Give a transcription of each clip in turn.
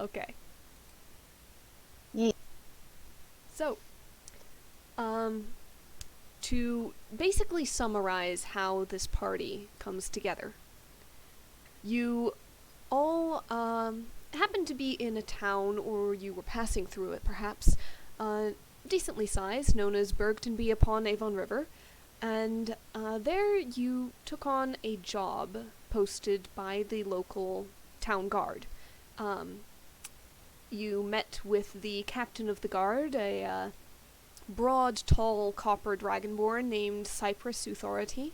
Okay. Yeah. So, um, to basically summarize how this party comes together, you all happen to be in a town, or you were passing through it perhaps, decently sized, known as Bergtonby upon Avon River, and there you took on a job posted by the local town guard. Um, you met with the captain of the guard, a broad, tall, copper dragonborn named Cypress Authority,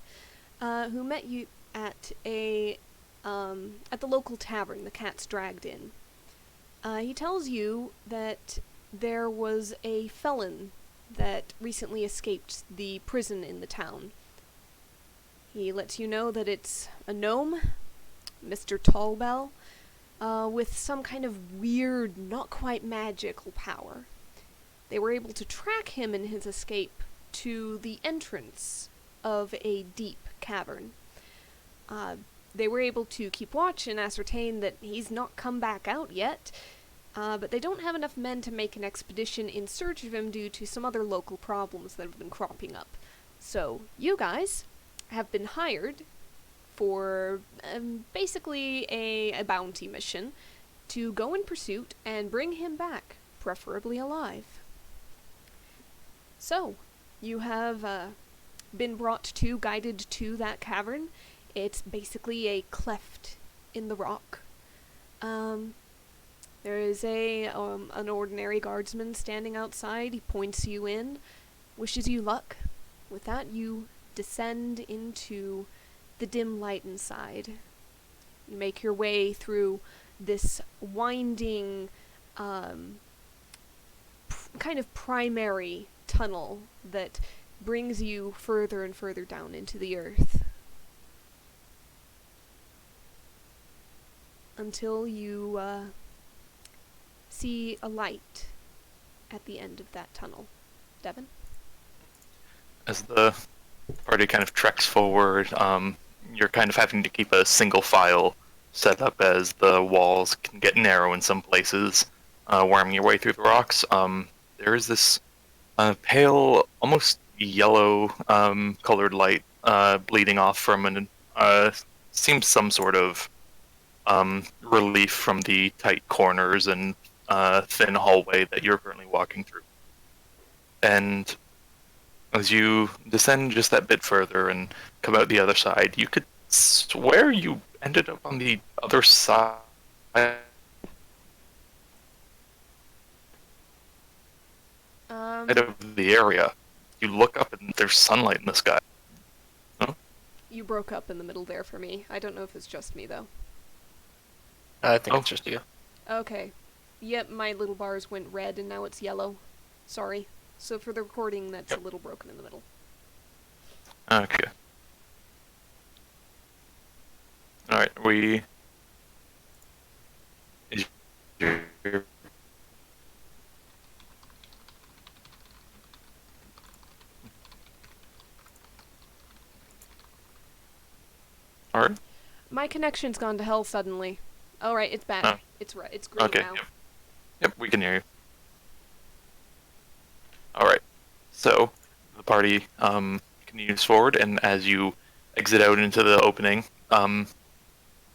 who met you at at the local tavern, the Cat's Dragged Inn. He tells you that there was a felon that recently escaped the prison in the town. He lets you know that it's a gnome, Mr. Tallbell, with some kind of weird, not quite magical power. They were able to track him in his escape to the entrance of a deep cavern. They were able to keep watch and ascertain that he's not come back out yet, but they don't have enough men to make an expedition in search of him due to some other local problems that have been cropping up. So, you guys have been hired for basically a bounty mission to go in pursuit and bring him back, preferably alive. So, you have been guided to that cavern. It's basically a cleft in the rock. There is an ordinary guardsman standing outside. He points you in, wishes you luck. With that, you descend into the dim light inside. You make your way through this winding, kind of primary tunnel that brings you further and further down into the earth. Until you see a light at the end of that tunnel. Devin? As the party kind of treks forward, you're kind of having to keep a single file set up as the walls can get narrow in some places, worming your way through the rocks. There is this pale, almost yellow colored light bleeding off from seems some sort of relief from the tight corners and thin hallway that you're currently walking through. And as you descend just that bit further and come out the other side, you could swear you ended up on the other side of the area. You look up and there's sunlight in the sky. No? You broke up in the middle there for me. I don't know if it's just me, though. I think it's just you. Okay. Yep, my little bars went red and now it's yellow. Sorry. So for the recording, that's a little broken in the middle. Okay. Alright, Alright. My connection's gone to hell suddenly. Alright, it's back. Oh. It's great Okay, now. Yep, we can hear you. Alright, so the party continues forward, and as you exit out into the opening,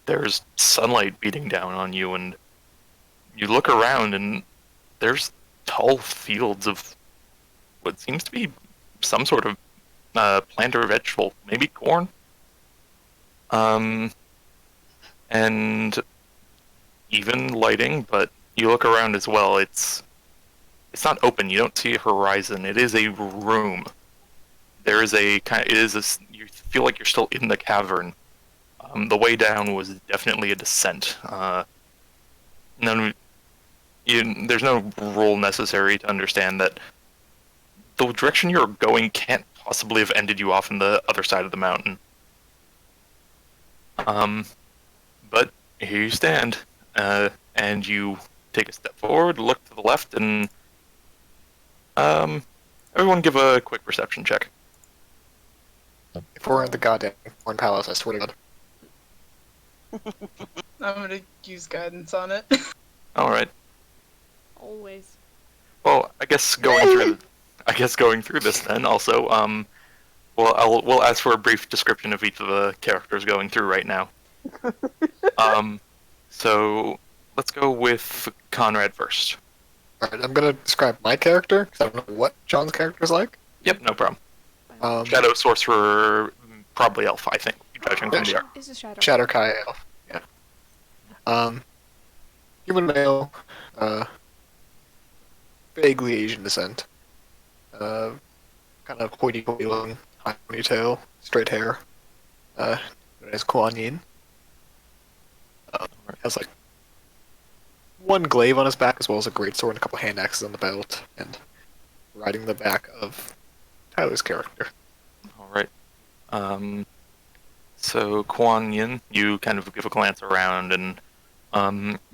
there's sunlight beating down on you, and you look around, and there's tall fields of what seems to be some sort of plant or vegetable, maybe corn. And even lighting, but you look around as well, it's not open, you don't see a horizon, it is a room. There is you feel like you're still in the cavern. The way down was definitely a descent. There's no rule necessary to understand that the direction you're going can't possibly have ended you off on the other side of the mountain. But here you stand, and you take a step forward, look to the left, and everyone give a quick perception check. If we're in the goddamn Corn Palace, I swear to God. I'm gonna use guidance on it. All right. Always. Well, I guess going through this then also. We'll ask for a brief description of each of the characters going through right now. Um, so let's go with Conrad first. Alright, I'm gonna describe my character, because I don't know what John's character's like. Yep, no problem. Um, Shadow Sorcerer, probably elf, I think, judging from the art. Is a shadow. Shatterkai elf. Yeah. Human male, vaguely Asian descent. Kind of hoity-toity looking, high ponytail, straight hair. Known as Kuan Yin. Has like one glaive on his back, as well as a greatsword and a couple hand axes on the belt, and riding the back of Tyler's character. All right. So Kuan Yin, you kind of give a glance around, and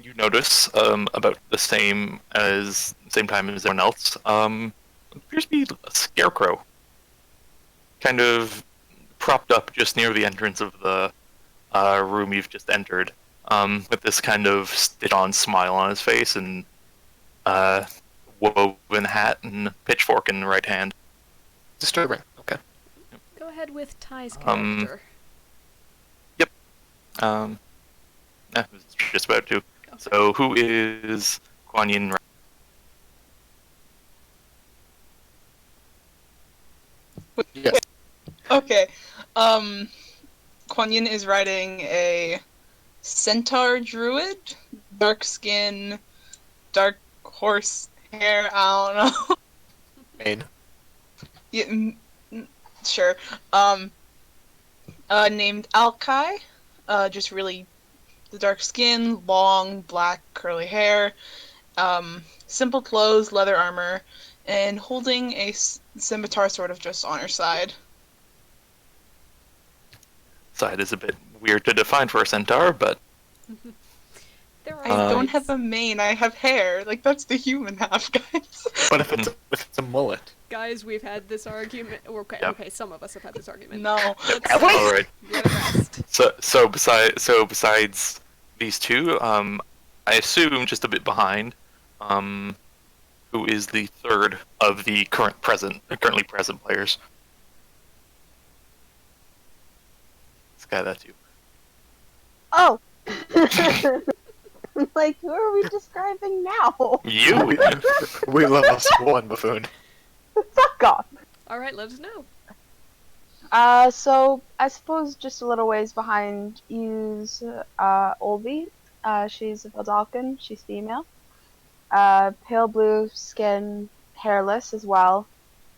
you notice about the same time as everyone else. Appears to be a scarecrow, kind of propped up just near the entrance of the room you've just entered, with this kind of stitched-on smile on his face and woven hat and pitchfork in the right hand. Disturbing. Okay. Go ahead with Ty's Um, character. I was just about to. So who is Kuan Yin? Yes. Okay. Kuan Yin is riding a centaur druid, dark skin, dark horse hair. I don't know. Main. Yeah, sure. Named Alkai. Just really the dark skin, long black curly hair, simple clothes, leather armor, and holding a scimitar sort of just on her side. Side is a bit weird to define for a centaur, but There are I don't sides. have a mane. I have hair. Like that's the human half, guys. But if it's a mullet. Guys, we've had this argument. Okay, Yep. okay, some of us have had this argument. No. Let's all right. let it rest. Besides these two, I assume just a bit behind, who is the third of the currently present players. This guy, that's you. Oh. Like, who are we describing now? You. We lost one buffoon. Fuck off. All right, let us know. So I suppose just a little ways behind is Olvi. She's a Baldalkin. She's female. Pale blue skin, hairless as well.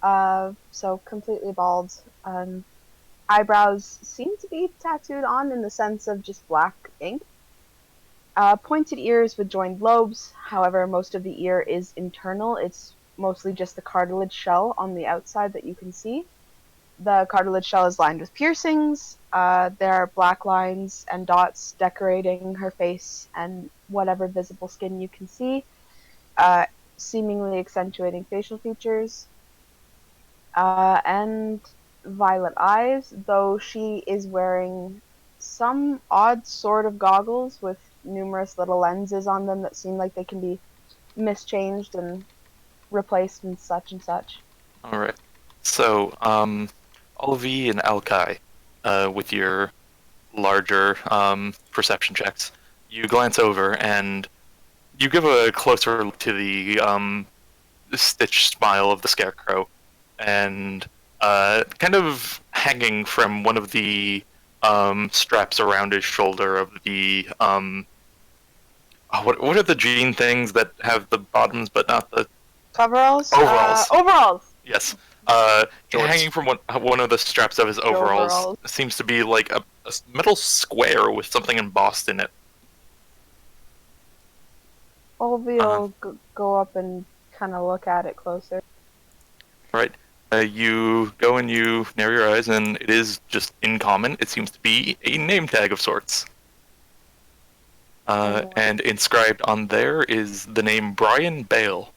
So completely bald. Eyebrows seem to be tattooed on in the sense of just black ink. Pointed ears with joined lobes. However, most of the ear is internal. It's mostly just the cartilage shell on the outside that you can see. The cartilage shell is lined with piercings. There are black lines and dots decorating her face and whatever visible skin you can see, seemingly accentuating facial features. And violet eyes, though she is wearing some odd sort of goggles with numerous little lenses on them that seem like they can be mischanged and replaced and such and such. All right. So, Olvi and Alkai, with your larger perception checks, you glance over and you give a closer look to the stitched smile of the scarecrow, and kind of hanging from one of the straps around his shoulder of the what are the jean things that have the bottoms but not the Coveralls? Overalls. Overalls! yes Jorts. hanging from one of the straps of his overalls Overalls. seems to be like a metal square with something embossed in it. Olvi will go up and kind of look at it closer. Right. You go and you narrow your eyes, and it is just in common. It seems to be a name tag of sorts. And inscribed on there is the name Brian Bale.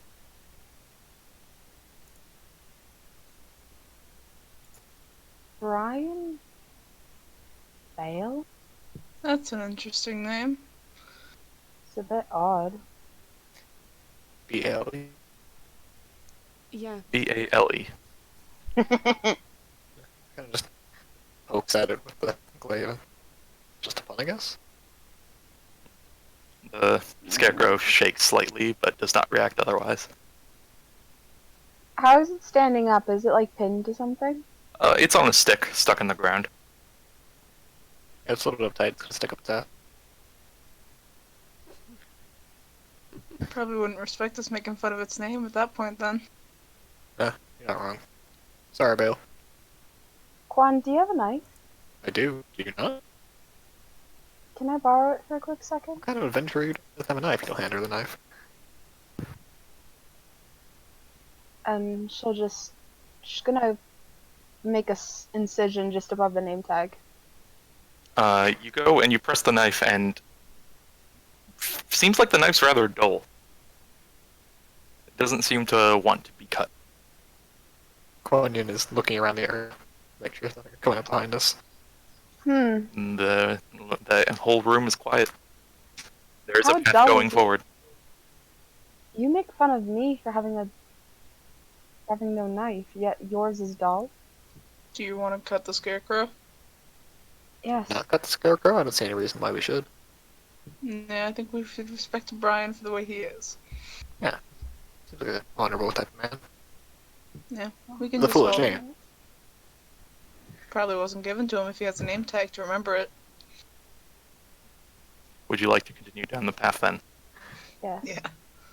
Brian Bale? That's an interesting name. It's a bit odd. B-A-L-E. Yeah. B-A-L-E. Kind of just pokes at it with the glaive. Just a pun, I guess. The scarecrow shakes slightly, but does not react otherwise. How is it standing up? Is it like pinned to something? It's on a stick, stuck in the ground. Yeah, it's loaded up tight. It's gonna stick up its ass. Probably wouldn't respect us making fun of its name at that point then. You're not wrong. Sorry, Bale. Quan, do you have a knife? I do. Do you not? Can I borrow it for a quick second? What kind of adventurer doesn't have a knife? You'll hand her the knife. And she's gonna make a incision just above the name tag. You go and you press the knife, and seems like the knife's rather dull. It doesn't seem to want to be cut. Quanian is looking around the area. Make sure nothing coming up behind us. And the whole room is quiet. There's How a path dull going is it? forward. You make fun of me for having no knife, yet yours is dull. Do you want to cut the scarecrow? Yes. Not cut the scarecrow? I don't see any reason why we should. Yeah, I think we should respect Brian for the way he is. Seems like an honorable type of man. Yeah, we can The just foolish all- name. Probably wasn't given to him if he has a name tag to remember it. Would you like to continue down the path then? Yes. Yeah.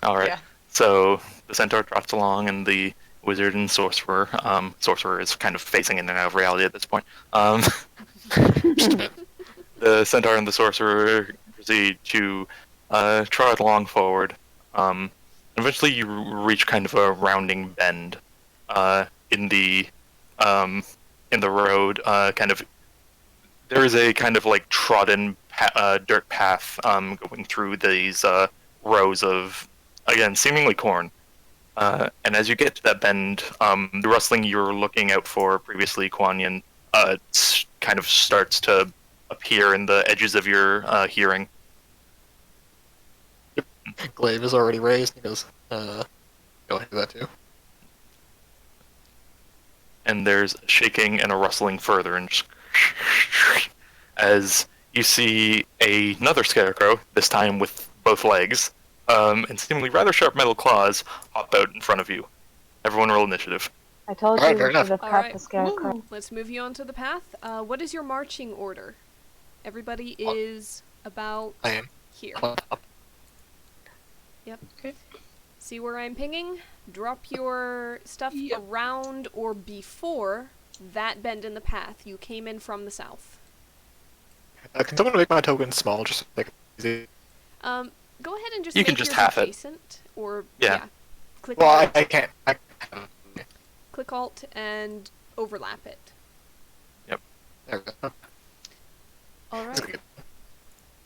Alright. Yeah. So the centaur trots along, and the wizard and sorcerer, sorcerer is kind of phasing in and out of reality at this point. Just a bit. The centaur and the sorcerer proceed to trot along forward. Eventually, you reach kind of a rounding bend in the road. There is a kind of like trodden dirt path going through these rows of, again, seemingly corn. And as you get to that bend, the rustling you were looking out for previously, Quanyan, kind of starts to appear in the edges of your hearing. Glaive is already raised. He goes, go ahead do that too. And there's a shaking and a rustling further, and just as you see another scarecrow, this time with both legs, and seemingly rather sharp metal claws, hop out in front of you. Everyone roll initiative. I told Alright, you fair we enough. should have cut Alright. the scarecrow. Ooh. Let's move you onto the path. What is your marching order? Everybody is about I am. here. Up. Okay. See where I'm pinging? Drop your stuff Yep. around or before that bend in the path. You came in from the south. Can someone make my token small just to make it easy? Go ahead and just You make can just yours half it. adjacent, or Yeah. Click Well, alt, I can't. click alt and overlap it. There we go. All That's right. good.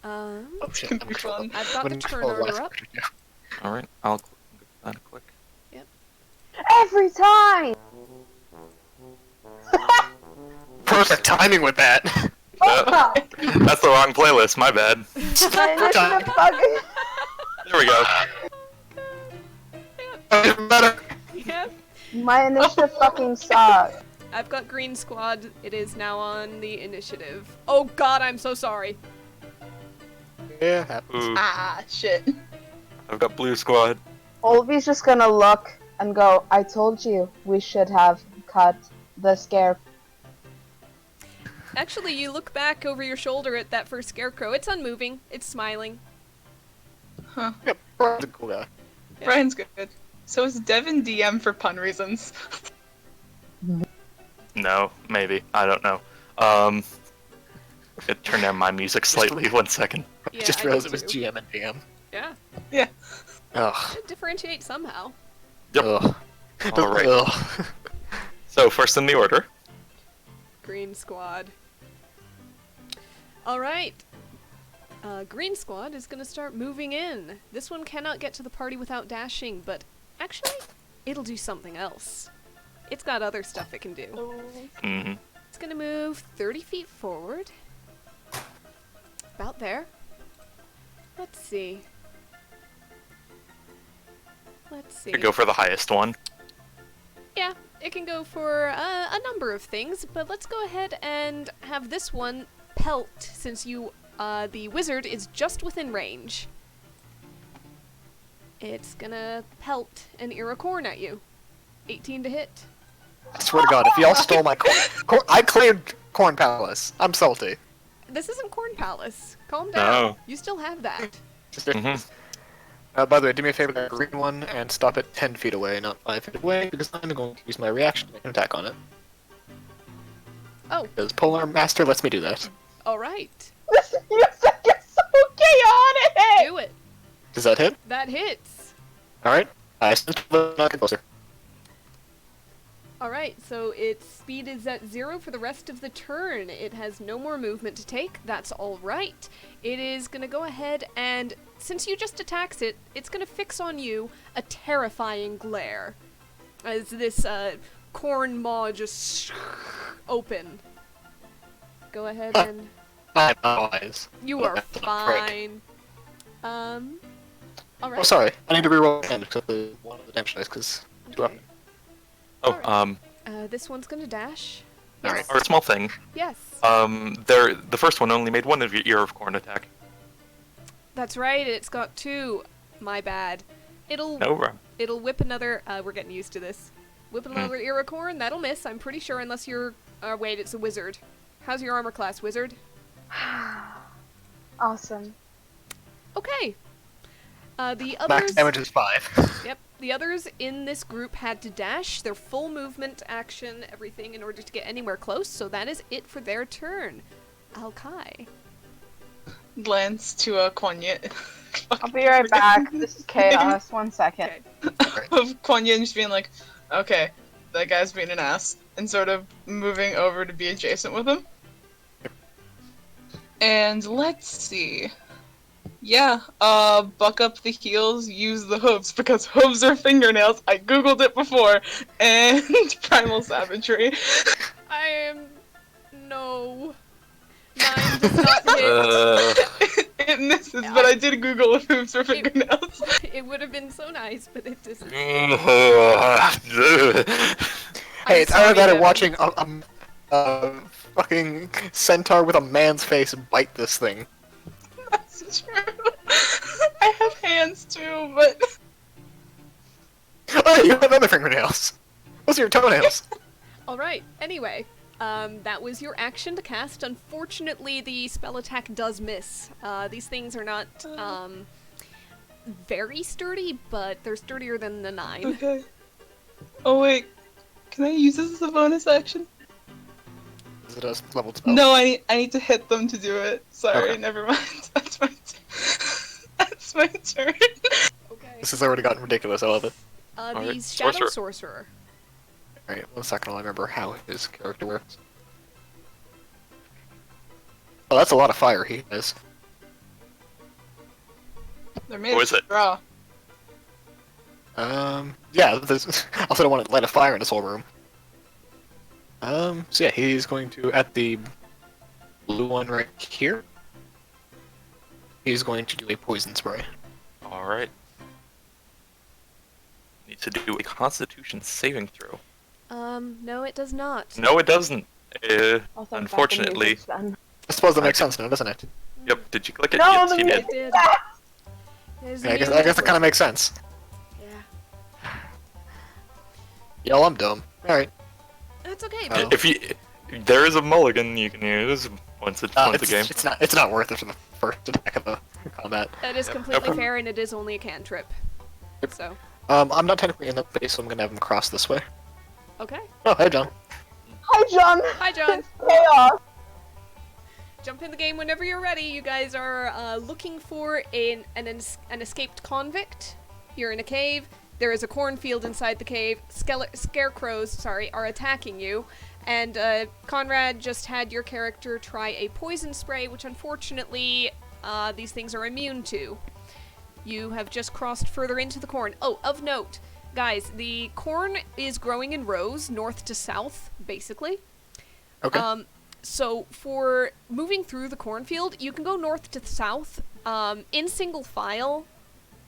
Um, Oh shit. Can I'm be in trouble. fun. I've got the When- turn oh, order last up. picture, yeah. Alright, I'll click that quick. Every time! Perfect timing with that. That's the wrong playlist, my bad. My initiative fucking... There we go. Better. Yeah. My initiative fucking sucks. I've got green squad. It is now on the initiative. Oh god, I'm so sorry. Yeah, happens. Ooh, Ah, shit. I've got blue squad. Olvie's just gonna look and go, I told you we should have cut the scare. Actually, you look back over your shoulder at that first scarecrow. It's unmoving. It's smiling. Huh. Yeah, Brian's a cool guy. Brian's good. So is Devin DM for pun reasons? No, maybe. I don't know. It turned down my music slightly. 1 second. Yeah, Just I realized did it was too. GM and DM. Yeah. Ugh. Should differentiate somehow. Yep. Ugh. Alright. Ugh. So, first in the order. Green squad. Alright. Green squad is gonna start moving in. This one cannot get to the party without dashing, but actually, it'll do something else. It's got other stuff it can do. hmm It's gonna move 30 feet forward. About there. Let's see. Let's see. Could go for the highest one. Yeah, it can go for a number of things, but let's go ahead and have this one pelt, since the wizard is just within range. It's gonna pelt an ear of corn at you. 18 to hit. I swear to God, if y'all stole my corn, I claimed Corn Palace. I'm salty. This isn't Corn Palace. Calm down. No. You still have that. Mhm. By the way, do me a favor, that green one, and stop it 10 feet away, not 5 feet away, because I'm going to use my reaction to make an attack on it. Oh, Because Polar Master lets me do that. alright. Listen, you suck, you're so chaotic! Do it. Does that hit? That hits. Alright. I still not get closer. Alright, so its speed is at 0 for the rest of the turn. It has no more movement to take. That's alright. It is gonna go ahead and, since you just attacks it, it's gonna fix on you a terrifying glare. As this corn maw just open. Go ahead and... My eyes. You are That's a prick. fine. Oh, Alright. sorry. I need to reroll again because the one of the damage dice, because two up. Okay. Oh, Alright. This one's gonna dash. Alright. or a small thing. Yes. The first one only made one of your ear of corn attack. That's right, it's got 2. My bad. It'll whip another, we're getting used to this. Whip another ear of corn, that'll miss, I'm pretty sure, unless you're, wait, it's a wizard. How's your armor class, wizard? Awesome. Okay. The Max others, damage is 5. yep, the others in this group had to dash their full movement, action, everything in order to get anywhere close, so that is it for their turn. Alkai. Glance to a Quanya. I'll be right back. This is chaos. 1 second. Okay. Of Quanya just being like, okay, that guy's being an ass, and sort of moving over to be adjacent with him. And let's see. Yeah, buck up the heels, use the hooves, because hooves are fingernails. I googled it before, and primal savagery. I am... no. 9 does not hit. It misses, but I did Google if hooves were fingernails. It would have been so nice, but it doesn't. Hey, it's either that or watching a fucking centaur with a man's face bite this thing. That's true. I have hands too, but Oh, you have other fingernails. Those are your toenails. Alright, anyway. That was your action to cast. Unfortunately, the spell attack does miss. These things are not, very sturdy, but they're sturdier than the 9. okay. Oh wait, can I use this as a bonus action? Is it a leveled spell? No, I need to hit them to do it. Sorry, Okay. never mind. That's my turn. Okay. This has already gotten ridiculous, I love it. The Alright, Shadow Sorcerer. Sorcerer. Alright, 1 second, I'll remember how his character works. Oh, that's a lot of fire he has. They're made What of is it? straw. Yeah, there's also don't want to light a fire in this whole room. So yeah, he's going to, at the blue one right here, he's going to do a poison spray. Alright. Need to do a constitution saving throw. No, it does not. No, it doesn't. I'll think Unfortunately. back and use this I suppose that makes sense now, doesn't it? Yep, did you click it? No, Yes, the you music- did. It did. There's Yeah, I guess music. that kind of makes sense. Yeah. Yo, I'm dumb. Alright. That's okay. Oh. If you, there is a mulligan you can use once a game. It's not worth it for the first attack of the combat. That is Yep, completely no problem. fair, and it is only a cantrip. Yep. So, I'm not technically in the base, so I'm gonna have him cross this way. okay. Oh, hey, John. Hi, John. Hi, John. It's chaos. Jump in the game whenever you're ready. You guys are looking for an escaped convict. You're in a cave. There is a cornfield inside the cave. Scarecrows, are attacking you. And Conrad just had your character try a poison spray, which unfortunately these things are immune to. You have just crossed further into the corn. Oh, of note, guys, the corn is growing in rows, north to south, basically. Okay. So for moving through the cornfield, you can go north to south in single file,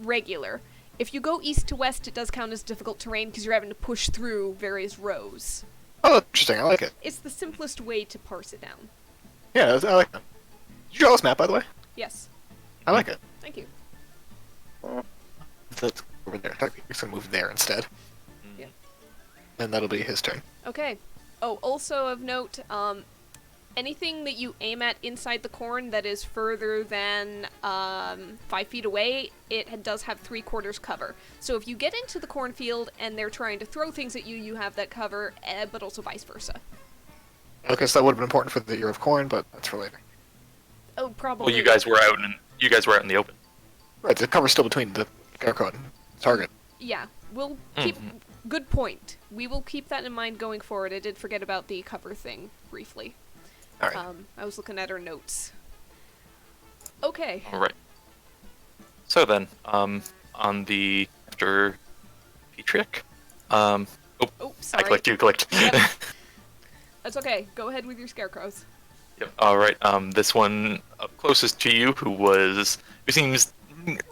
regular. If you go east to west, it does count as difficult terrain because you're having to push through various rows. Oh, interesting. I like it. It's the simplest way to parse it down. Yeah, I like that. Did you draw this map, by the way? Yes. I like it. Thank you. That's over there. He's gonna move there instead. Yeah. And that'll be his turn. Okay. Oh, also of note, anything that you aim at inside the corn that is further than 5 feet away, it does have 3/4 cover. So if you get into the cornfield and they're trying to throw things at you, you have that cover, but also vice versa. Okay, so that would have been important for the Year of Corn, but that's for later. Oh, probably. Well, you guys were out in the open. Right, the cover's still between the Scarecrow and target. Yeah, we'll keep... Good point. We will keep that in mind going forward. I did forget about the cover thing, briefly. Alright. I was looking at our notes. Okay. Alright. So then, on the after Petrick, Oh, I sorry. clicked, you clicked. Yep. That's okay. Go ahead with your scarecrows. Yep. Alright, this one up closest to you, who seems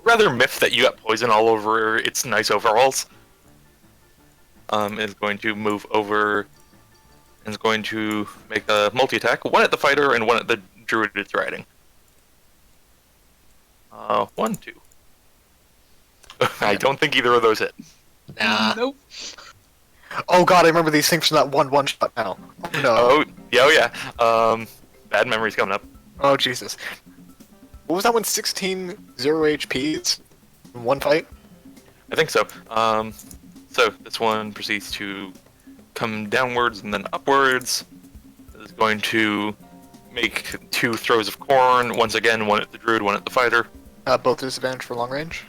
rather miffed that you got poison all over its nice overalls, is going to move over and is going to make a multi-attack, one at the fighter and one at the druid it's riding. 1, 2. I don't think either of those hit. Nah. Nope. Oh god, I remember these things from that one shot now. Oh no. Oh yeah. Bad memories coming up. Oh Jesus. What was that one? 16 0 HPs in one fight? I think so. So this one proceeds to come downwards and then upwards. It is going to make 2 throws of corn. Once again, one at the druid, one at the fighter. Both disadvantage for long range.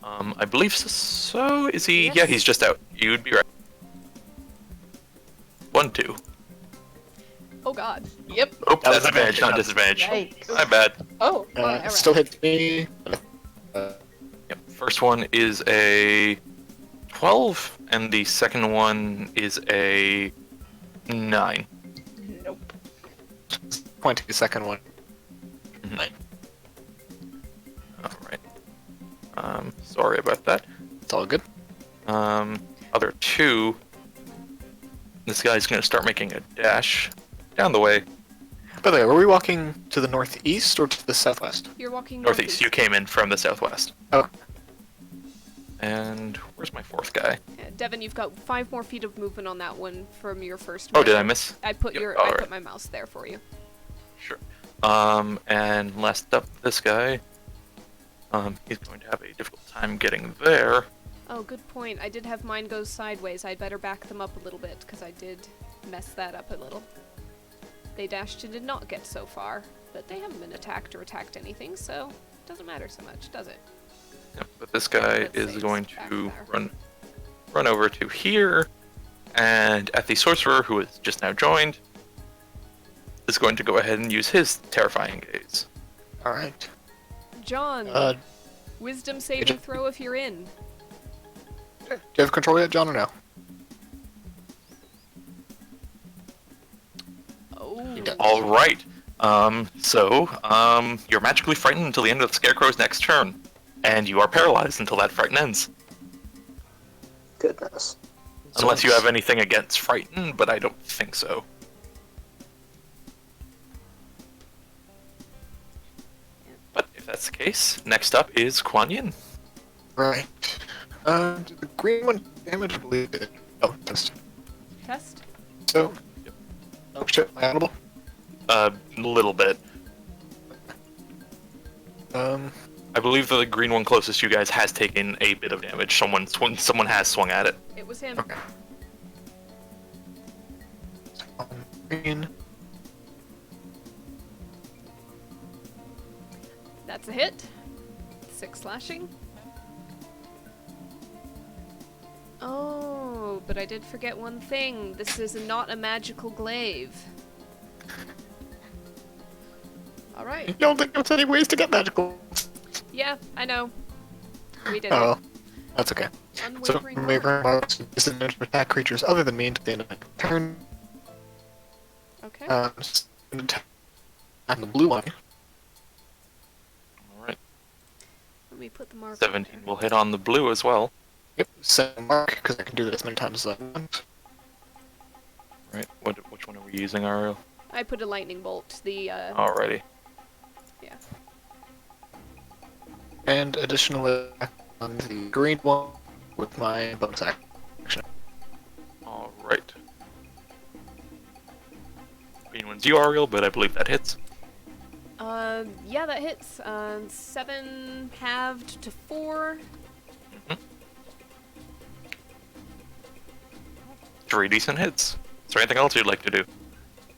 I believe so. Is he? Yes. Yeah, he's just out. You'd be right. 1, 2. Oh god. Yep. Oh, That was that's advantage, not advantage. disadvantage. Yikes. My bad. Oh. Alright. Still hits me. Yep. First one is a 12, and the second one is a 9. Nope. Point to the second one. Alright. Sorry about that. It's all good. Other 2. This guy's gonna start making a dash down the way. By the way, were we walking to the northeast or to the southwest? You're walking Northeast. You came in from the southwest. Oh. And where's my 4th guy? Devin, you've got 5 more feet of movement on that one from your first Oh, move. did I miss? I put Yep, I alright. put my mouse there for you. Sure. And last up, this guy. He's going to have a difficult time getting there. Oh, good point. I did have mine go sideways. I'd better back them up a little bit, because I did mess that up a little. They dashed and did not get so far, but they haven't been attacked or attacked anything, so it doesn't matter so much, does it? Yep, but this guy Let's say is it's going back to there. run over to here, and at the sorcerer, who has just now joined, is going to go ahead and use his terrifying gaze. Alright. John, wisdom saving John. throw if you're in. Do you have control yet, John, or no? Oh. does. All right. You're magically frightened until the end of the Scarecrow's next turn, and you are paralyzed until that frighten ends. Goodness. Unless you have anything against frighten, but I don't think so. But if that's the case, next up is Kuan Yin. Right. Did the green one damage? I believe it. Oh, test. Test? So. Oh shit, am I audible? A little bit. I I believe the green one closest to you guys has taken a bit of damage. Someone has swung at it. It was him. Okay. Green. That's a hit. 6 slashing. Oh, but I did forget one thing. This is not a magical glaive. Alright. I don't think there's any ways to get magical. Yeah, I know. We did Oh, it. that's okay. So, Unwavering may mark. marks disadvantage to attack creatures other than me until the end of my turn. Okay. And the blue one. Alright. Let me put the mark. 17 on will hit on the blue as well. Yep, same mark, because I can do that as many times as I want. Right. Which one are we using, Ariel? I put a lightning bolt. The Alrighty. yeah. And additionally, on the green one with my bonus action. Alright. Green one's you, Ariel, but I believe that hits. Yeah, that hits. 7 halved to 4. 3 decent hits. Is there anything else you'd like to do?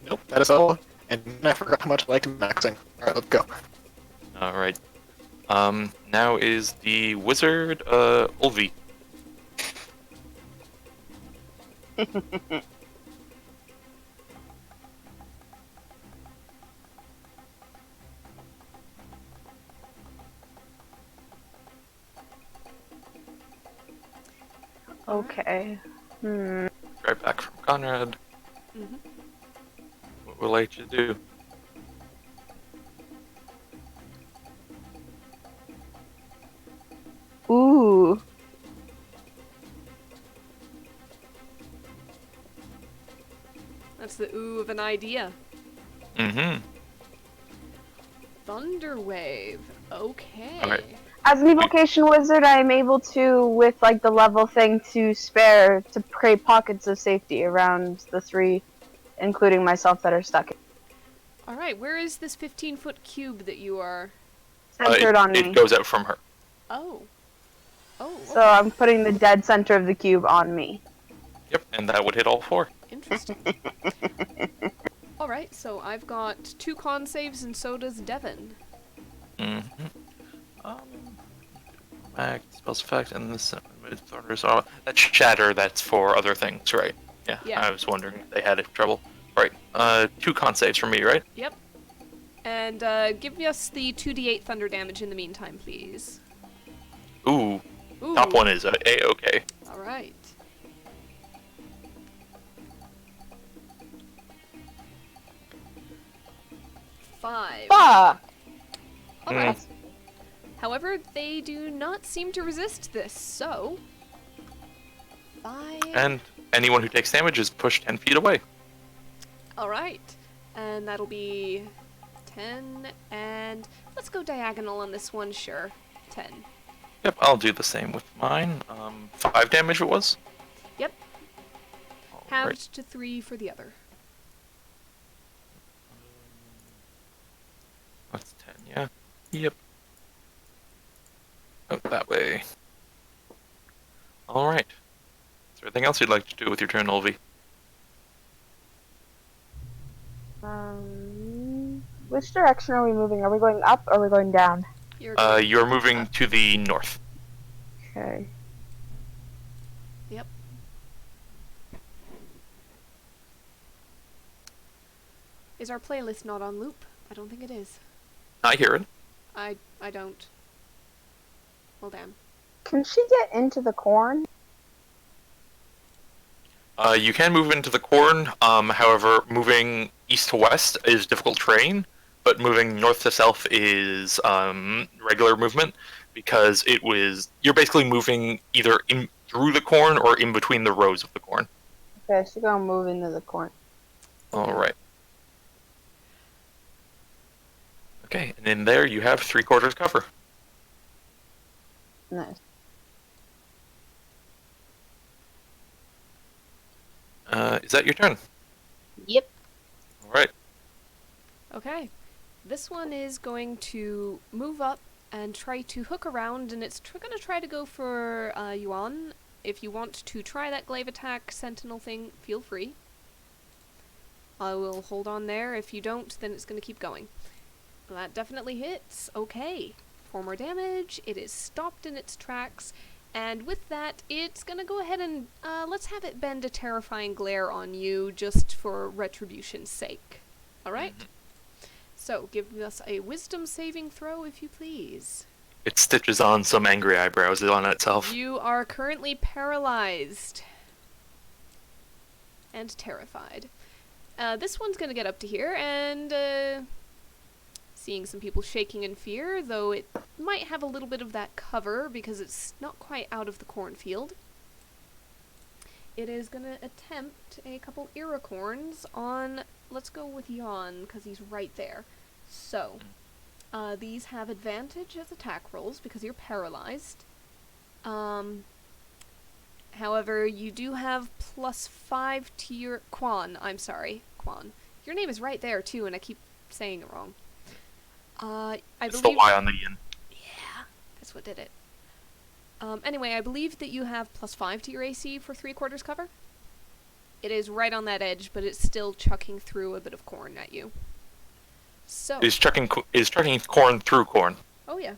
Nope, that is all. And I forgot how much I like maxing. Alright, let's go. Alright. Now is the wizard, Ulvi. Okay. Right back from Conrad. Mm-hmm. What will I let you do? Ooh. That's the ooh of an idea. Mm-hmm. Thunderwave. Okay. Alright. As an evocation wizard, I am able to, with like the level thing to spare, to create pockets of safety around the 3, including myself, that are stuck. All right. Where is this 15-foot cube that you are? Centered on me. It goes out from her. Oh. Oh. So I'm putting the dead center of the cube on me. Yep, and that would hit all 4. Interesting. All right. So I've got 2 con saves, and so does Devin. Mm-hmm. Spells effect, and this that's shatter. That's for other things, right? Yeah. Yeah. I was wondering if they had trouble. Right. 2 con saves from me, right? Yep. And give us the 2d8 thunder damage in the meantime, please. Ooh. Ooh. Top one is A-okay. All right. Five. Fuck! All right. However, they do not seem to resist this, so 5. And anyone who takes damage is pushed 10 feet away. All right, and that'll be 10. And let's go diagonal on this one. Sure, 10. Yep, I'll do the same with mine. 5 damage it was. Yep. Alright. Halved to 3 for the other. That's 10, yeah. Yep. Oh, that way. Alright. Is there anything else you'd like to do with your turn, Ulvi? Which direction are we moving? Are we going up or are we going down? You're moving to the north. Okay. Yep. Is our playlist not on loop? I don't think it is. I hear it. I don't. Well, damn. Can she get into the corn? You can move into the corn, however, moving east to west is difficult terrain, but moving north to south is regular movement, because you're basically moving either in through the corn or in between the rows of the corn. Okay, she's gonna move into the corn. Alright. Okay, and in there you have 3/4 cover. Nice. Is that your turn? Yep. Alright. Okay. This one is going to move up and try to hook around, and it's going to try to go for Yuan. If you want to try that glaive attack sentinel thing, feel free. I will hold on there. If you don't, then it's going to keep going. That definitely hits. Okay. 4 more damage. It is stopped in its tracks. And with that, it's going to go ahead and let's have it bend a terrifying glare on you just for retribution's sake. Alright? Mhm. So, give us a wisdom saving throw, if you please. It stitches on some angry eyebrows on itself. You are currently paralyzed. And terrified. This one's going to get up to here and seeing some people shaking in fear, though it might have a little bit of that cover because it's not quite out of the cornfield. It is going to attempt a couple Iricorns on, let's go with Jan, because he's right there. So, these have advantage as attack rolls because you're paralyzed. However, you do have +5 to your... Quan. Your name is right there, too, and I keep saying it wrong. I It's believe... the Y on the yin. Yeah, that's what did it. Anyway, I believe that you have +5 to your AC for 3/4 cover. It is right on that edge, but it's still chucking through a bit of corn at you. So... Is chucking corn through corn. Oh, yeah.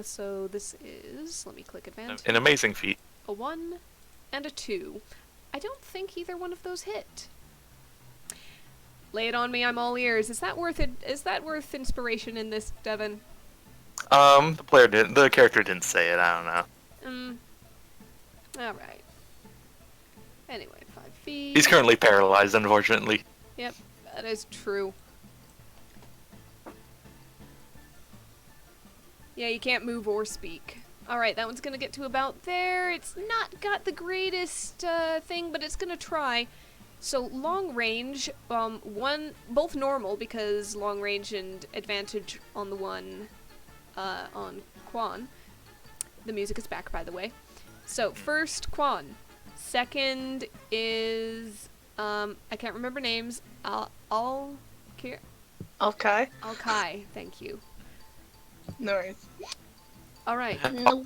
So this is... Let me click advantage. An amazing feat. A 1 and a 2. I don't think either one of those hit. Lay it on me, I'm all ears. Is that worth it? Is that worth inspiration in this, Devin? The character didn't say it, I don't know. Alright. Anyway, 5 feet. He's currently paralyzed, unfortunately. Yep, that is true. Yeah, you can't move or speak. Alright, that one's gonna get to about there. It's not got the greatest thing, but it's gonna try. So long range, both normal because long range and advantage on the one on Quan. The music is back, by the way. So first Quan, second is I can't remember names. Alkai. Thank you. No worries. All right. No.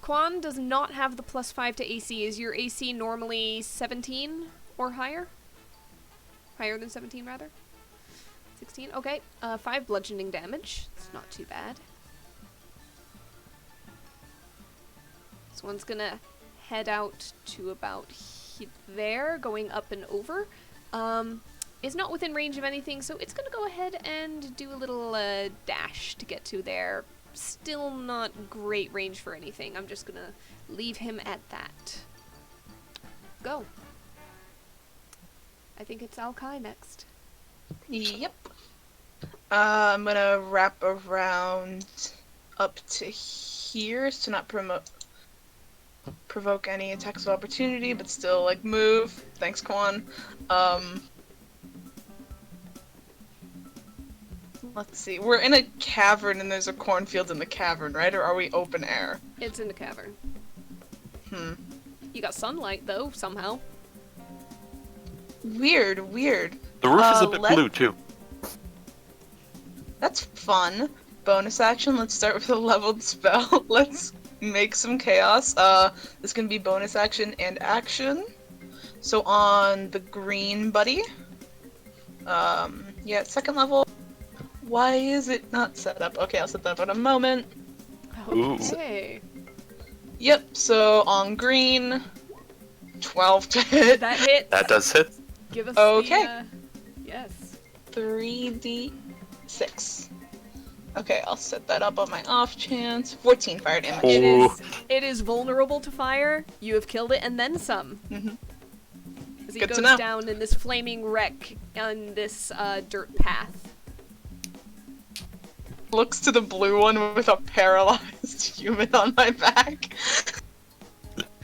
Quan does not have the +5 to AC. Is your AC normally 17 or higher? Higher than 17, rather? 16? Okay. 5 bludgeoning damage. It's not too bad. This one's gonna head out to about there, going up and over. Is not within range of anything, so it's gonna go ahead and do a little dash to get to there. Still not great range for anything. I'm just gonna leave him at that. Go. I think it's Alkai next. Yep. I'm gonna wrap around up to here to not provoke any attacks of opportunity, but still like move. Thanks, Quan. Let's see. We're in a cavern and there's a cornfield in the cavern, right? Or are we open air? It's in the cavern. You got sunlight, though, somehow. Weird. The roof is a bit blue, too. That's fun. Bonus action, let's start with a leveled spell. Let's make some chaos. This can be bonus action and action. So on the green buddy. Yeah, second level. Why is it not set up? Okay, I'll set that up in a moment. Okay. Yep, so on green, 12 to hit. That hits. That does hit. Give us Okay. Yes. 3d6. Okay, I'll set that up on my off chance. 14 fire damage. Ooh. It is vulnerable to fire. You have killed it and then some. As he Good to goes know. down in this flaming wreck on this dirt path. Looks to the blue one with a paralyzed human on my back.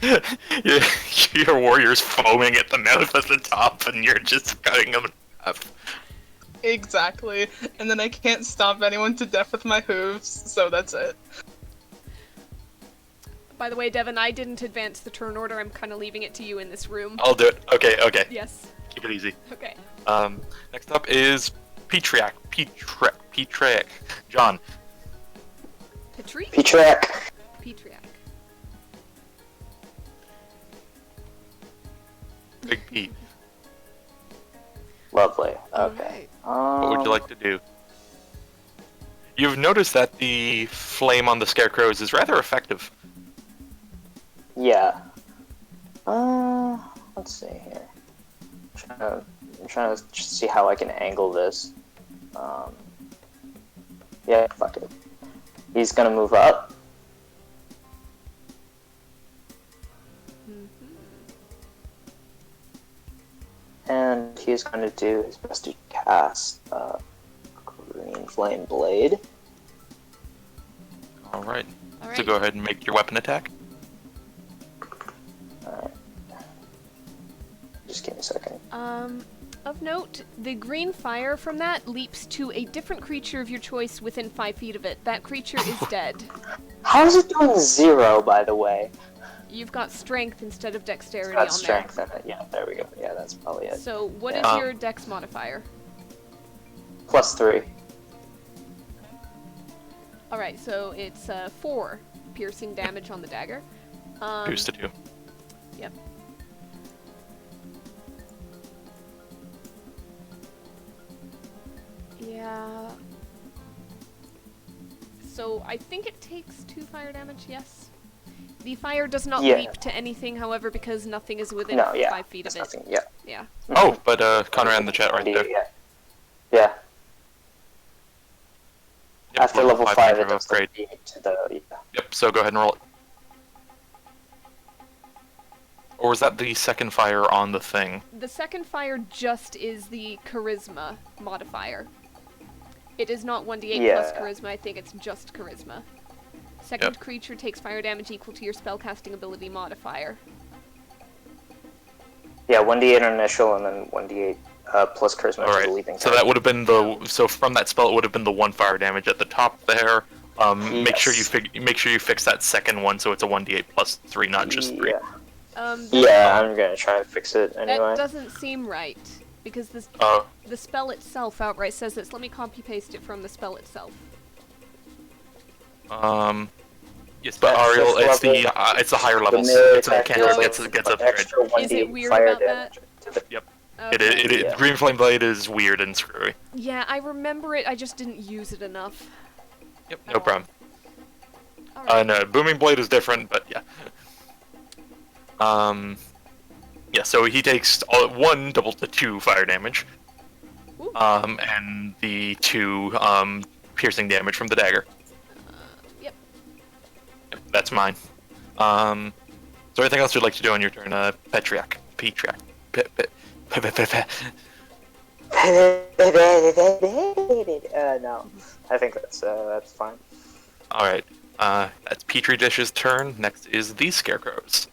Your warrior's foaming at the mouth at the top, and you're just cutting him in half. Exactly. And then I can't stomp anyone to death with my hooves, so that's it. By the way, Devin, I didn't advance the turn order. I'm kind of leaving it to you in this room. I'll do it. Okay. Yes. Keep it easy. Okay. Next up is Petriac. John. Petriac. Big P. Lovely. Okay. What would you like to do? You've noticed that the flame on the scarecrows is rather effective. Yeah. Let's see here. I'm trying to see how I can angle this. Yeah, fuck it. He's gonna move up. And he's going to do his best to cast flame blade. All right. All So right. go ahead and make your weapon attack. Alright. Just give me a second. Of note, the green fire from that leaps to a different creature of your choice within 5 feet of it. That creature is dead. How is it doing 0, by the way? You've got strength instead of dexterity That's on strength in it. Yeah, there we go. Yeah, that's probably there. it. So what is Yeah. your dex modifier? +3. Alright, so it's 4 piercing damage on the dagger. Boost to 2. Yep. Yeah. So I think it takes 2 fire damage, yes? The fire does not Yeah. leap to anything, however, because nothing is within No, yeah. 5 feet of There's it. nothing. Yeah. Yeah. Oh, but Connor in the chat right there. Yeah. Yeah. Yep, After level 5, it major does upgrade. the to the. Yeah. Yep. So go ahead and roll it. Or was that the second fire on the thing? The second fire just is the charisma modifier. It is not 1d8 plus Yeah. charisma, I think it's just charisma. Second Yep. creature takes fire damage equal to your spellcasting ability modifier. Yeah, 1d8 initial and then 1d8 plus charisma All to the right. leaping. So that would have been the so from that spell it would have been the 1 fire damage at the top there. Make sure you Yes. fix that second one so it's a 1d8 plus 3, not just 3. Yeah. That, Yeah, I'm gonna try and fix it anyway. that doesn't seem right, because Oh. the spell itself outright says this. Let me copy-paste it from the spell itself. Yes, but That's Ariel, just level- it's the higher levels. melee It's a attack cantrip gets gets an upgrade. extra 1d8 Is it weird fire about damage. To the, It, Okay. Yeah. Green Flame Blade is weird and screwy. Yeah, I remember it, I just didn't use it enough. Yep, no problem. Alright. No, Booming Blade is different, but yeah. Yeah, so he takes 1 double to 2 fire damage. Ooh. And the 2 piercing damage from the dagger. Yep. Yep, that's mine. Is there anything else you'd like to do on your turn, Petriac? no, I think that's fine. Alright, that's Petri Dish's turn. Next is the Scarecrows.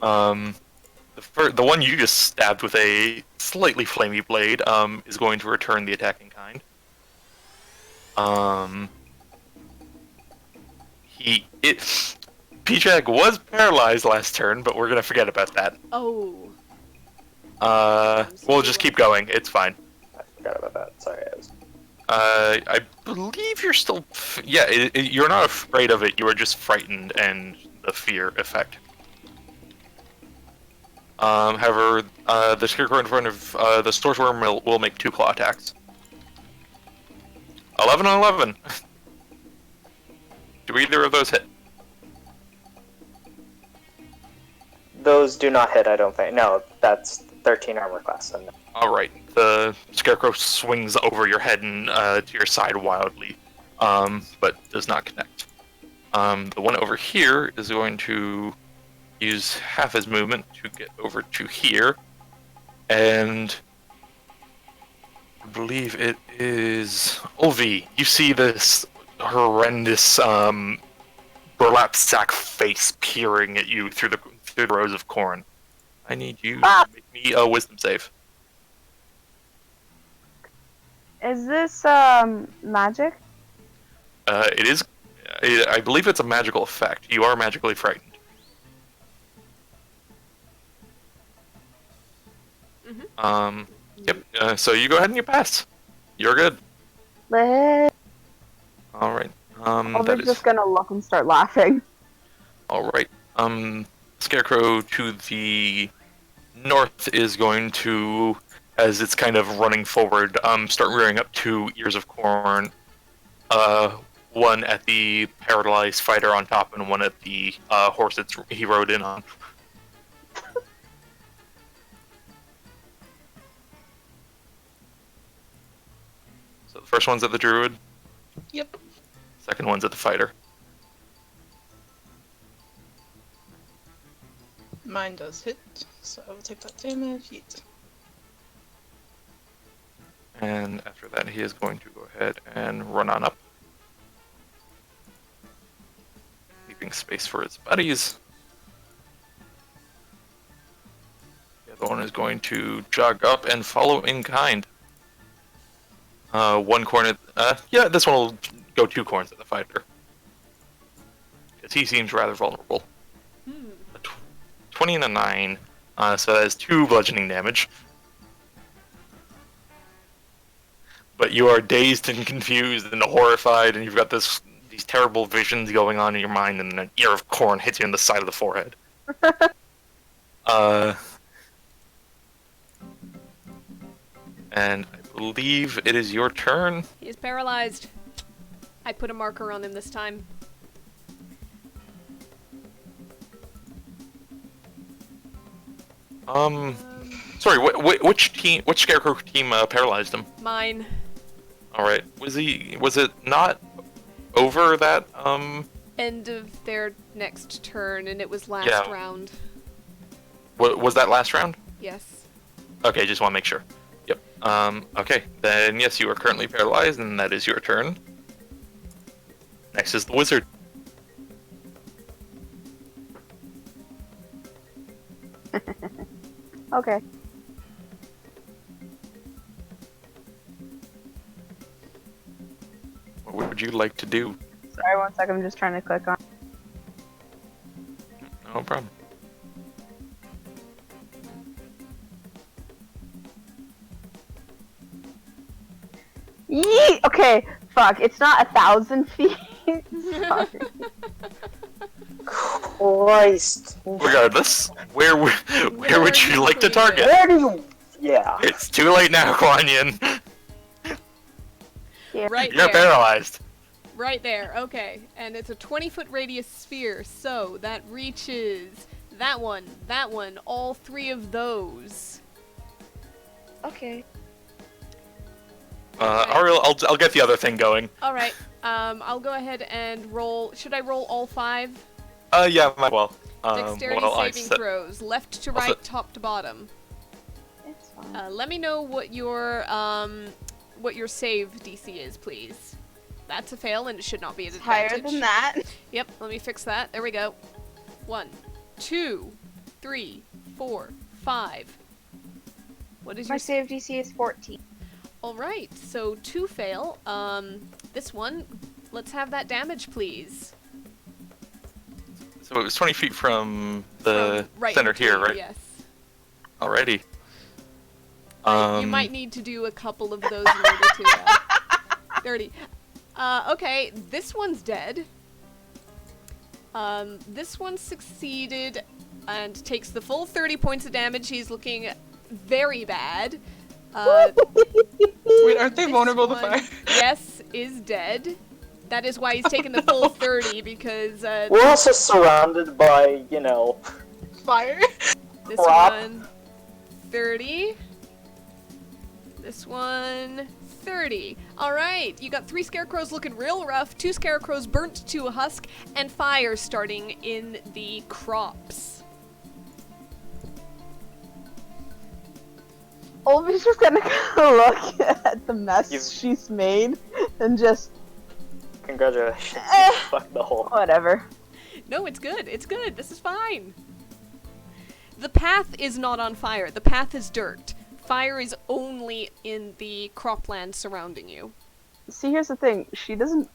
The one you just stabbed with a slightly flamey blade, is going to return the attacking kind. P-Jag was paralyzed last turn, but we're gonna forget about that. Oh. We'll just keep going, it's fine. I forgot about that. Sorry, I believe you're still... you're not afraid of it, you are just frightened and the fear effect. However, the Scarecrow in front of the Storeworm will make 2 claw attacks. 11 on 11! Do either of those hit? Those do not hit, I don't think. No, that's 13 armor class. And Alright, the Scarecrow swings over your head and to your side wildly, but does not connect. The one over here is going to use half his movement to get over to here, and I believe it is Ulvi. You see this horrendous burlap sack face peering at you through the rows of corn. I need you to make me a wisdom save. Is this magic? It is. I believe it's a magical effect. You are magically frightened. Yep. So you go ahead and you pass. You're good. Let All right. I'm That is just gonna look and start laughing. all right. Scarecrow to the north is going to, as it's kind of running forward, start rearing up 2 ears of corn. One at the paralyzed fighter on top, and one at the horse he rode in on. So the first one's at the druid. Yep. Second one's at the fighter. Mine does hit, so I will take that damage. Yeet. And after that, he is going to go ahead and run on up, leaving space for his buddies. The other one is going to jog up and follow in kind. One corner. Yeah, this one will go 2 corners at the fighter, because he seems rather vulnerable. A 20 and a 9, so that is 2 bludgeoning damage. But you are dazed and confused and horrified, and you've got these terrible visions going on in your mind, and an ear of corn hits you in the side of the forehead. And I believe it is your turn. He is paralyzed. I put a marker on him this time. Sorry, which Scarecrow team paralyzed him? Mine. Alright, was it not over that, End of their next turn, and it was last Yeah. round. was that last round? Yes. Okay, just want to make sure. Yep. Okay, then yes, you are currently paralyzed, and that is your turn. Next is the wizard. Okay. What would you like to do? Sorry, one second. I'm just trying to click on. No problem. Yee! Okay, fuck. It's not 1,000 feet. Sorry. Christ. Regardless, where would you like to target? Where do you... Yeah. It's too late now, Kuan Yin. Yeah. Right You're there. paralyzed. Right there. Okay. And it's a 20-foot radius sphere, so that reaches that one, all 3 of those. Okay. Ariel, I'll get the other thing going. All right. I'll go ahead and roll. Should I roll all 5? Yeah, might well. Dexterity saving throws, left to I'll right, set- top to bottom. It's fine. Let me know what your save DC is, please. That's a fail, and it should not be an Higher advantage. than that. Yep. Let me fix that. There we go. 1, 2, 3, 4, 5. What is My your save DC is 14. All right. So 2 fail. This one. Let's have that damage, please. So it was 20 feet from the From right center into here, you, right? Yes. Alrighty. You might need to do a couple of those in order to 30. Okay, this one's dead. This one succeeded and takes the full 30 points of damage. He's looking very bad. Wait, aren't they This vulnerable to one, fire? Yes, is dead. That is why he's taken the full 30, because We're also surrounded by, Fire? this crap. one 30. This one 30. Alright, you got 3 scarecrows looking real rough, 2 scarecrows burnt to a husk, and fire starting in the crops. Olvi's just gonna look at the mess You've- she's made and just Congratulations. Fuck the hole. whatever. No, it's good. It's good. This is fine. The path is not on fire. The path is dirt. Fire is only in the cropland surrounding you. See, here's the thing. She doesn't.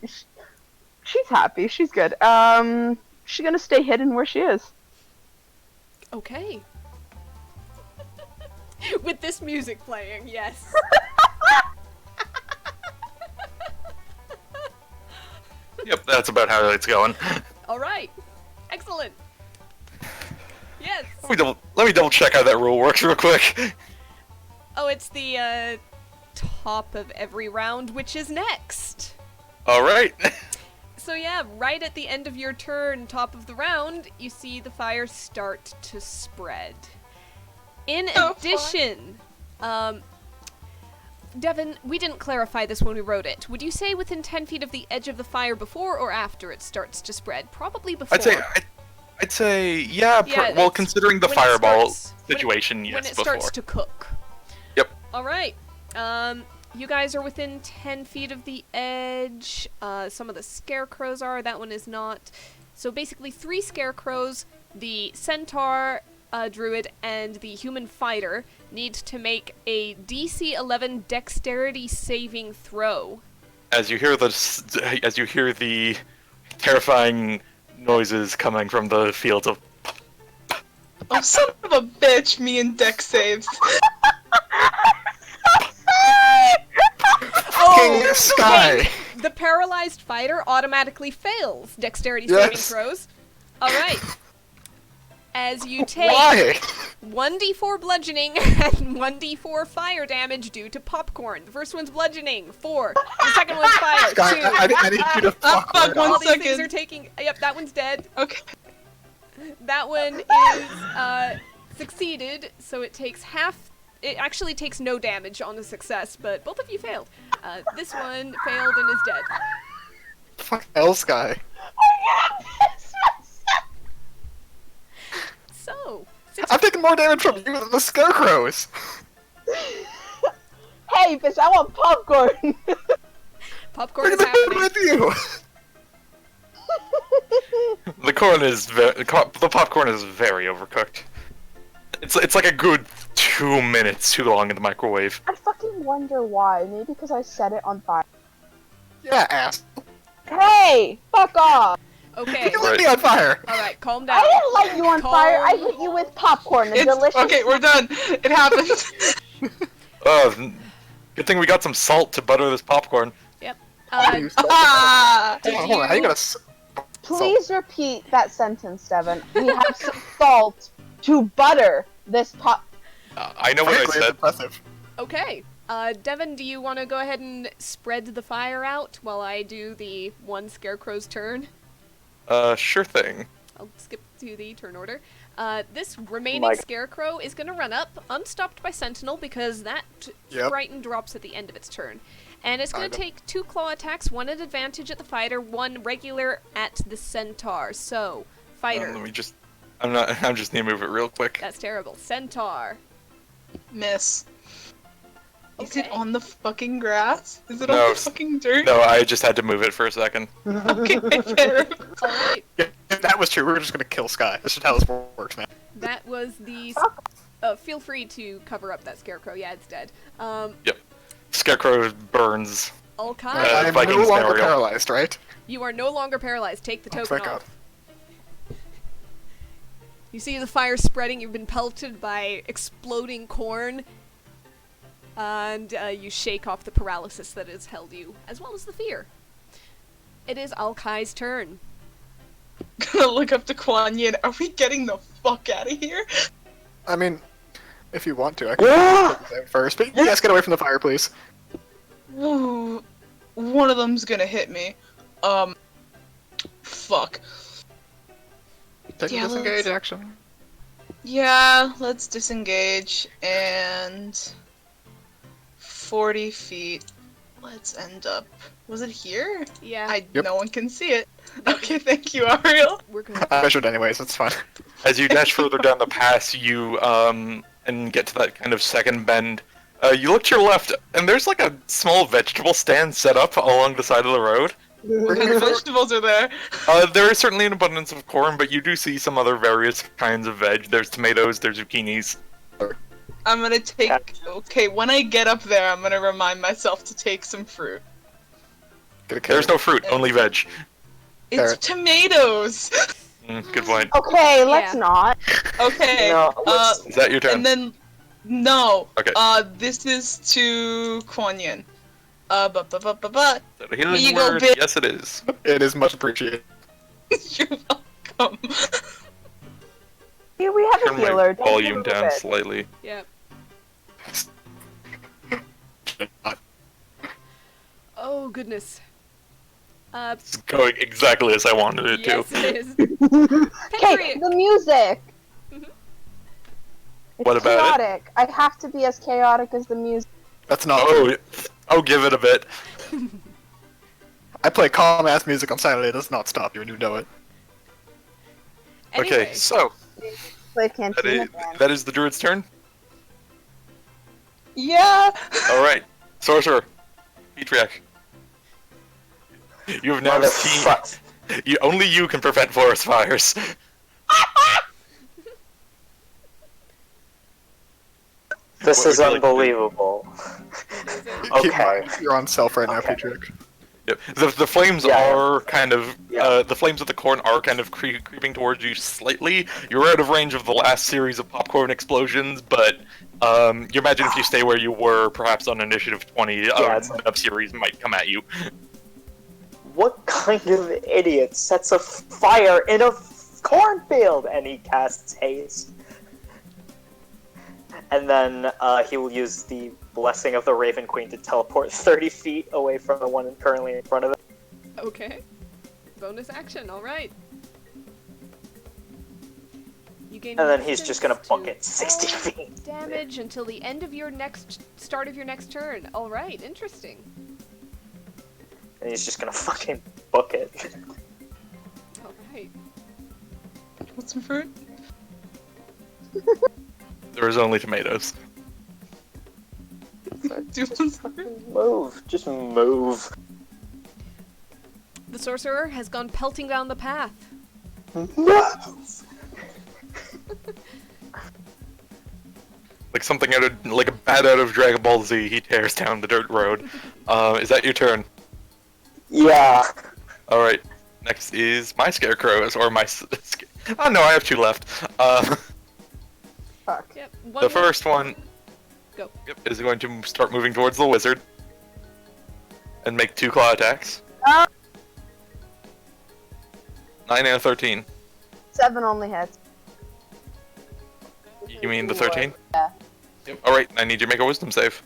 She's happy. She's good. She's gonna stay hidden where she is. Okay. With this music playing, yes. Yep, that's about how it's going. All right. Excellent. Yes. Let me double check how that rule works real quick. Oh, it's the top of every round, which is next. Alright. So yeah, right at the end of your turn, top of the round, you see the fire start to spread. In Oh, addition, Devin, we didn't clarify this when we wrote it. Would you say within 10 feet of the edge of the fire before or after it starts to spread? Probably before. I'd say yeah. Yeah, Well, it's considering the when it fireball starts- situation, when yes, it before. starts to cook. Yep. All right. you guys are within 10 feet of the edge. Some of the scarecrows are. That one is not. So basically 3 scarecrows, the centaur druid, and the human fighter need to make a DC 11 dexterity saving throw. As you hear the terrifying noises coming from the fields of. Oh, son of a bitch, me and Dex saves. King Sky! The paralyzed fighter automatically fails dexterity Yes. saving throws. Alright. As you take Why? 1d4 bludgeoning and 1d4 fire damage due to popcorn. The first one's bludgeoning, 4. The second one's fire, 2. Sky, I need you to fuck fuck, right one off. All these things second. are taking... Yep, that one's dead. Okay. That one is succeeded, so it takes half... It actually takes no damage on the success, but both of you failed. This one failed and is dead. Fuck hell, Sky. So, I'm taking more damage from you than the scarecrows. Hey, bitch, I want popcorn! popcorn Look is at the happening. with you. The popcorn is very overcooked. It's like a good 2 minutes too long in the microwave. I fucking wonder why. Maybe because I set it on fire. Yeah, ass. Hey! Fuck off! Okay, You lit me on fire. alright, calm I down. didn't light you on Calm. fire, I hit you with popcorn, the delicious... Okay, we're done. It happened. Good thing we got some salt to butter this popcorn. Yep. Ah! Hold on, how you gonna... Please repeat that sentence, Devin. We have some salt to butter this pop... I know what I Frankly, it's said. impressive. Okay. Devin, do you want to go ahead and spread the fire out while I do the one scarecrow's turn? Sure thing. I'll skip to the turn order. This remaining Mike. scarecrow is going to run up, unstopped by Sentinel, because that Yep. frighten drops at the end of its turn. And it's going to Kinda. take 2 claw attacks, 1 at advantage at the fighter, 1 regular at the centaur. So, fighter. Let me just. I'm just need to move it real quick. That's terrible. Centaur. Miss. Is it Okay. on the fucking grass? Is it No, on the s- fucking dirt? No, I just had to move it for a second. Okay, fair. Alright. Yeah, if that was true, we were just gonna kill Sky. That's just how this works, man. That was the... feel free to cover up that scarecrow. Yeah, it's dead. Scarecrow burns. Alkai, I'm Viking no longer scenario. paralyzed, right? you are no longer paralyzed. Take the Oh, token thank off. You see the fire spreading. You've been pelted by exploding corn. And you shake off the paralysis that has held you, as well as the fear. It is Alkai's turn. Gonna look up to Kuan Yin. Are we getting the fuck out of here? I mean, if you want to, I can take this out first. But yes, get away from the fire, please. Ooh, one of them's gonna hit me. Fuck. Take Yeah, a disengage let's- action. Yeah, let's disengage and 40 feet. Let's end up. Was it here? Yeah, Yep. No one can see it. Okay, thank you, Ariel. we're good. I measured anyways, that's fine. As you dash further down the pass, you and get to that kind of second bend. You look to your left, and there's like a small vegetable stand set up along the side of the road. What kind of vegetables are there? There is certainly an abundance of corn, but you do see some other various kinds of veg. There's tomatoes, there's zucchinis. I'm gonna take. Okay, when I get up there, I'm gonna remind myself to take some fruit. Get a There's carrot. no fruit, only veg. It's Carrot. tomatoes. Good point. Okay, let's Yeah. not. Okay. No, let's- Is that your turn? And then, no. Okay. This is to Kuan Yin. But. Is that a healing Here you go, word? bitch. Yes, it is. It is much appreciated. You're welcome. Here we have a Turn my healer. Take a volume little down bit. slightly. Yep. Oh, goodness. It's going exactly as I wanted it Yes, to. it is. Okay, Petri- the music. Mhm. It's What about it? chaotic. I have to be as chaotic as the music. That's not true. Oh, give it a bit. I play calm ass music on Saturday, it does not stop you and you know it. Anyway, Okay, so Play that Cantina is, Band. that is the druid's turn. Yeah. All right. Sorcerer, Petriac. You have now seen. Motherfuck. Only you can prevent forest fires. This What is would you like to do? unbelievable. Keep in Okay. mind, you're on self right now, Okay. Patrick. Yep. The flames Yeah. are kind of the flames of the corn are kind of creeping towards you slightly. You're out of range of the last series of popcorn explosions, but you imagine if you stay where you were, perhaps on initiative 20, it's like- a series might come at you. What kind of idiot sets a fire in a cornfield? And he casts haste. And then he will use the blessing of the Raven Queen to teleport 30 feet away from the one currently in front of it. Okay. Bonus action, alright. You gain And then he's just gonna resistance book to it 60 all feet. damage until the end of your start of your next turn. Alright, interesting. And he's just gonna fucking book it. Alright. What's some fruit? There is only tomatoes. Do you want some fruit? Move. Just move. The sorcerer has gone pelting down the path. Move! Like something like a bat out of Dragon Ball Z, he tears down the dirt road. Is that your turn? Yeah. Alright. Next is my scarecrows, or my... Oh no, I have 2 left. Fuck. Yep. The first one Go. is going to start moving towards the wizard. And make 2 claw attacks. Ah! 9 and a 13. 7 only hits. You mean the 13? Yeah. Yep. Alright, I need you to make a wisdom save.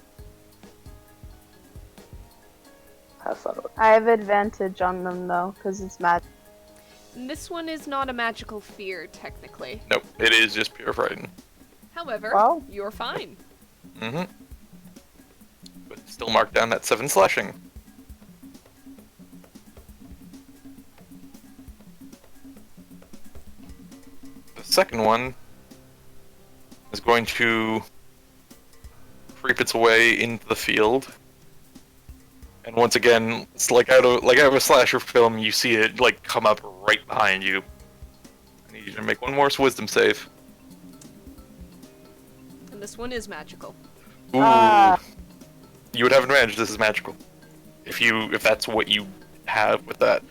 Have fun with it. I have advantage on them though, because it's magic. This one is not a magical fear, technically. Nope, it is just pure frighten. However, Well. you're fine. Mm-hmm. But still mark down that 7 slashing. The second one is going to creep its way into the field. And once again, it's like out of a slasher film, you see it like come up right behind you. I need you to make one more wisdom save. And this one is magical. Ooh. Ah. You would have advantage, this is magical. If that's what you have with that.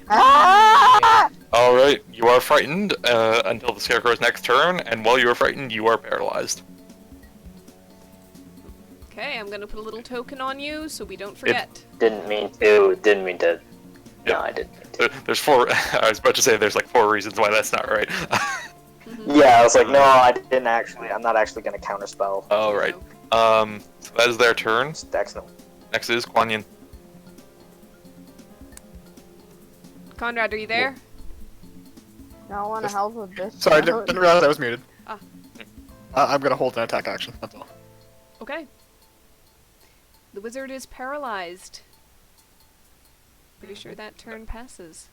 Ah! Alright, you are frightened until the Scarecrow's next turn, and while you are frightened, you are paralyzed. Okay, I'm gonna put a little token on you so we don't forget. Didn't mean to. No, Yeah. I didn't mean to. There's 4, I was about to say there's like 4 reasons why that's not right. Yeah, I was like, no, I didn't actually. I'm not actually gonna counterspell. Alright, so that is their turn. Just excellent. Next is Kuan Yin. Conrad, are you there? No one Just- help with this. Sorry, didn't realize I was muted. Ah. I'm gonna hold an attack action, that's all. Okay. The wizard is paralyzed. Pretty sure that turn passes.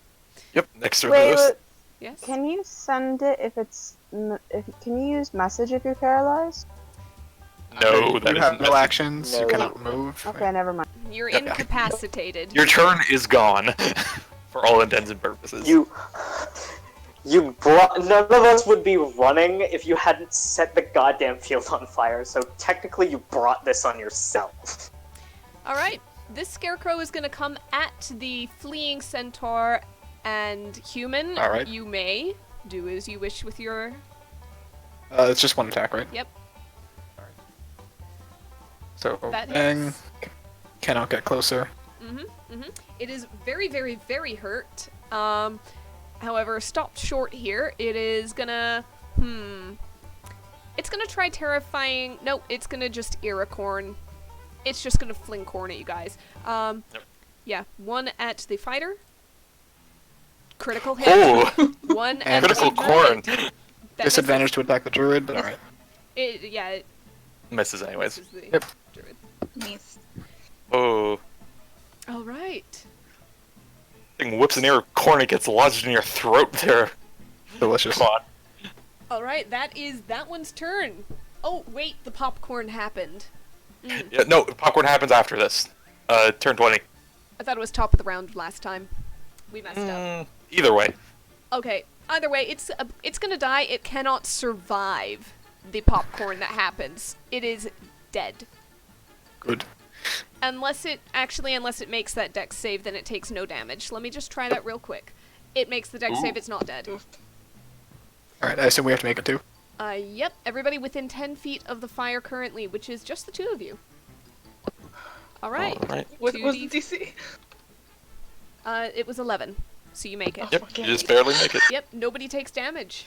Yep, next turn Wait, is wait, Yes? can you send it if it's... can you use message if you're paralyzed? No, that you have isn't no message. actions, you No. cannot move. Okay, never mind. You're Yep. incapacitated. Your turn is gone, for all intents and purposes. You brought. None of us would be running if you hadn't set the goddamn field on fire. So technically, you brought this on yourself. Alright, this scarecrow is gonna come at the fleeing centaur and human. Alright. You may do as you wish with your... It's just one attack, right? Yep. So, That bang. hits. Cannot get closer. It is very, very, very hurt. However, stopped short here. It is gonna... It's gonna try terrifying... Nope, it's gonna just Iracorn. It's just gonna fling corn at you guys. Yeah, 1 at the fighter. Critical hit. Oh! 1 at Critical the corn! druid. That Disadvantage to attack the druid, but alright. It Misses anyways. misses the Yep. druid. Nice. Oh. All right. Thing whips an ear of corn, it gets lodged in your throat there. Delicious. Come on. All right, that is that one's turn. Oh, wait, the popcorn happened. Yeah, no, popcorn happens after this. Turn 20. I thought it was top of the round last time. We messed up. Either way. Okay. Either way, it's gonna die. It cannot survive the popcorn that happens. It is dead. Good. Unless it makes that dex save, then it takes no damage. Let me just try that real quick. It makes the dex save. It's not dead. Alright, I assume we have to make it too. Yep. Everybody within 10 feet of the fire currently, which is just the two of you. All right. Alright. What was 2d the DC? It was 11, so you make it. Yep, you just barely make it. Yep. Nobody takes damage.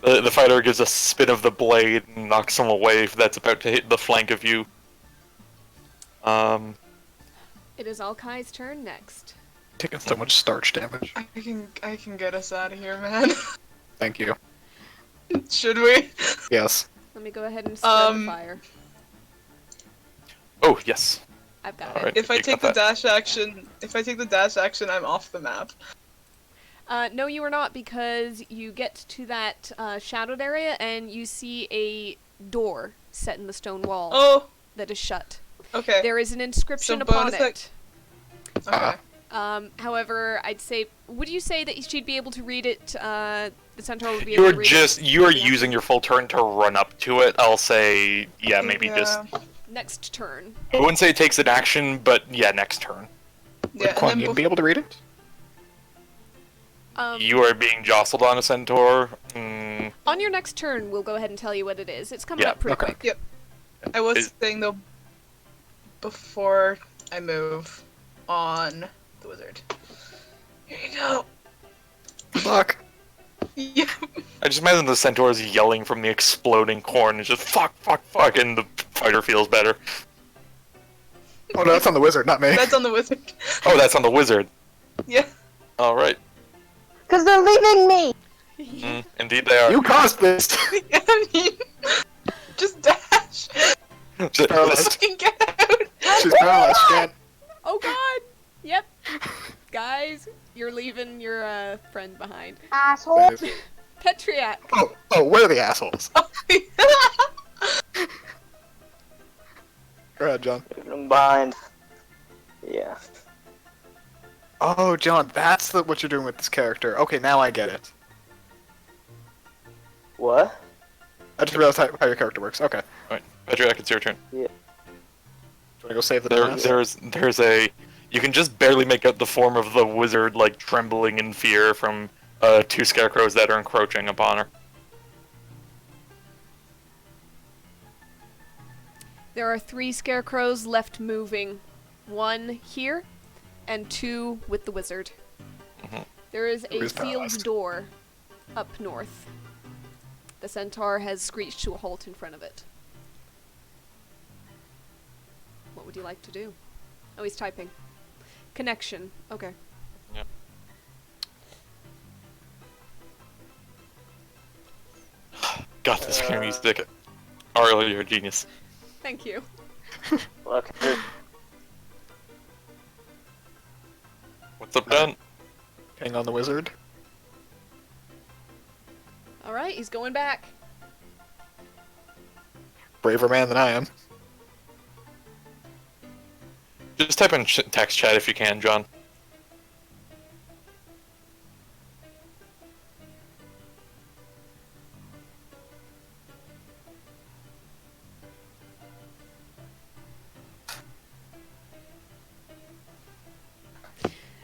The fighter gives a spin of the blade and knocks him away that's about to hit the flank of you. It is Alkai's turn next. Taking so much starch damage. I can get us out of here, man. Thank you. Should we? Yes. Let me go ahead and spread the fire. Oh, yes. I've got Alright. If I You take got the that. dash action, I'm off the map. No, you are not, because you get to that shadowed area and you see a door set in the stone wall Oh, that is shut. okay. There is an inscription So upon bonus it. Okay. However, I'd say, would you say that she'd be able to read it? The centaur would be able to read it. You're using your full turn to run up to it. I'll say, yeah, maybe just. Next turn. I wouldn't say it takes an action, but yeah, next turn. Yeah, Quan, and you'd then be able to read it? You are being jostled on a centaur. On your next turn, we'll go ahead and tell you what it is. It's coming Yeah, up pretty okay. quick. I was saying though, before I move on the wizard. Here you go. Good luck. Yeah. I just imagine the centaur is yelling from the exploding corn and just fuck, fuck, fuck, and the fighter feels better. Oh no, that's on the wizard, not me. That's on the wizard. Oh, that's on the wizard. Yeah. Alright. Because they're leaving me! Indeed they are. You caused this! I mean, just dash. Paralyzed. Fucking get out. She's paralyzed, she can't. Oh god! Yep. Guys, you're leaving your friend behind. Asshole! Petriac. Oh, where are the assholes? Go ahead, John. Leaving them behind. Yeah. Oh, John, that's what you're doing with this character. Okay, now I get it. What? I just realized how your character works. Okay. Alright, Patrick, it's your turn. Yeah. Do you want to go save the dumbass? There's a... You can just barely make out the form of the wizard, like, trembling in fear from two scarecrows that are encroaching upon her. There are 3 scarecrows left moving. 1 here, and 2 with the wizard. Mhm. There is a Who's sealed paralyzed? door up north. The centaur has screeched to a halt in front of it. What would you like to do? Oh, he's typing. Connection. Okay. Yeah. Got this scary music. Ariel, you're a genius. Thank you. Look. What's up, John? Hang on the wizard. Alright, he's going back. Braver man than I am. Just type in text chat if you can, John.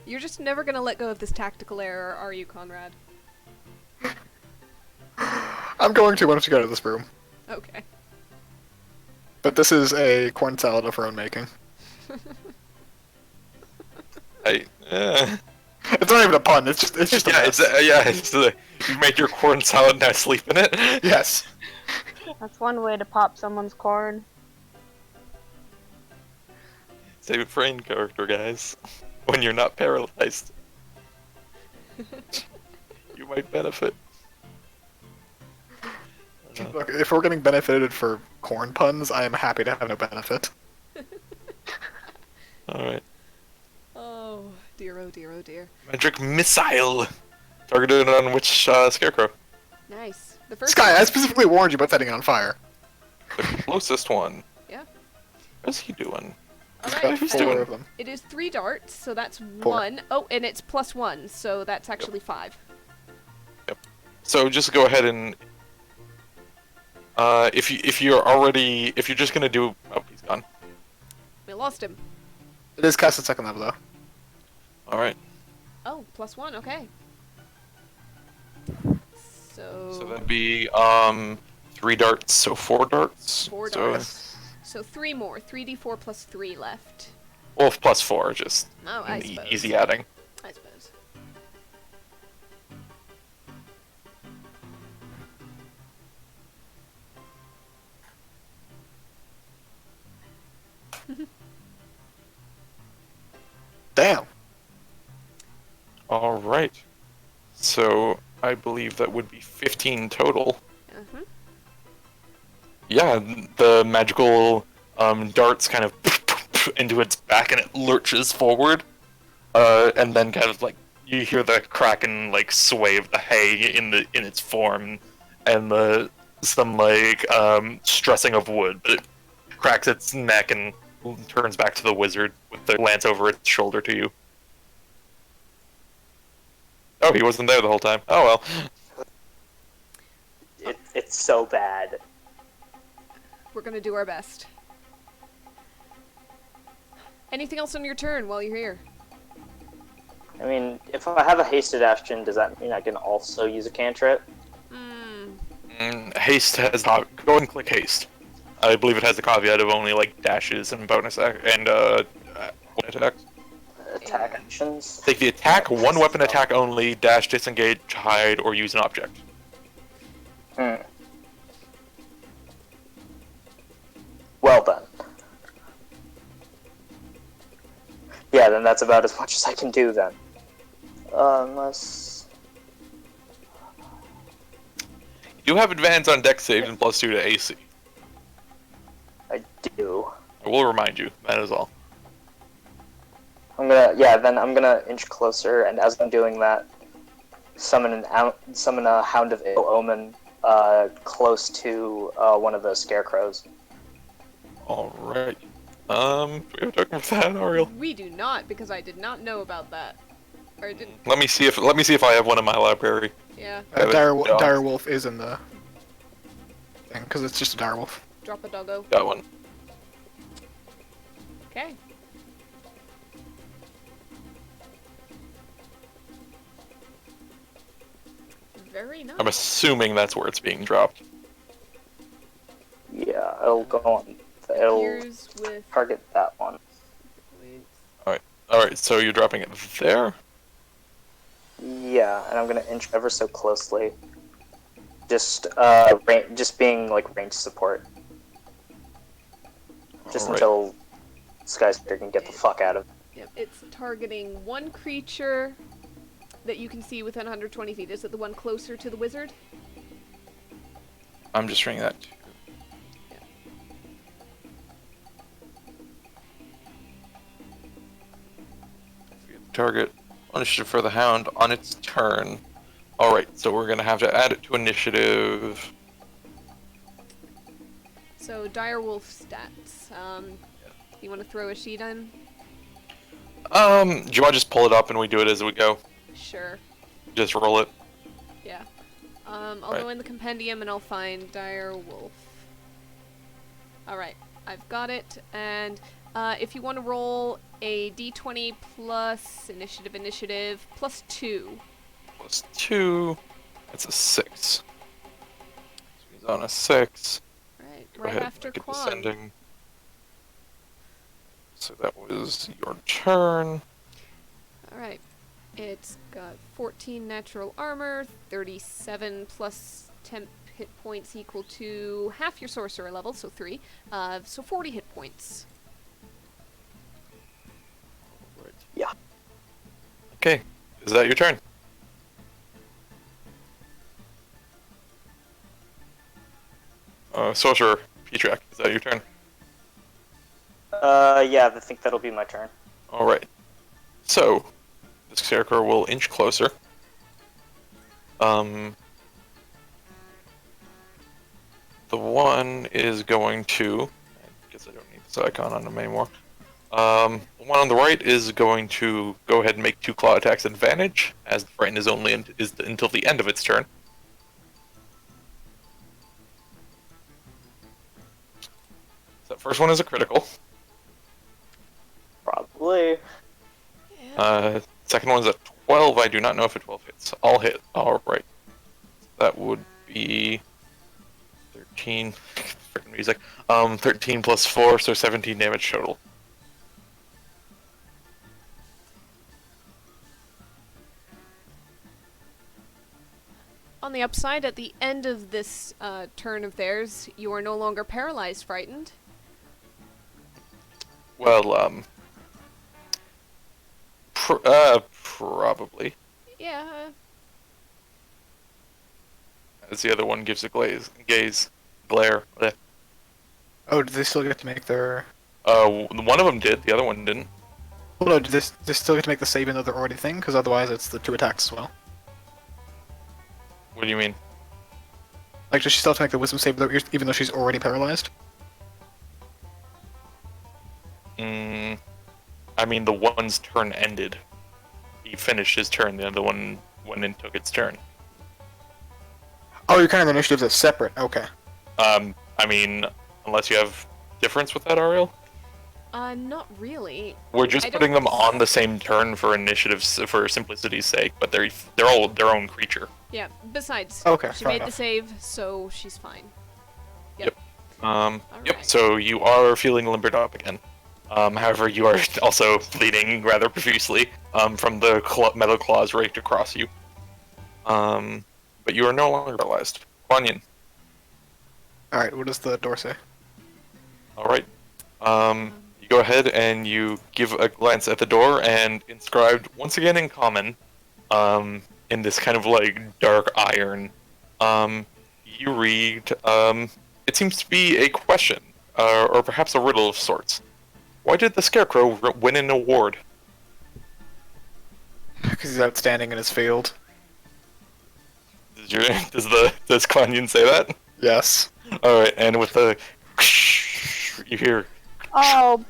You're just never gonna let go of this tactical error, are you, Conrad? I'm going to once you go to this room. Okay. But this is a corn salad of her own making. It's not even a pun. It's just a mess. You make your corn salad, now sleep in it. Yes. That's one way to pop someone's corn. Save it for in character, guys. When you're not paralyzed, you might benefit. Look, if we're getting benefited for corn puns, I am happy to have no benefit. Alright. Oh dear, oh dear, oh dear. Magic missile! Targeted on which scarecrow? Nice. The first Sky, one- I specifically warned you about setting it on fire. closest one. Yeah. What's he doing? All Got right. He's four doing- of them. It is 3 darts, so that's Four. 1. Oh, and it's +1, so that's actually 5. So just go ahead and if you're just gonna do, oh, he's gone. We lost him. It is cast at second level though. All right. Oh, +1. Okay. So So that'd be 3 darts, so 4 darts. 4 So, darts. So 3 more. 3d4 plus 3 left. well, plus 4, just Oh, I an suppose. easy adding. I suppose. Damn. All right. So I believe that would be 15 total. Uh-huh. Yeah, the magical darts kind of into its back and it lurches forward. And then kind of like you hear the crack and like sway of the hay in its form, and some like stressing of wood, but it cracks its neck and turns back to the wizard with the lance over its shoulder to you. Oh, he wasn't there the whole time. Oh well. It's so bad. We're gonna do our best. Anything else on your turn while you're here? I mean, if I have a hasted action, does that mean I can also use a cantrip? Haste has go and click haste. I believe it has the caveat of only like dashes and bonus and attacks. Attack actions? Take the attack, one weapon attack only, dash, disengage, hide, or use an object. Well then. Yeah, then that's about as much as I can do then. Unless... You do have advantage on dex saves and +2 to AC. I do. I will remind you, that is all. I'm gonna inch closer, and as I'm doing that, summon a Hound of Ill Omen close to one of the scarecrows. Alright. Do we have a token for that, Ariel? We do not, because I did not know about that. Or I didn't. Let me see if I have one in my library. Yeah. Have it Dire done. Wolf is in the thing, because it's just a Dire Wolf. Drop a doggo. Got one. Okay. Very nice. I'm assuming that's where it's being dropped. Yeah, it'll go on. It'll Here's with target that one. Alright, so you're dropping it there? Yeah, and I'm gonna inch ever so closely. Just being like range support. Just Alright. until Skyscraper can get the fuck out of. Yep, it's targeting one creature that you can see within 120 feet. Is it the one closer to the wizard? I'm just reading that. Target initiative for the hound on its turn. Alright, so we're gonna have to add it to initiative. So, direwolf stats. You want to throw a sheet in? Do you want to just pull it up and we do it as we go? Sure. Just roll it. Yeah. I'll Right. go in the compendium and I'll find direwolf. Alright, I've got it. And if you want to roll a d20 plus initiative plus 2. +2. That's a 6. So he's on a 6. Right, Go right ahead, after make it Quan. descending. So that was your turn. Alright. It's got 14 natural armor, 37 plus temp hit points equal to half your sorcerer level, so 3. So 40 hit points. Yeah. Okay, is that your turn? Sorcerer, Petrak, is that your turn? Yeah, I think that'll be my turn. Alright. So, the scarecrow will inch closer. The the one is going to. I guess I don't need this icon on him anymore. The one on the right is going to go ahead and make 2 claw attacks advantage, as the frighten is only until the end of its turn. So that first one is a critical. Probably. Second one's a 12. I do not know if a 12 hits. I'll hit. Alright. That would be 13. Freaking music. 13 plus 4, so 17 damage total. On the upside, at the end of this turn of theirs, you are no longer paralyzed, frightened. Well, probably. Yeah. As the other one gives a glare. Oh, do they still get to make their... One of them did, the other one didn't. Well, no, do they still get to make the save even though they're already thing? Because otherwise it's the 2 attacks as well. What do you mean? Like, does she still have to make the wisdom save even though she's already paralyzed? I mean, the one's turn ended. He finished his turn, the other one went and took its turn. Oh, you're kind of the initiatives that's separate. Okay. I mean, unless you have difference with that, Ariel? Not really. We're just putting them on the same turn for initiatives, for simplicity's sake, but they're all their own creature. Yeah, besides, Okay, she fair made the enough. save, so she's fine. Yep. Alright. So you are feeling limbered up again. However, you are also bleeding rather profusely from the metal claws raked across you. But you are no longer paralyzed. Kuan Yin. Alright, what does the door say? Alright. You go ahead and you give a glance at the door, and inscribed, once again in common, in this kind of like dark iron, you read, it seems to be a question, or perhaps a riddle of sorts. Why did the Scarecrow win an award? Because he's outstanding in his field. Does Kuan Yin say that? Yes. Alright, and with the you hear, Oh,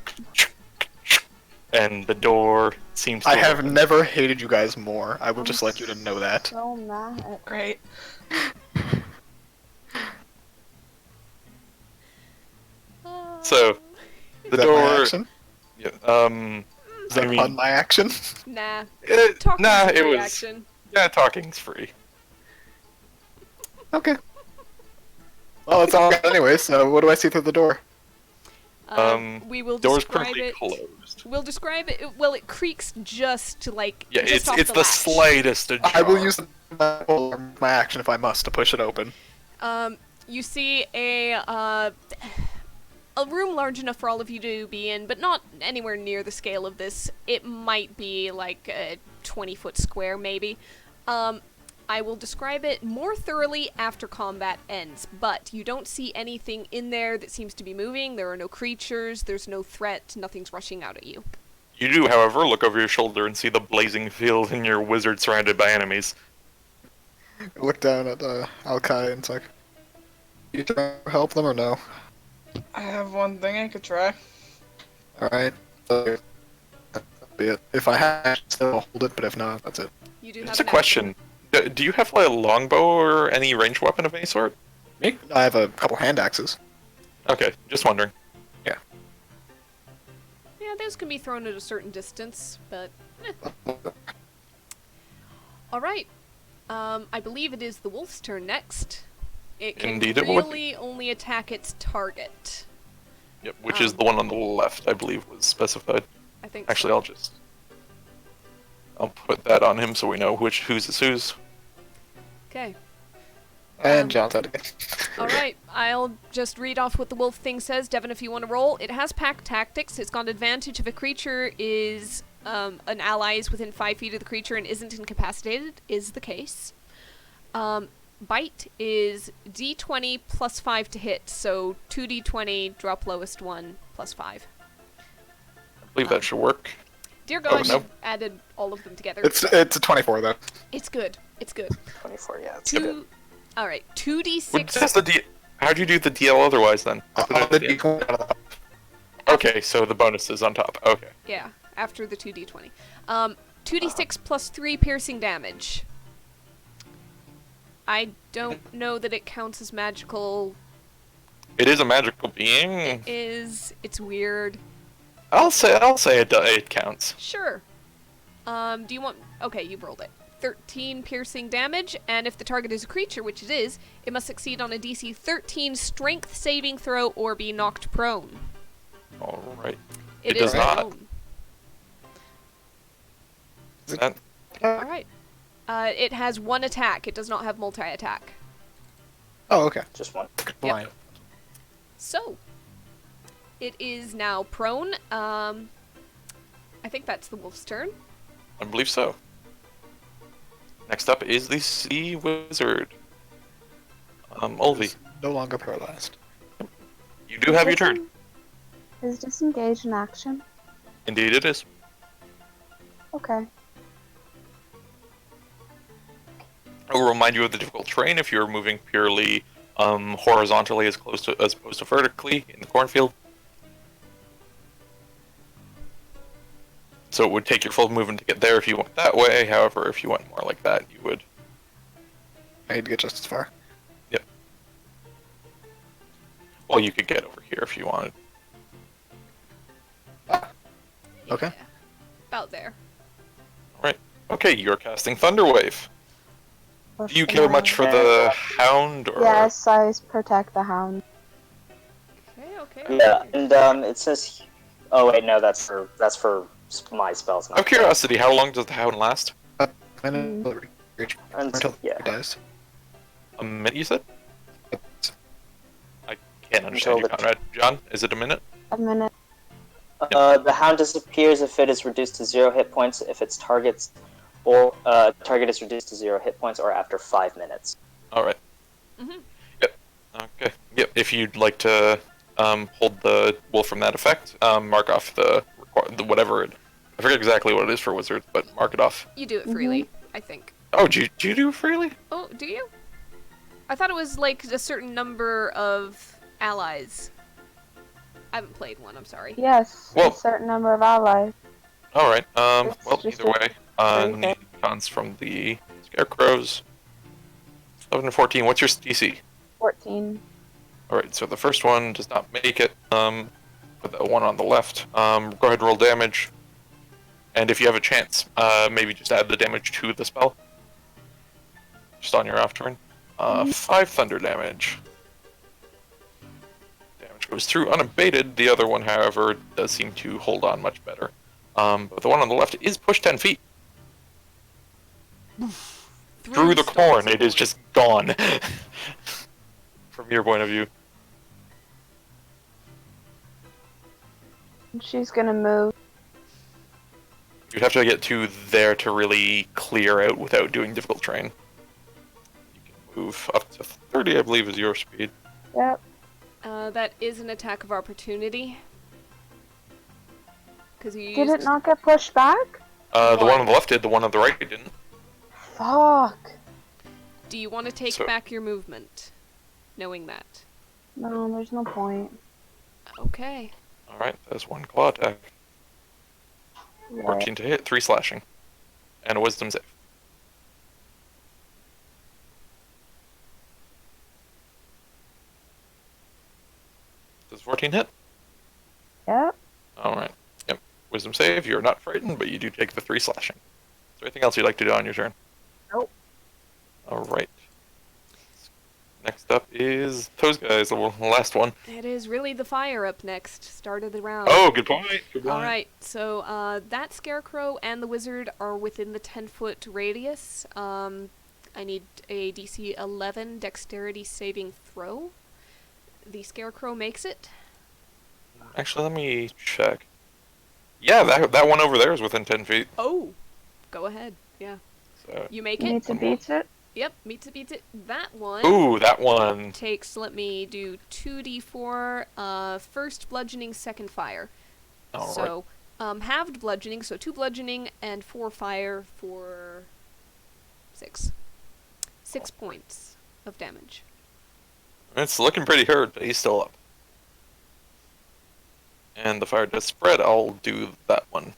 and the door seems to I have never hated you guys more. I would just like you to know that. so mad. Great. So the Is that my door. action? Yeah, Is that I mean, on my action? Nah. it Talking's a was. reaction. Yeah, talking's free. Okay. Well, it's all good anyway, so what do I see through the door? We will Door's describe currently it. closed. We'll describe it. Well, it creaks just to like. Yeah, just off it's the latch. slightest ajar. I will use my action if I must to push it open. You see a room large enough for all of you to be in, but not anywhere near the scale of this. It might be like a 20-foot square, maybe. I will describe it more thoroughly after combat ends, but you don't see anything in there that seems to be moving. There are no creatures, there's no threat, nothing's rushing out at you. You do, however, look over your shoulder and see the blazing field and your wizard surrounded by enemies. I look down at Alkai and it's like, you trying to help them or no? I have one thing I could try. Alright. So, that'll be it. If I have, still hold it, but if not, that's it. You do Just have a an question. Do you have like a longbow or any ranged weapon of any sort? Me? I have a couple hand axes. Okay, just wondering. action. Yeah, those can be thrown at a certain distance, but Alright. I believe it is the wolf's turn next. It can Indeed it would. really only attack its target. Yep, which is the one on the left, I believe, was specified. I think Actually, so. I'll put that on him so we know whose is whose. Okay. And John's out again. Alright, I'll just read off what the wolf thing says. Devin, if you want to roll. It has pack tactics. It's got advantage if a creature is, an ally is within 5 feet of the creature and isn't incapacitated, is the case. Bite is d20 plus 5 to hit, so 2d20, drop lowest one, plus 5. I believe that should work. Dear God, no. you've added all of them together. It's a 24 though. It's good. It's good. 24, yeah, it's good. Alright, 2d6. What does the How'd you do the DL otherwise then? I put it On at the the end. D20 out of the Okay, so the bonus is on top. Okay. Yeah, after the 2d20. 2d6 plus 3 piercing damage. I don't know that it counts as magical. It is a magical being. It's weird. I'll say it counts. Sure. Do you want... Okay, you've rolled it. 13 piercing damage, and if the target is a creature, which it is, it must succeed on a DC 13 strength saving throw or be knocked prone. All right. It does is not. prone. That- Alright. It has one attack. It does not have multi-attack. Oh, okay. Just one. Fine. So, it is now prone. I think that's the wolf's turn. I believe so. Next up is the Sea Wizard. Olvi, It's no longer paralyzed. you do have your turn. Is disengage an action? Indeed it is. Okay. I will remind you of the difficult terrain if you're moving purely horizontally as opposed to vertically in the cornfield. So it would take your full movement to get there if you went that way. However, if you went more like that, you would. I need to get just as far. Well, you could get over here if you wanted. Okay. Yeah, about there. Okay, you're casting Thunderwave. Do you care much for the Hound, or? Yes, I protect the hound. Okay. Yeah, and it says. Oh wait, no, that's for my spells. Out of curiosity, how long does the Hound last? Until Yeah. it dies. A minute, you said? I can't understand Until you, the- Conrad. John, is it a minute? A minute. The hound disappears if it is reduced to 0 hit points if its target is reduced to 0 hit points or after 5 minutes. All right. Mhm. Yep. Okay. Yep. If you'd like to hold the wolf from that effect, mark off the whatever. I forget exactly what it is for wizards, but mark it off. You do it freely, I think. Oh, do you do it freely? Oh, do you? I thought it was like a certain number of allies. I haven't played one, I'm sorry. Yes, Well- a certain number of allies. All right. It's Well, just either way, need cons from the scarecrows. 11 and 14. What's your DC? 14. All right. So the first one does not make it. For the one on the left, go ahead and roll damage. And if you have a chance, maybe just add the damage to the spell. Just on your off turn. 5 thunder damage. Damage goes through unabated. The other one, however, does seem to hold on much better. But the one on the left is pushed 10 feet. Through the corn, it is just gone. From your point of view. She's gonna move. You'd have to get to there to really clear out without doing difficult terrain. You can move up to 30, I believe, is your speed. Yep. That is an attack of opportunity. Because you Did used... it not get pushed back? The one on the left did, the one on the right didn't. Fuck. Do you want to take So- back your movement? Knowing that. No, there's no point. Okay. Alright, that's one claw attack. 14 to hit, 3 slashing. And a wisdom save. Does 14 hit? Yep. Alright. Yep. Wisdom save, you're not frightened, but you do take the 3 slashing. Is there anything else you'd like to do on your turn? Nope. Alright. Next up is those guys, the last one. It is really the fire up next. Start of the round. Oh, good point. Good point. Alright, so that scarecrow and the wizard are within the 10-foot radius. I need a DC 11 dexterity saving throw. The scarecrow makes it. Actually, let me check. Yeah, that one over there is within 10 feet. Oh! Go ahead. Yeah. So. You make it? Meets it, beats it. Yep, meets it, beats it. That one Ooh, that one. takes, let me do 2d4, first bludgeoning, second fire. All right. So, halved bludgeoning, so 2 bludgeoning and 4 fire for 6. 6 points of damage. It's looking pretty hurt, but he's still up. And the fire does spread. I'll do that one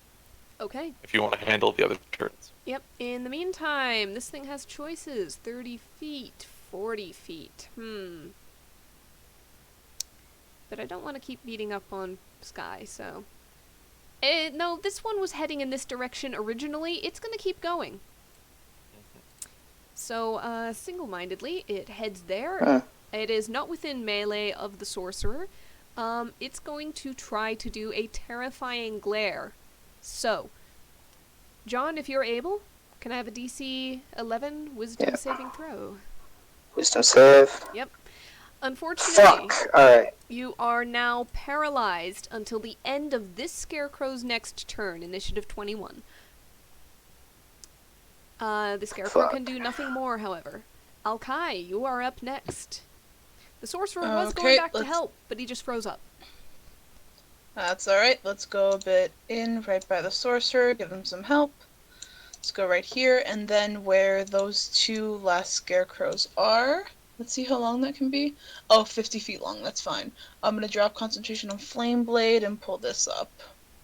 Okay. if you want to handle the other turrets. Yep. In the meantime, this thing has choices. 30 feet, 40 feet. But I don't want to keep beating up on Sky, so... no, this one was heading in this direction originally. It's going to keep going. So, single-mindedly, it heads there. It is not within melee of the sorcerer. It's going to try to do a terrifying glare. So, John, if you're able, can I have a DC 11 Wisdom saving throw? Wisdom save. Yep. Unfortunately, Fuck. Alright. you are now paralyzed until the end of this scarecrow's next turn, initiative 21. The scarecrow can do nothing more, however. Alkai, you are up next. The sorcerer was going back to help, but he just froze up. That's alright. Let's go a bit in right by the sorcerer, give him some help. Let's go right here, and then where those two last scarecrows are. Let's see how long that can be. Oh, 50 feet long, that's fine. I'm going to drop concentration on Flame Blade and pull this up.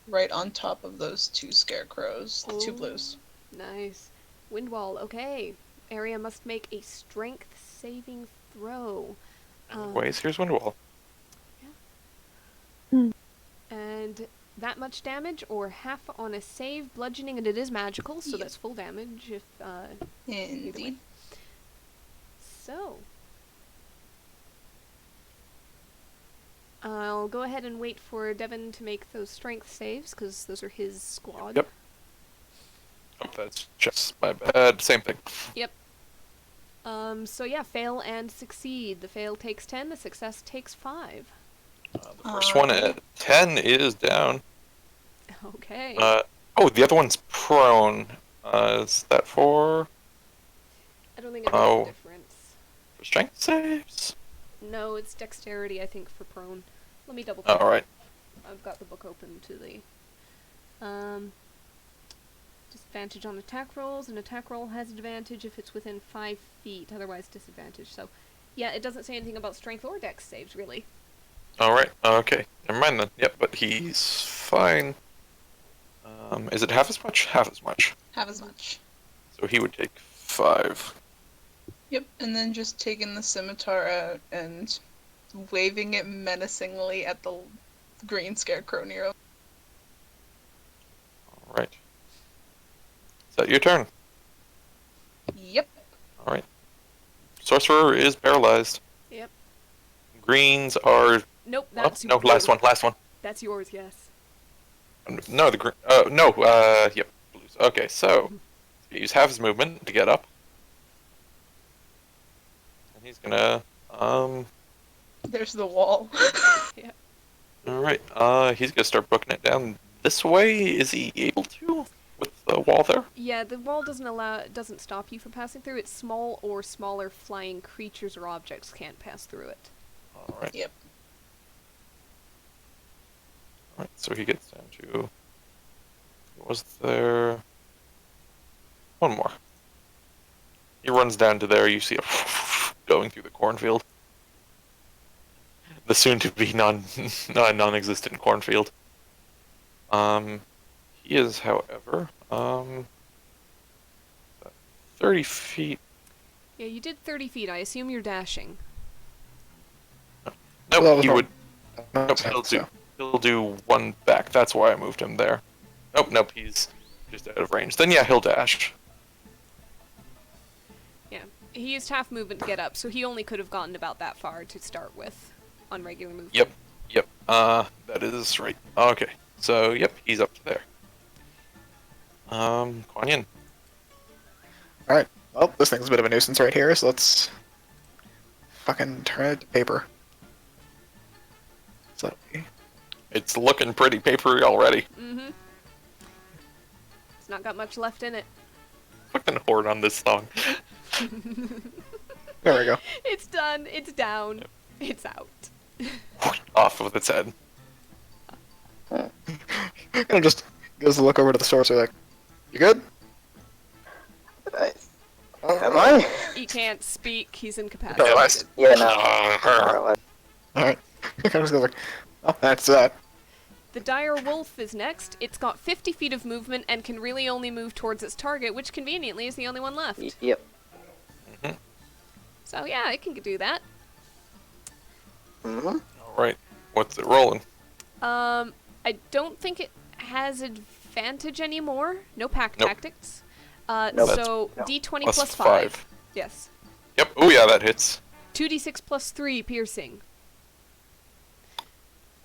Right on top of those two scarecrows, the two blues. Nice. Windwall, okay. Area must make a strength saving throw. Anyways, here's Windwall. And that much damage, or half on a save, bludgeoning, and it is magical, so that's full damage if, Indeed. So, I'll go ahead and wait for Devin to make those strength saves, because those are his squad. Yep. Oh, that's just my bad. Same thing. Yep. So yeah, fail and succeed. The fail takes 10, the success takes 5. The first one at 10 is down. Okay. Oh, the other one's prone. Is that for I don't think it makes a difference. strength saves? No, it's dexterity, I think, for prone. Let me double check. Alright. I've got the book open to the... disadvantage on attack rolls. An attack roll has advantage if it's within 5 feet, otherwise disadvantage. So, yeah, it doesn't say anything about strength or dex saves, really. Alright, okay. Never mind then. Yep, but he's fine. Is it half as much? Half as much. Half as much. So he would take 5. Yep, and then just taking the scimitar out and waving it menacingly at the green scarecrow near him. Alright. Is that your turn? Yep. Alright. Sorcerer is paralyzed. Yep. Greens are... Nope, that's no, last one. That's yours, yes. No, the green... yep, blues. Okay, so... use half his movement to get up. And he's gonna... There's the wall. Yeah. Alright, he's gonna start booking it down this way. Is he able to? With the wall there? Yeah, the wall doesn't stop you from passing through. It's small or smaller flying creatures or objects can't pass through it. Alright. Yep. Alright, so he gets down to... Was there... One more. He runs down to there, you see a going through the cornfield. The soon-to-be non-existent cornfield. He is, however, 30 feet... Yeah, you did 30 feet. I assume you're dashing. Nope, he would... Nope, he'll do one back. That's why I moved him there. Nope, he's just out of range. Then yeah, he'll dash. Yeah, he used half movement to get up, so he only could have gotten about that far to start with on regular movement. Yep. That is right. Okay, so yep, he's up to there. Kuan Yin. Alright, well, this thing's a bit of a nuisance right here, so let's fucking turn it to paper. So, It's looking pretty papery already. Mm-hmm. It's not got much left in it. Fucking horde on this song. there we go. It's done. It's down. Yep. It's out. Off with its head. Kind of just goes to look over to the sorcerer like, you good? Am I? He can't speak. He's Paralyzed. incapacitated. Yeah, no. Alright. I just go like, oh, that's that. The dire wolf is next. It's got 50 feet of movement and can really only move towards its target, which conveniently is the only one left. Yep. So yeah, it can do that. Mm-hmm. Alright. What's it rolling? I don't think it has advantage anymore. No pack Nope. tactics. Nope. So No. d20 Plus plus 5. 5. Yes. Yep. Oh yeah, that hits. 2d6 plus 3 piercing.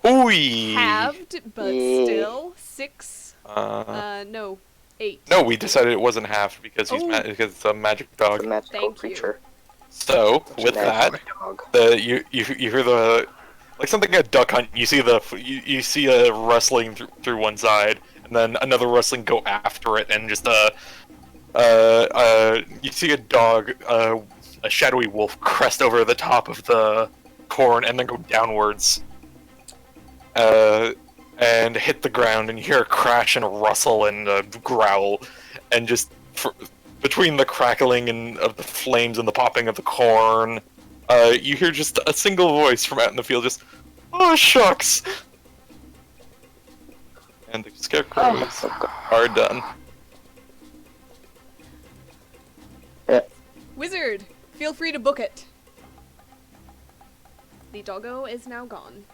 Ooh. Halved, but Yay. still 6. Uh, No, 8. no, we decided it wasn't half because Oh. because it's a magic dog. The magical Thank you. creature. So with that, Magic dog. you hear the like something a duck hunt. You see you see a rustling through one side, and then another rustling go after it, and just you see a dog, a shadowy wolf crest over the top of the corn, and then go downwards, and hit the ground, and you hear a crash and a rustle and a growl, and just between the crackling and of the flames and the popping of the corn, you hear just a single voice from out in the field, just, "Oh shucks!" And the scarecrows are done. Wizard, feel free to book it. The doggo is now gone.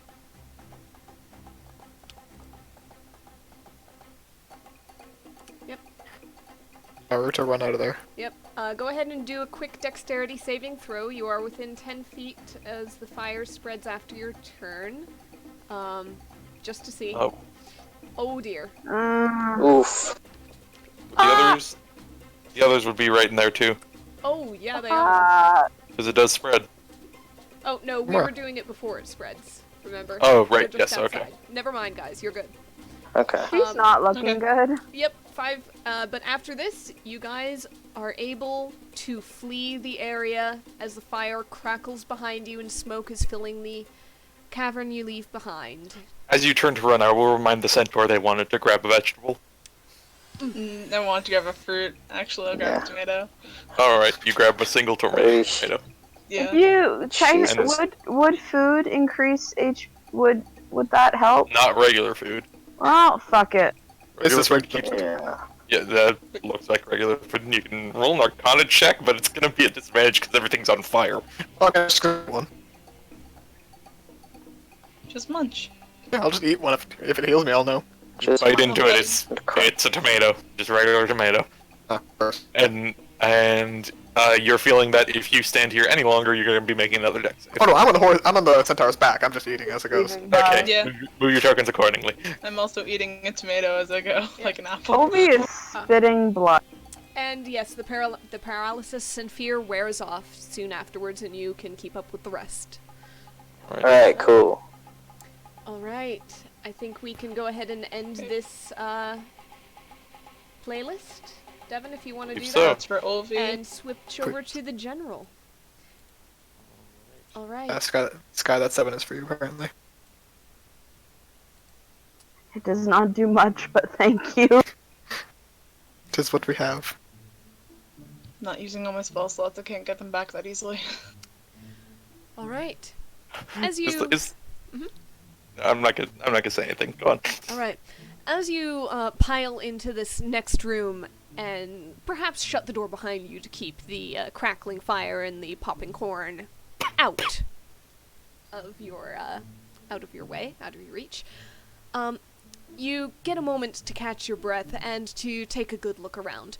Power to run out of there. Yep. Go ahead and do a quick dexterity saving throw. You are within 10 feet as the fire spreads after your turn. Just to see. Oh, Oh dear. Oof. the others would be right in there too, Oh yeah, they are. because it does spread. Oh no, we Where? were doing it before it spreads. Remember? Oh, They're right, just yes, okay. outside. Never mind, guys. You're good. Okay. She's not looking good. Yep, 5. But after this, you guys are able to flee the area as the fire crackles behind you and smoke is filling the cavern you leave behind. As you turn to run, I will remind the centaur they wanted to grab a vegetable. I want to grab a fruit. Actually, I'll grab Yeah. a tomato. Alright, you grab a single tomato. Eesh. Yeah. If you China, Jesus. would food increase would that help? Not regular food. Well, fuck it. Is this Regular where it food keeps Yeah. Yeah, that looks like regular food. And you can roll an Arcana check, but it's gonna be a disadvantage because everything's on fire. Oh, okay, just grab one. Just munch. Yeah, I'll just eat one. If it heals me, I'll know. Just Bite into it. It's Crap. a tomato, just regular tomato. First. And you're feeling that if you stand here any longer, you're gonna be making another dex save. Oh no, I'm on the horse. I'm on the centaur's back. I'm just eating as it goes. Okay, Yeah. move your tokens accordingly. I'm also eating a tomato as I go, like an apple. Obi is spitting blood. And yes, the paralysis and fear wears off soon afterwards, and you can keep up with the rest. Alright, cool. Alright, I think we can go ahead and end this playlist. Devin, if you want to If do so. that. That's for Olvi. And switch over to the general. Alright. Sky, that 7 is for you, apparently. It does not do much, but thank you. Tis what we have. Not using all my spell slots, I can't get them back that easily. Alright. As you... Mhm. I'm not gonna say anything. Go on. Alright. As you pile into this next room and perhaps shut the door behind you to keep the crackling fire and the popping corn out of your way, out of your reach, you get a moment to catch your breath and to take a good look around.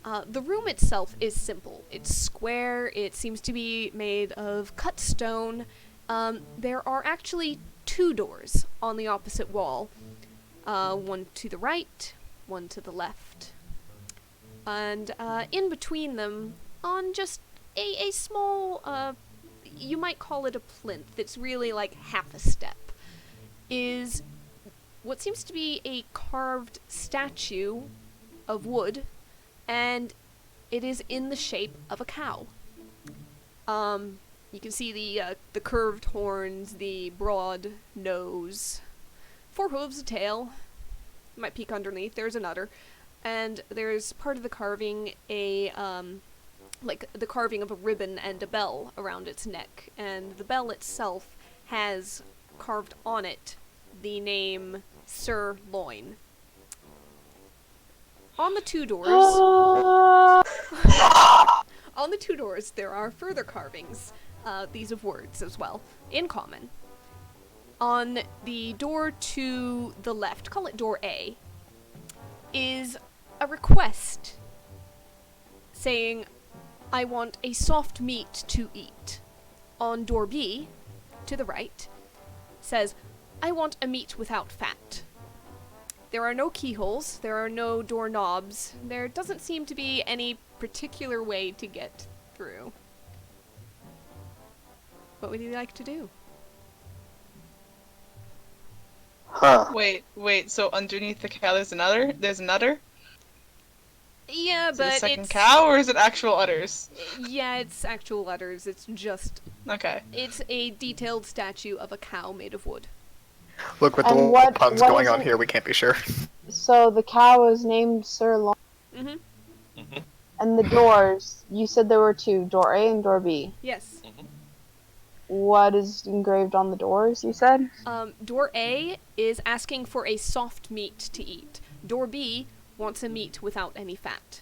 The room itself is simple. It's square. It seems to be made of cut stone. There are actually 2 doors on the opposite wall. One to the right, one to the left. And in between them, on just a small, you might call it a plinth, it's really like half a step, is what seems to be a carved statue of wood, and it is in the shape of a cow. You can see the curved horns, the broad nose, 4 hooves, a tail. You might peek underneath. There's an udder, and there's part of the carving a like the carving of a ribbon and a bell around its neck, and the bell itself has carved on it the name Sir Loin. On the two doors, on the two doors, there are further carvings, these of words as well, in common. On the door to the left, call it door A, is a request saying, I want a soft meat to eat. On door B, to the right, says, I want a meat without fat. There are no keyholes, there are no doorknobs, there doesn't seem to be any particular way to get through. What would you like to do? Huh. Wait, so underneath the cow there's another? There's another? Yeah, Is it a but second it's... cow, or is it actual udders? Yeah, it's actual letters, it's just... Okay. It's a detailed statue of a cow made of wood. Look, with And the what- puns what going is on it? here, we can't be sure. So the cow is named Sir Long. Mm-hmm. And the doors, you said there were two, door A and door B. Yes. What is engraved on the doors, you said? Door A is asking for a soft meat to eat. Door B wants a meat without any fat.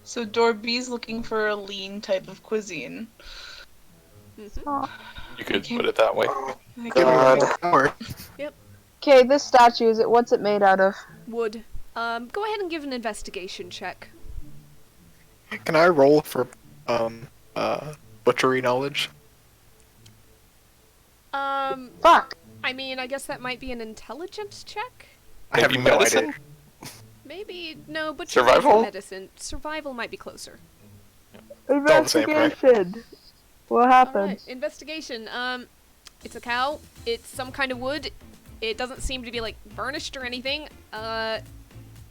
So door B's looking for a lean type of cuisine. Mhm. You could put it that way. God. Or Okay, this statue, what's it made out of? Wood. Go ahead and give an investigation check. can I roll for butchery knowledge? Fuck! I mean, I guess that might be an intelligence check? I have Maybe no medicine? idea. Maybe, no, but Survival? medicine. Survival might be closer. all the same, right? Investigation! What happened? Alright, investigation. It's a cow. It's some kind of wood. It doesn't seem to be, like, burnished or anything.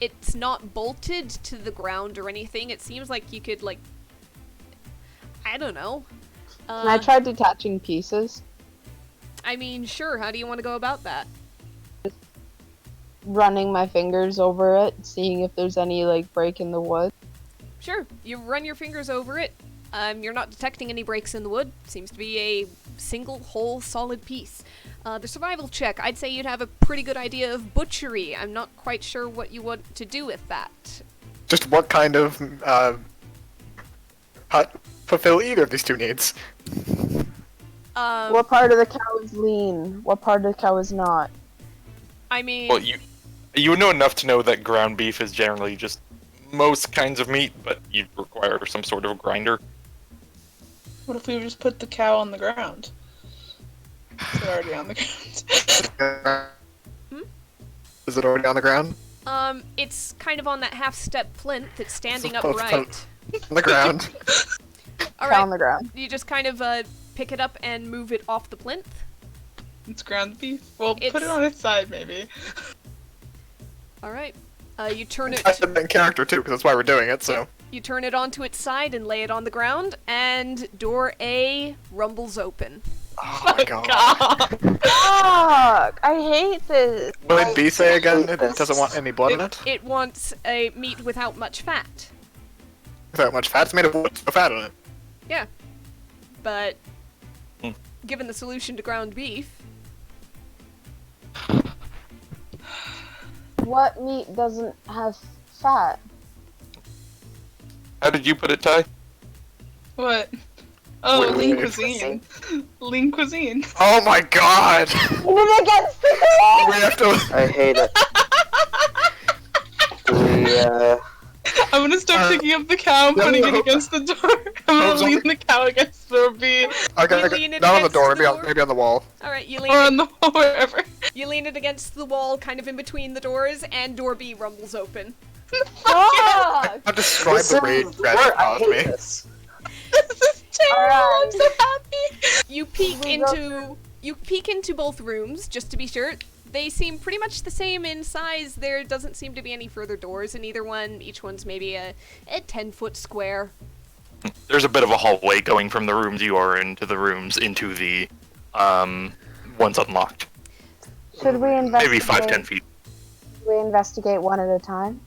It's not bolted to the ground or anything. It seems like you could, like... I don't know. And I tried detaching pieces. I mean, sure, how do you want to go about that? Running my fingers over it, seeing if there's any, like, break in the wood. Sure, you run your fingers over it. You're not detecting any breaks in the wood. Seems to be a single, whole, solid piece. The survival check, I'd say you'd have a pretty good idea of butchery. I'm not quite sure what you want to do with that. Just what kind of hut fulfill either of these two needs? What part of the cow is lean? What part of the cow is not? I mean... Well, you know enough to know that ground beef is generally just most kinds of meat, but you require some sort of grinder. What if we just put the cow on the ground? It's already on the ground. Is it already on the ground? It's kind of on that half-step plinth. It's standing Supposed to upright. On the ground. Cow on Alright, the ground. you just kind of, pick it up and move it off the plinth. It's ground beef. Well, put It's- it on its side, maybe. Alright. You turn it... That's the main character too, because that's why we're doing it. So You turn it onto its side and lay it on the ground, and door A rumbles open. oh my god. Fuck! I hate this! What did B say again? It This- doesn't want any blood in it. It wants a meat without much fat. Without much fat. It's made of wood. No fat in it. Yeah. But, Hmm. given the solution to ground beef, What meat doesn't have fat? How did you put it, Ty? What? Oh, Wait, lean wait, cuisine. Lean cuisine. Oh my god. Put it against the door! We have to. I hate it. We, I'm gonna start picking up the cow and No, putting no. it against the door. I'm No, gonna zombie. lean the cow against door B. Okay, You lean it not on the against door. the door? Maybe on the wall. alright, you Or lean on the wall, wherever. you lean it against the wall, kind of in between the doors, and door B rumbles open. Fuck! I've described this the rage is that work. I caused hate me. this. This is terrible. Alright. I'm so happy. You peek We go into both rooms, just to be sure. They seem pretty much the same in size. There doesn't seem to be any further doors in either one. Each one's maybe a 10-foot square. There's a bit of a hallway going from the rooms you are into the rooms into the ones unlocked. Should we investigate? Maybe 5-10 feet. We investigate one at a time.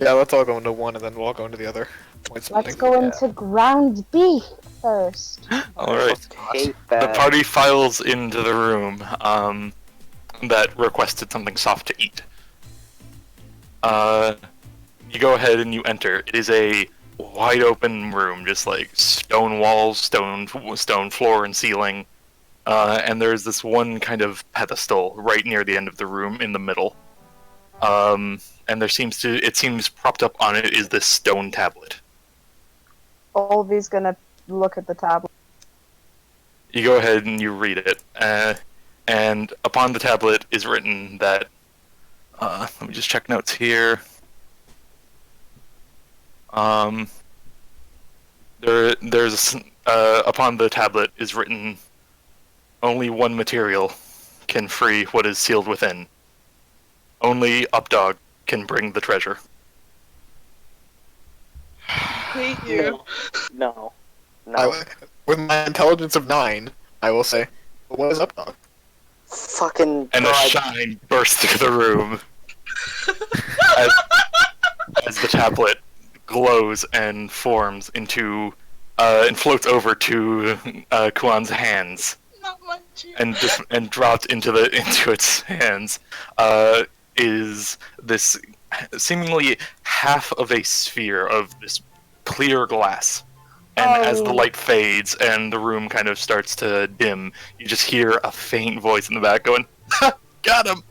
Yeah, let's all go into one and then we'll all go into the other. Points Let's go into ground B first. Alright. Hate The that. party files into the room that requested something soft to eat. You go ahead and you enter. It is a wide open room, just like stone walls, stone floor and ceiling. And there's this one kind of pedestal right near the end of the room in the middle. And it seems propped up on it is this stone tablet. Olvie's gonna look at the tablet. You go ahead and you read it, and upon the tablet is written that. Let me just check notes here. Upon the tablet is written, only one material can free what is sealed within. Only Updog can bring the treasure. Hate you. No. With my intelligence of 9, I will say, what is up, dog? Fucking And a God. shine bursts through the room as the tablet glows and forms into and floats over to Kuan's hands Not much. and dropped into its hands is this seemingly half of a sphere of this clear glass. And as the light fades and the room kind of starts to dim, you just hear a faint voice in the back going, "Ha! Got him!"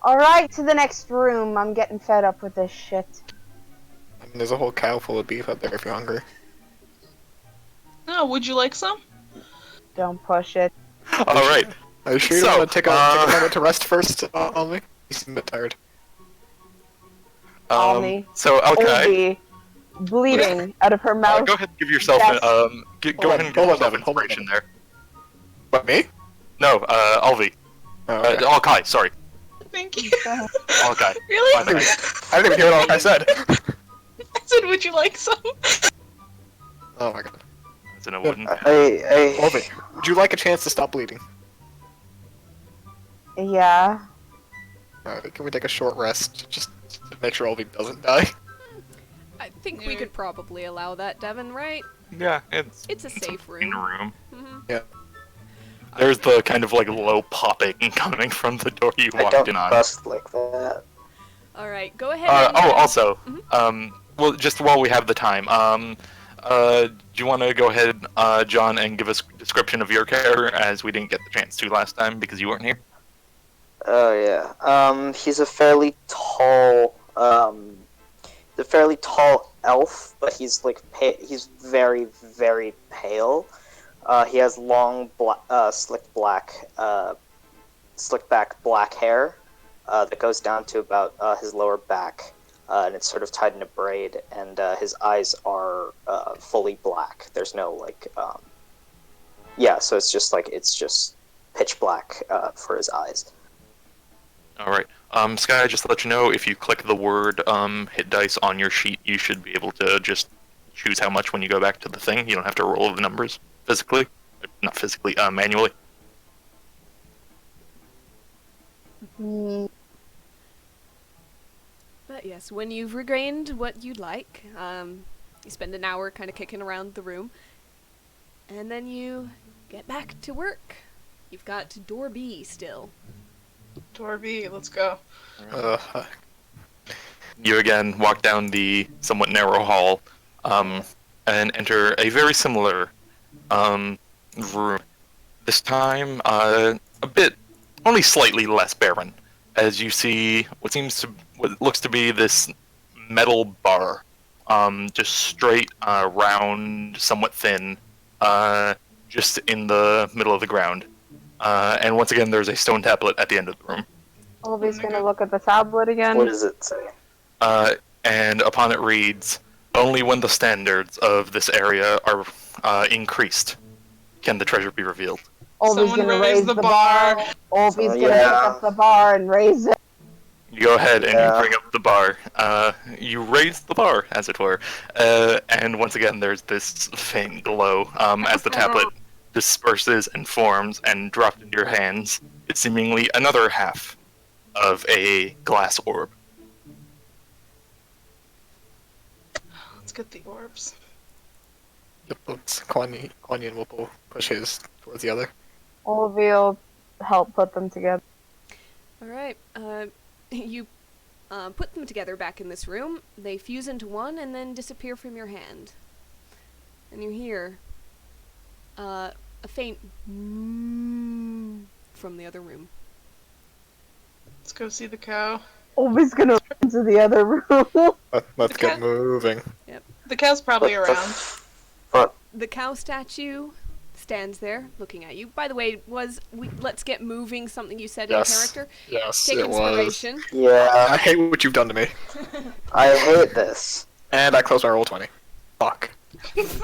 Alright, to the next room. I'm getting fed up with this shit. I mean, there's a whole cow full of beef up there if you're hungry. Oh, would you like some? Don't push it. Alright, Are you sure you So, want to take a moment to rest first, Ollie? You seem a bit tired. Ollie. So, okay. Olvie, bleeding out of her mouth. Go ahead and give yourself Yes. go ahead and give hold on, yourself Devin, hold on, inspiration Devin. there. What, me? No, Alvi. Oh, okay. Alkai, sorry. Thank you. Alkai. Really? My bad. I didn't even hear what I said. I said, would you like some? Oh my god. As in a wooden. Olvie, would you like a chance to stop bleeding? Yeah. Alright, can we take a short rest just to make sure Olvie doesn't die? I think we could probably allow that, Devin, right? Yeah, it's a safe in room. a room. Hmm. There's the kind of like low popping coming from the door you I walked don't in on. trust like that. Alright, go ahead. and- Also, Mhm. well, just while we have the time, do you want to go ahead, John, and give us a description of your character, as we didn't get the chance to last time because you weren't here? Oh yeah. He's a fairly tall elf, but he's like he's very, very pale. He has long, slick back black hair that goes down to about his lower back, and it's sort of tied in a braid. And his eyes are fully black. There's no like, so it's just pitch black for his eyes. Alright. Sky, just to let you know, if you click the word hit dice on your sheet, you should be able to just choose how much when you go back to the thing. You don't have to roll the numbers physically. Not physically, manually. Mm, But yes, when you've regained what you'd like, you spend an hour kind of kicking around the room, and then you get back to work. You've got door B still. Door B, let's go. You again walk down the somewhat narrow hall, and enter a very similar room. This time, a bit, only slightly less barren, as you see what looks to be this metal bar, just straight, round, somewhat thin, just in the middle of the ground. And once again, there's a stone tablet at the end of the room. Olvie's gonna look at the tablet again. What does it say? And upon it reads, "Only when the standards of this area are increased can the treasure be revealed." Olvie's Someone gonna raise raise the the bar. bar. Olvie's gonna pick Yeah. up the bar and raise it. You go ahead and Yeah. you bring up the bar. You raise the bar, as it were, and once again, there's this faint glow as the tablet disperses and forms and dropped into your hands is seemingly another half of a glass orb. Let's get the orbs. Yep, Kuan-Yin will push his towards the other. Olivia will help put them together. All right. You put them together back in this room. They fuse into one and then disappear from your hand. And you hear a faint from the other room. Let's go see the cow. Olivier's gonna run to the other room. Let's get moving. The cow's probably around. The cow statue stands there looking at you. By the way, let's get moving something you said Yes. in character? Yes, Take it was. inspiration. Yeah, I hate what you've done to me. I hate this. And I closed my roll 20. Fuck. That's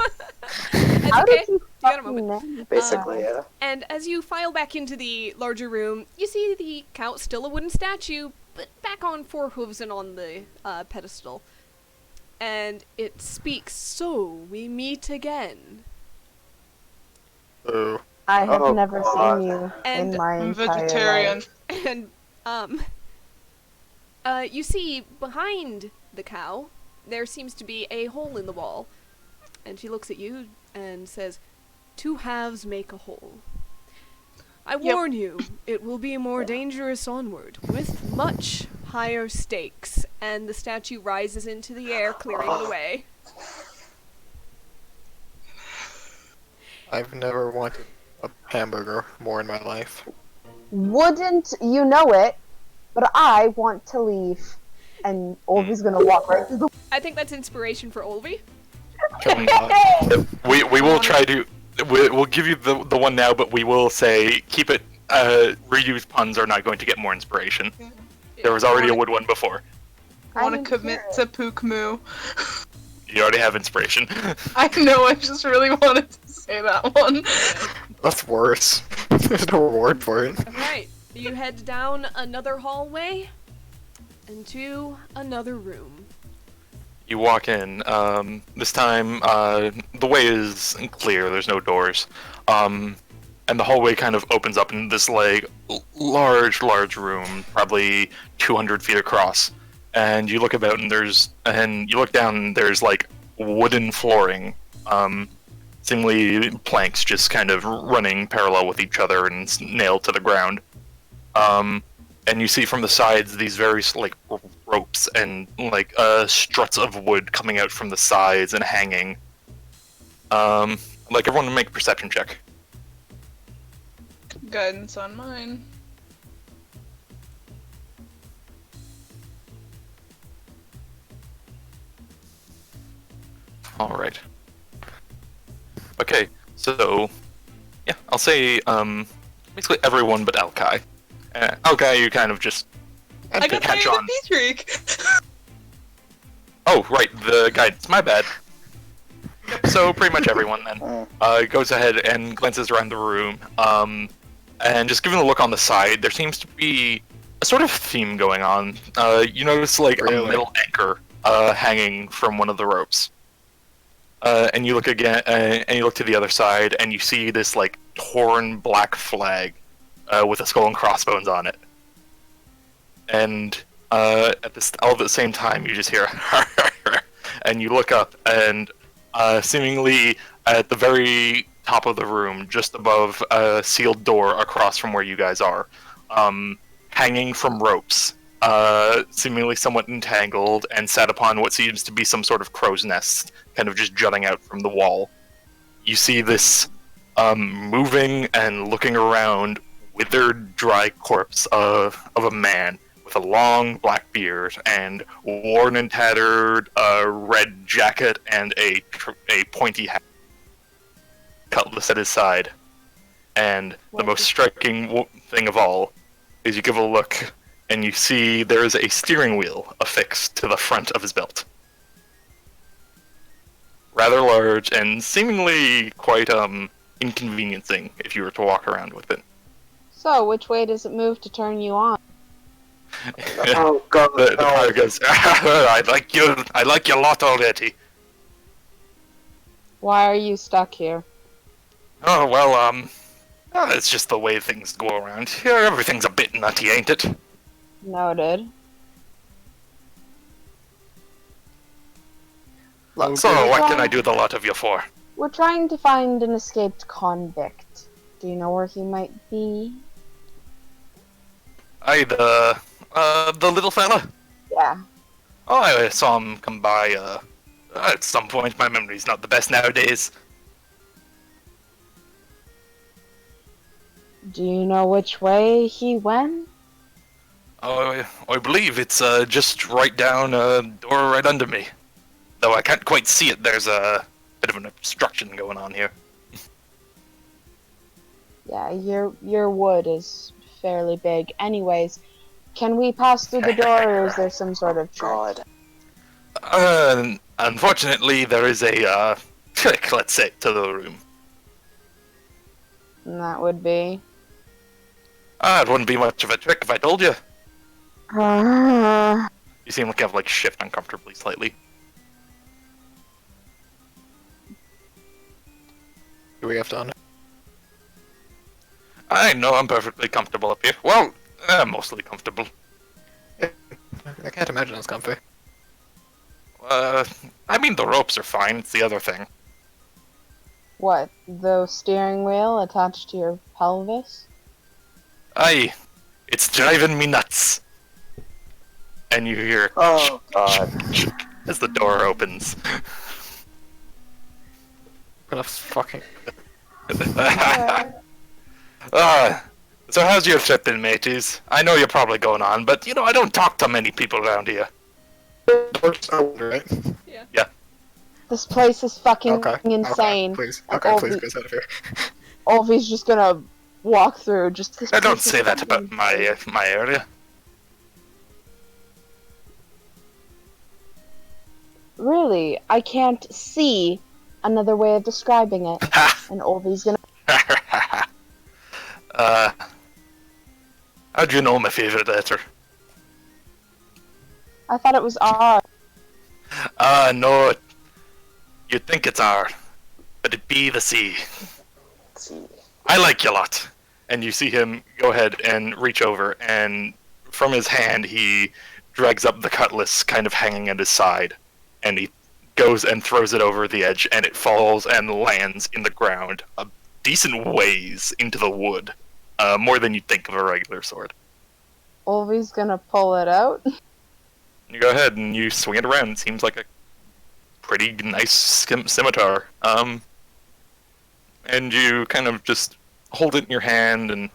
How okay. did you got a fucking moment. know? Basically, yeah. And as you file back into the larger room, you see the cow, still a wooden statue, but back on four hooves and on the pedestal. And it speaks, "So we meet again." Ooh. I have Oh, never God. seen you And in my I'm entire vegetarian. life. And you see behind the cow, there seems to be a hole in the wall. And she looks at you and says, "Two halves make a whole. I Yep. warn you, it will be more dangerous onward, with much higher stakes." And the statue rises into the air, clearing the way. I've never wanted a hamburger more in my life. Wouldn't you know it? But I want to leave. And Olivier's gonna walk right through the. I think that's inspiration for Olvi. Kill me not. We will try to. We'll give you the one now, but we will say keep it. Reused puns are not going to get more inspiration. There was already a wood one before. I want to didn't commit hear to Pook Moo. You already have inspiration. I know, I just really wanted to say that one. That's worse. There's no reward for it. Alright, you head down another hallway into another room. You walk in. This time, the way is clear. There's no doors. And the hallway kind of opens up in this like large room, probably 200 feet across. And you look about, and you look down, and there's like wooden flooring, seemingly planks just kind of running parallel with each other and nailed to the ground. And you see from the sides these various like ropes and like struts of wood coming out from the sides and hanging. Like everyone to make a perception check. Guidance on mine. All right. Okay, so yeah, I'll say basically everyone but Alkai. Alkai, you kind of just I got catch tired on. of the streak. Oh, right, the guidance. My bad. So pretty much everyone then goes ahead and glances around the room, and just giving a look on the side, there seems to be a sort of theme going on. You notice like Really? a metal anchor hanging from one of the ropes. And you look again, and you look to the other side, and you see this like torn black flag with a skull and crossbones on it. And at this, all at the same time, you just hear, and you look up, and seemingly at the very top of the room, just above a sealed door across from where you guys are, hanging from ropes, seemingly somewhat entangled, and sat upon what seems to be some sort of crow's nest, kind of just jutting out from the wall. You see this moving and looking around, withered, dry corpse of a man with a long black beard and worn and tattered red jacket and a pointy hat, cutlass at his side. And the most striking thing of all is you give a look and you see there is a steering wheel affixed to the front of his belt. Rather large and seemingly quite inconveniencing if you were to walk around with it. So, which way does it move to turn you on? Oh god, The no. pirate goes, I like you a lot already. Why are you stuck here? Oh, well, it's just the way things go around here. Everything's a bit nutty, ain't it? Noted. Look, So, we're what can trying- I do the lot of you for? We're trying to find an escaped convict. Do you know where he might be? The little fella? Yeah. Oh, I saw him come by, at some point. My memory's not the best nowadays. Do you know which way he went? Oh, I believe it's, just right down a door right under me. Though I can't quite see it, there's a bit of an obstruction going on here. Yeah, your wood is fairly big. Anyways, can we pass through the door, or is there some sort of trick? God. Unfortunately, there is a, trick, let's say, to the room. And that would be. It wouldn't be much of a trick if I told you. Uh, You seem like you have, like, shift uncomfortably slightly. do we have to I know I'm perfectly comfortable up here. Well, mostly comfortable. I can't imagine it's comfy. I mean, the ropes are fine, it's the other thing. what? The steering wheel attached to your pelvis? Aye, it's driving me nuts. And you hear Oh God. as the door opens. Gonna fucking. So how's your trip been, mateys? I know you're probably going on, but you know, I don't talk to many people around here. Doors open, right? This place is fucking Okay. insane. Okay, please. And Okay, please Olvi- get us out of here. Olvi's just gonna walk through. Just this. I don't place is say that fucking about my area. Really, I can't see another way of describing it. And Olvi's gonna. How'd you know my favorite letter? I thought it was R. No, you'd think it's R, but it be the C. Let's see. I like you a lot. And you see him go ahead and reach over, and from his hand, he drags up the cutlass kind of hanging at his side, and he goes and throws it over the edge, and it falls and lands in the ground a decent ways into the wood, more than you'd think of a regular sword. Olvi's gonna pull it out. You go ahead and you swing it around. It seems like a pretty nice scimitar. And you kind of just hold it in your hand, and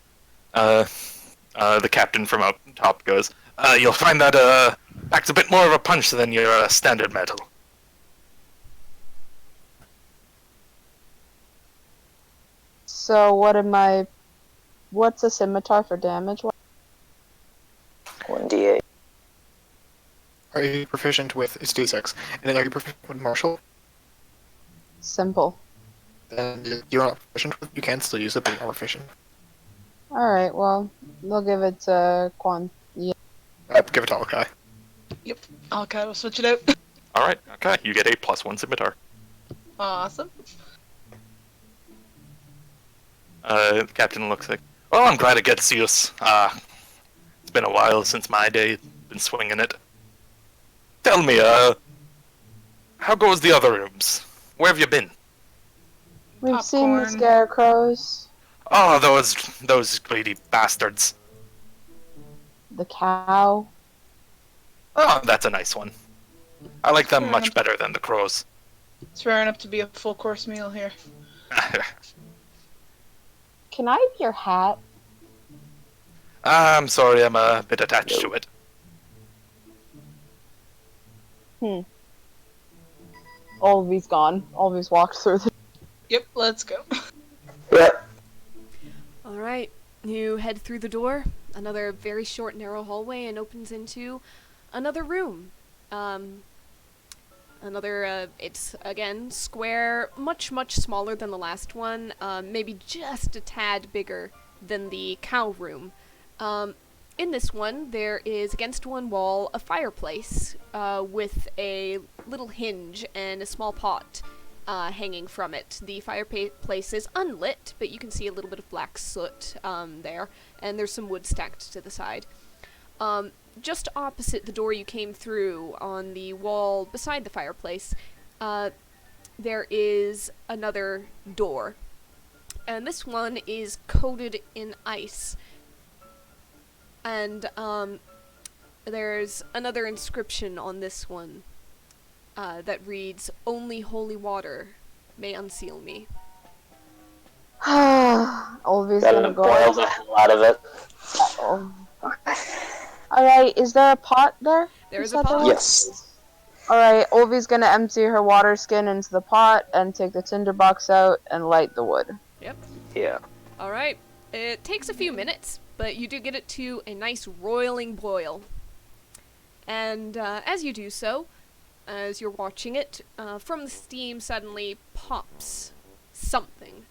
the captain from up top goes, "You'll find that packs a bit more of a punch than your standard metal." So what's a scimitar for damage? 1d8. Are you proficient with it's D6? And then are you proficient with martial? Simple. Then you're not proficient with. You can still use it, but you're not proficient. All right. Well, we'll give it to Quan. Yeah. Give it to Alkai. Yep. Okay, we'll switch it out. Alright, okay, you get a +1 scimitar. Awesome. The captain looks like, "Well, I'm glad it gets use. It's been a while since my day. Been swinging it. Tell me, how goes the other rooms? Where have you been?" We've seen the Popcorn. scarecrows, Oh, those greedy bastards. the cow. Oh, that's a nice one. I like them Fair much enough. better than the crows. It's rare enough to be a full course meal here. Can I have your hat? I'm sorry, I'm a bit attached to it. Olvi's gone. Olvi's walked through the. Yep, let's go. Yep. All right, you head through the door, another very short, narrow hallway, and opens into another room. It's again square, much smaller than the last one, maybe just a tad bigger than the cow room. In this one, there is against one wall a fireplace with a little hinge and a small pot. hanging from it. The fireplace is unlit, but you can see a little bit of black soot there, and there's some wood stacked to the side. Just opposite the door you came through, on the wall beside the fireplace, there is another door. And this one is coated in ice. And there's another inscription on this one that reads, "Only holy water may unseal me." Olvi's Gotta gonna go. boil the hell out of it. Oh. Alright, is there a pot there? There's You a said there pot. was? Yes. Alright, Olvi's gonna empty her water skin into the pot and take the tinderbox out and light the wood. Yeah. Alright. It takes a few minutes, but you do get it to a nice roiling boil. And as you do so, as you're watching it, from the steam suddenly pops something.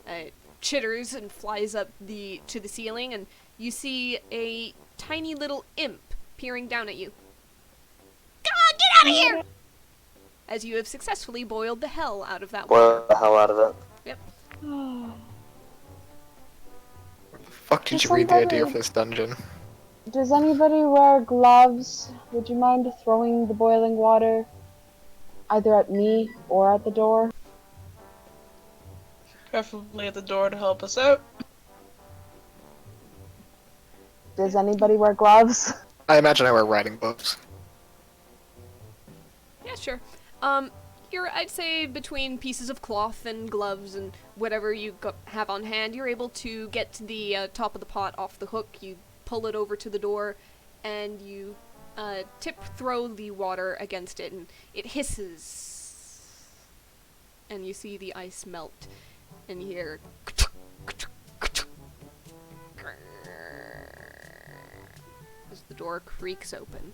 It chitters and flies up to the ceiling, and you see a tiny little imp peering down at you. Come on, get out of here! As you have successfully boiled the hell out of that water. Boil the hell out of it. Where the fuck did Does you read the idea somebody- for this dungeon? Does anybody wear gloves? Would you mind throwing the boiling water either at me or at the door? Preferably at the door to help us out. Does anybody wear gloves? I imagine I wear riding boots. Yeah, sure. You're, I'd say, between pieces of cloth and gloves and whatever you have on hand, you're able to get to the top of the pot off the hook. You pull it over to the door, and you throw the water against it, and it hisses. And you see the ice melt, and you hear as the door creaks open.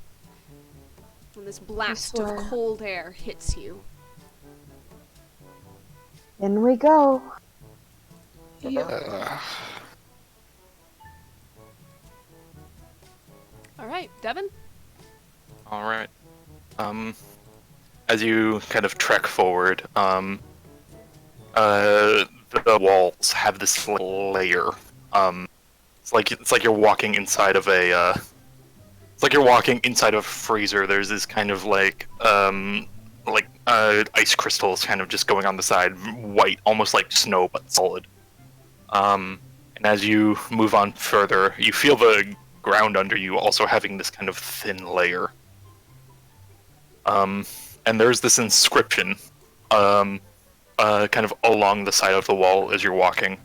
And this blast of swear. cold air hits you. In we go. Alright, Devin? Alright. As you kind of trek forward, the walls have this little layer. It's like you're walking inside of a, it's like you're walking inside of a freezer. There's this kind of ice crystals kind of just going on the side, white, almost like snow, but solid. And as you move on further, you feel the ground under you also having this kind of thin layer. And there's this inscription, kind of along the side of the wall as you're walking.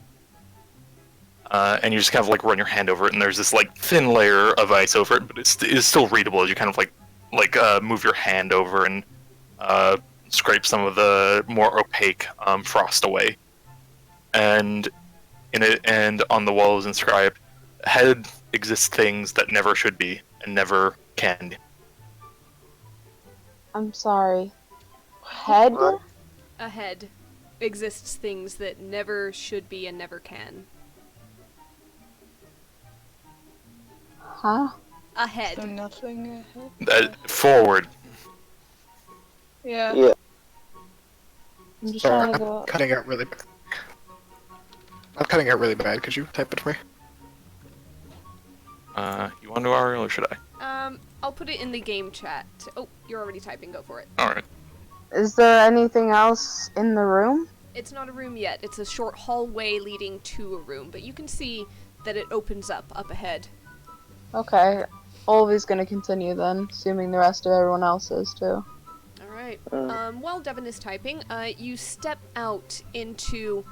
And you just kind of like run your hand over it, and there's this like thin layer of ice over it, but it's still readable as you kind of like move your hand over and scrape some of the more opaque frost away. And in it, and on the wall is inscribed, "Ahead exist things that never should be and never can." I'm sorry. Head? Ahead exists things that never should be and never can. Huh? Ahead. So nothing ahead. Forward. Yeah. Yeah. I'm just Sorry, trying to I'm go. cutting out really bad. I'm cutting out really bad. Could you type it for me? You want to, Ariel, or should I? I'll put it in the game chat. Oh, you're already typing, go for it. Alright. Is there anything else in the room? It's not a room yet, it's a short hallway leading to a room, but you can see that it opens up ahead. Okay. Olvi's gonna continue then, assuming the rest of everyone else is too. Alright. While Devin is typing, you step out into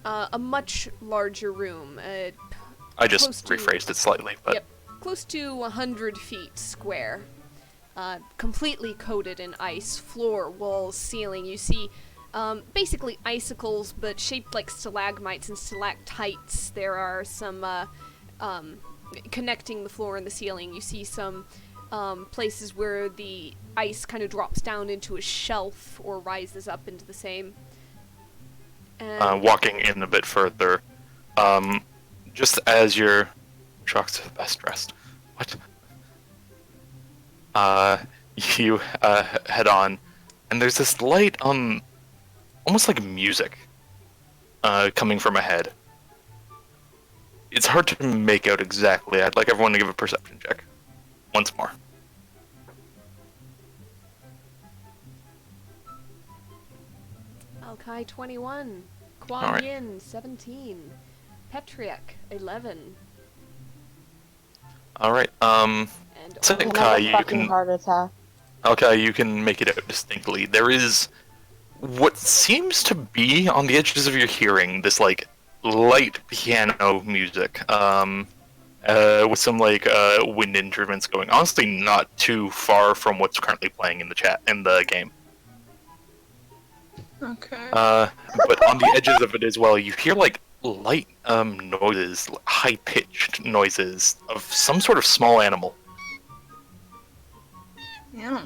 a much larger room. I just Close to- rephrased it slightly, but Yep. Close to 100 feet square. Completely coated in ice, floor, walls, ceiling. You see basically icicles, but shaped like stalagmites and stalactites. There are some connecting the floor and the ceiling. You see some places where the ice kind of drops down into a shelf or rises up into the same. And walking in a bit further, just as you're shocked, best dressed. What? You head on, and there's this light, almost like music coming from ahead. It's hard to make out exactly. I'd like everyone to give a perception check. Once more. Alkai 21, Kuan Alright. Yin 17, Petriak 11, Alright, and So, Can Kai, I have you a fucking can- heart attack? okay, you can make it out distinctly. There is what seems to be on the edges of your hearing, this like light piano music, with some like wind instruments going. Honestly, not too far from what's currently playing in the game. Okay. But on the edges of it as well, you hear like light noises, high-pitched noises of some sort of small animal. Yeah.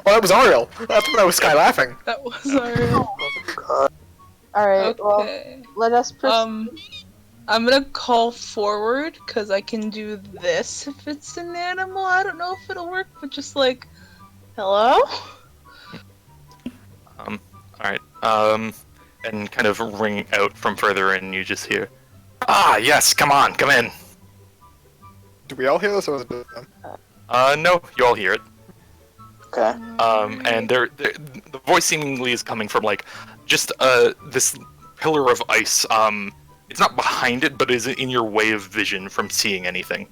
Oh, that was Ariel. That's when I was Sky laughing. That was our. Alright, well, Okay. let us proceed. I'm gonna call forward because I can do this if it's an animal. I don't know if it'll work, but just like, hello. Alright, and kind of ring out from further in, you just hear, "Ah, yes, come on, come in." Do we all hear this, or was it just them? No, you all hear it. Okay. And the voice seemingly is coming from like just this pillar of ice. It's not behind it, but is in your way of vision from seeing anything.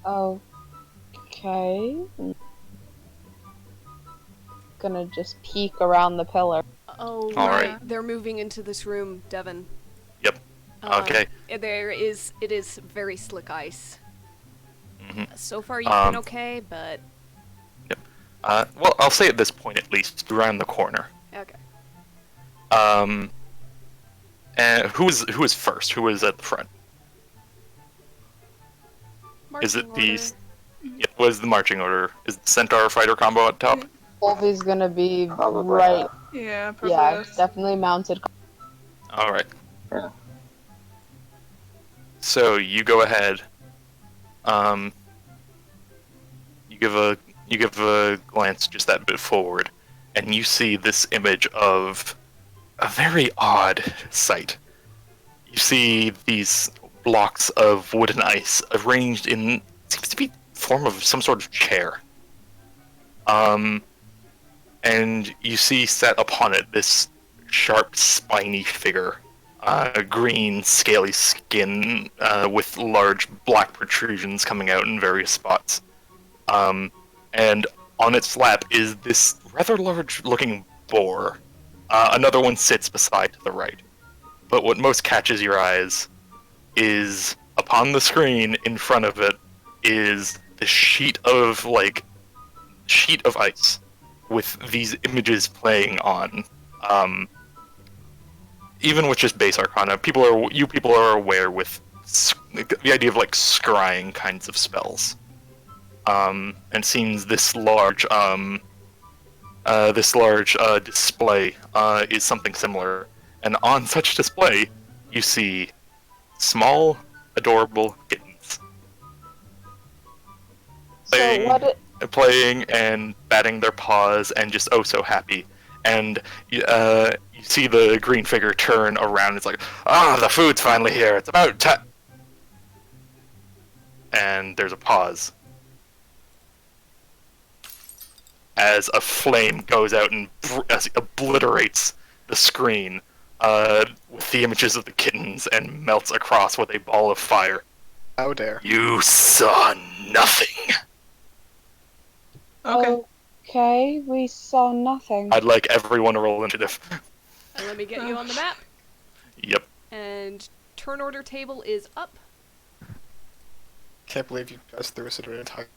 Okay. Gonna just peek around the pillar. oh, Alright. right, they're moving into this room, Devin. Yep. Okay. It is very slick ice. Mhm. So far you've been Um, okay, but Well, I'll say at this point at least, around the corner. okay. And who is first? Who is at the front? Is it Marching the? order. Yeah, what is the marching order? Is the Centaur fighter combo at top? Wolvie's gonna be Probably right. not. Yeah, probably. Yeah, is. definitely mounted. All right. Yeah. So you go ahead. You give a glance just that bit forward, and you see this image of a very odd sight. You see these blocks of wood and ice arranged in seems to be form of some sort of chair. And you see set upon it this sharp, spiny figure. Green, scaly skin with large black protrusions coming out in various spots. And on its lap is this rather large-looking boar. Another one sits beside to the right. But what most catches your eyes is upon the screen in front of it is the sheet of ice with these images playing on. Even with just base arcana, you people are aware with the idea of like scrying kinds of spells. And seems this large display is something similar. And on such display, you see small, adorable kittens So what? playing and batting their paws and just oh so happy. And you see the green figure turn around. It's like, the food's finally here. It's about time. And there's a pause as a flame goes out and obliterates the screen with the images of the kittens and melts across with a ball of fire. How dare. You saw nothing. Okay. Okay, we saw nothing. I'd like everyone to roll initiative. Let me get you on the map. Yep. And turn order table is up. Can't believe you guys threw us into an entire.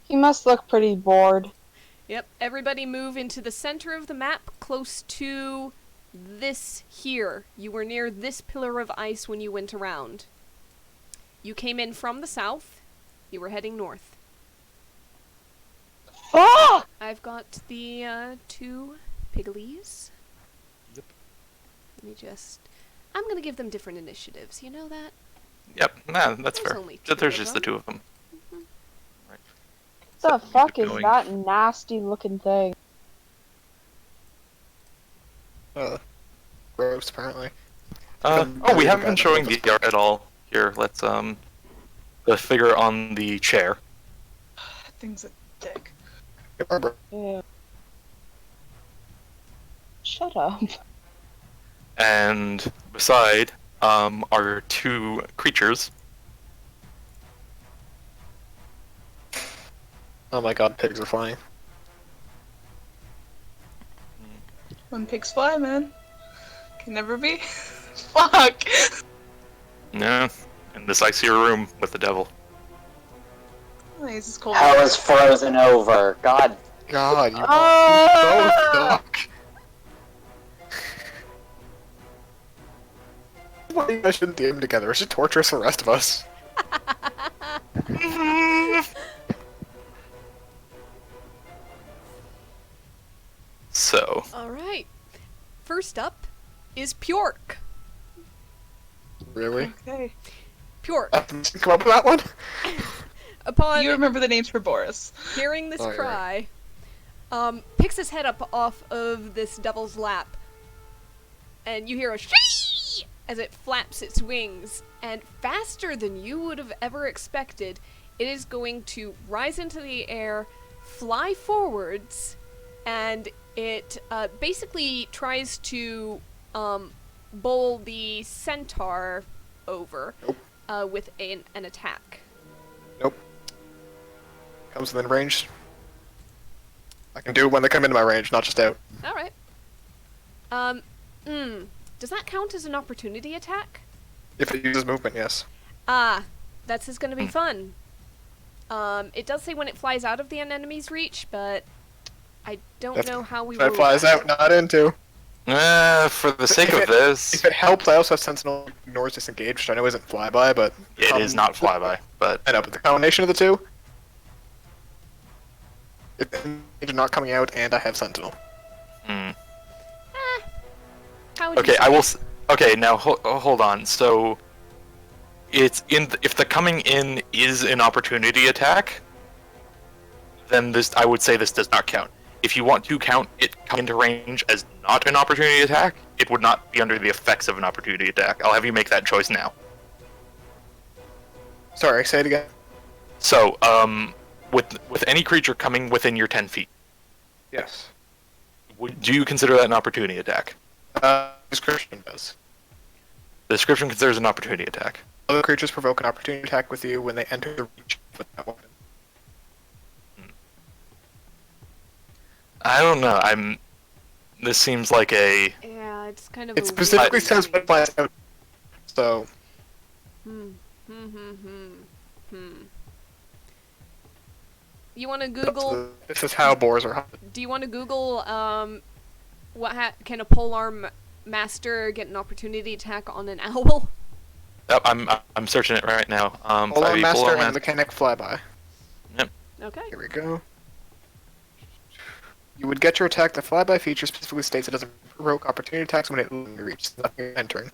He must look pretty bored. Yep, everybody move into the center of the map, close to this here. You were near this pillar of ice when you went around. You came in from the south. You were heading north. Ah! I've got the two pigglies. Yep. Let me just... I'm gonna give them different initiatives, you know that? Yep. Nah, that's There's fair. only two There's of just the them. two of them. The So, fuck keep is going. that nasty looking thing? Gross, apparently. We haven't been showing the art at all. Here, let's the figure on the chair. That thing's a dick. Remember, Yeah. Shut up. And beside are two creatures. oh my god, pigs are flying. When pigs fly, man. Can never be. Fuck! Yeah, in this icier room with the devil. Nice, it's cold. Hell is frozen over. God. God, you Ah! both suck. Why you guys shouldn't DM together? It's just torturous for the rest of us. So, Alright. First up is Pjork. Really? Okay. Pjork, Come up with that one? upon You remember the names for Boris. hearing this Oh, you're cry, picks his head up off of this devil's lap, and you hear a shee as it flaps its wings, and faster than you would have ever expected, it is going to rise into the air, fly forwards, and it basically tries to bowl the centaur over with an attack. Nope. Comes within range. I can do it when they come into my range, not just out. All right. Does that count as an opportunity attack? If it uses movement, yes. Ah, that's just gonna be fun. It does say when it flies out of the enemy's reach, but I don't That's- know how we If it rule flies that. out, not into. for the sake of If this, it helps, I also have Sentinel ignores disengage, which I know isn't flyby, but it is not flyby, but I know, but the combination of the two, it's not coming out, and I have Sentinel. How would okay. you I say? will. Okay, now hold on. So, it's in. If the coming in is an opportunity attack, then this I would say this does not count. If you want to count it coming into range as not an opportunity attack, it would not be under the effects of an opportunity attack. I'll have you make that choice now. Sorry, say it again. So, with any creature coming within your 10 feet, Yes. do you consider that an opportunity attack? Description does. The description considers an opportunity attack. Other creatures provoke an opportunity attack with you when they enter the reach with that weapon. I don't know. This seems like a. Yeah, it's kind of. It a specifically weird says when it flies out. So, You want to Google? this is how boars are hunted. Do you want to Google? Can a polearm master get an opportunity attack on an owl? Oh, I'm searching it right now. Polar 5e Master Polar and Man- Mechanic Flyby. Okay. Here we go. You would get your attack. The Flyby feature specifically states it doesn't provoke opportunity attacks when it reaches nothing entering.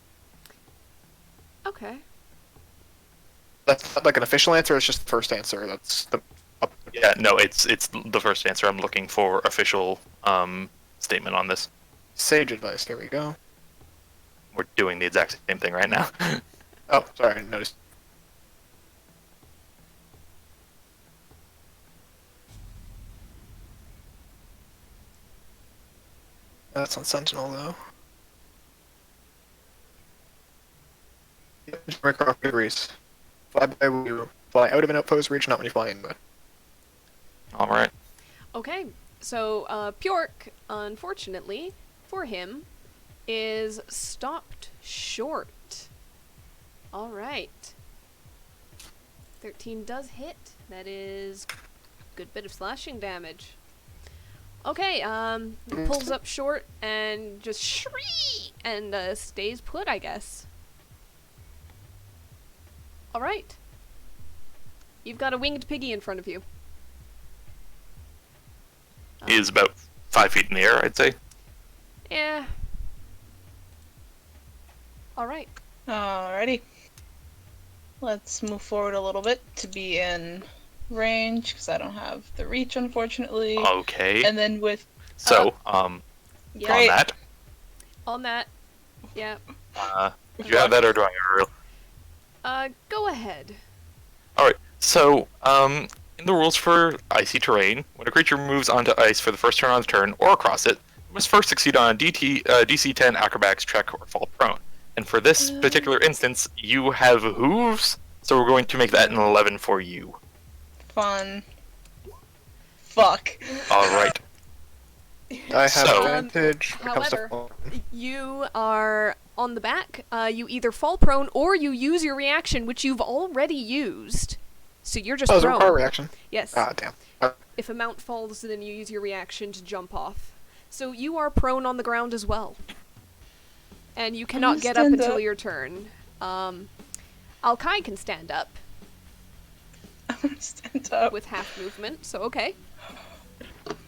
Okay. That's not like an official answer, it's just the first answer. That's the... Yeah, no, it's the first answer. I'm looking for official statement on this. Sage advice, here we go. We're doing the exact same thing right now. Oh, sorry, I didn't notice. That's on Sentinel, though. Micro degrees. Fly by when you fly out of an outpost reach, not when you fly in, but... All right. Okay. So Pjork, unfortunately for him, is stopped short. All right. 13 does hit. That is a good bit of slashing damage. Okay, he pulls up short and just shriek and stays put, I guess. All right. You've got a winged piggy in front of you. He is about 5 feet in the air, I'd say. Yeah. All right. Alrighty. Let's move forward a little bit to be in range, because I don't have the reach, unfortunately. Okay. And then with... So, yeah. on that, On that. Yeah. Do you have that or do I have a real? Go ahead. Alright, so, in the rules for icy terrain, when a creature moves onto ice for the first turn on the turn, or across it, it must first succeed on a DC 10 acrobatics check or fall prone. And for this particular instance, you have hooves, so we're going to make that an 11 for you. Fun. Fuck. Alright. I have So- advantage when it comes to However, fall. you are on the back. You either fall prone or you use your reaction, which you've already used. So you're just Oh, is it a prone. required reaction? Yes. Ah, damn. If a mount falls, then you use your reaction to jump off. So you are prone on the ground as well. And you cannot get up stand until up. your turn. Alkai can stand up I'm gonna stand up. with half movement, so okay.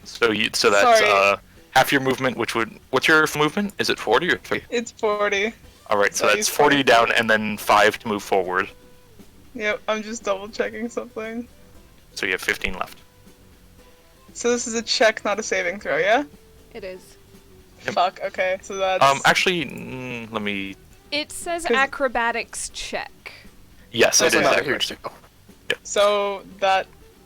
So that's, Sorry. half your movement, which would... What's your movement? Is it 40 or 3? It's 40. Alright, so So that's he's 40 fine. down and then 5 to move forward. Yep, I'm just double checking something. So you have 15 left. So this is a check, not a saving throw, yeah? It is. Yep. Fuck, okay, so that's... Actually, let me... It says 'Cause- acrobatics check. Yes, That's it is. Not a accurate. huge deal.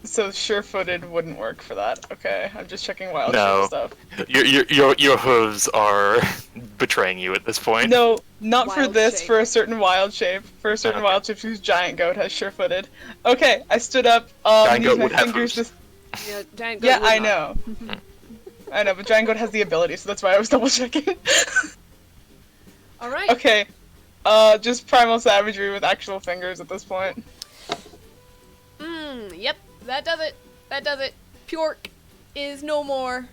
So sure-footed wouldn't work for that. Okay, I'm just checking wild No. shape stuff. Your hooves are betraying you at this point. No, not for Wild this, shape. for a certain wild shape. For a certain Okay. wild shape whose giant goat has sure-footed. Okay, I stood up, Giant used goat my would have fingers hooves. to... Yeah, giant goat Yeah, would I not. know. I know, but giant goat has the ability, so that's why I was double checking. Alright. Okay, just primal savagery with actual fingers at this point. Yep, that does it. That does it. Pyork is no more.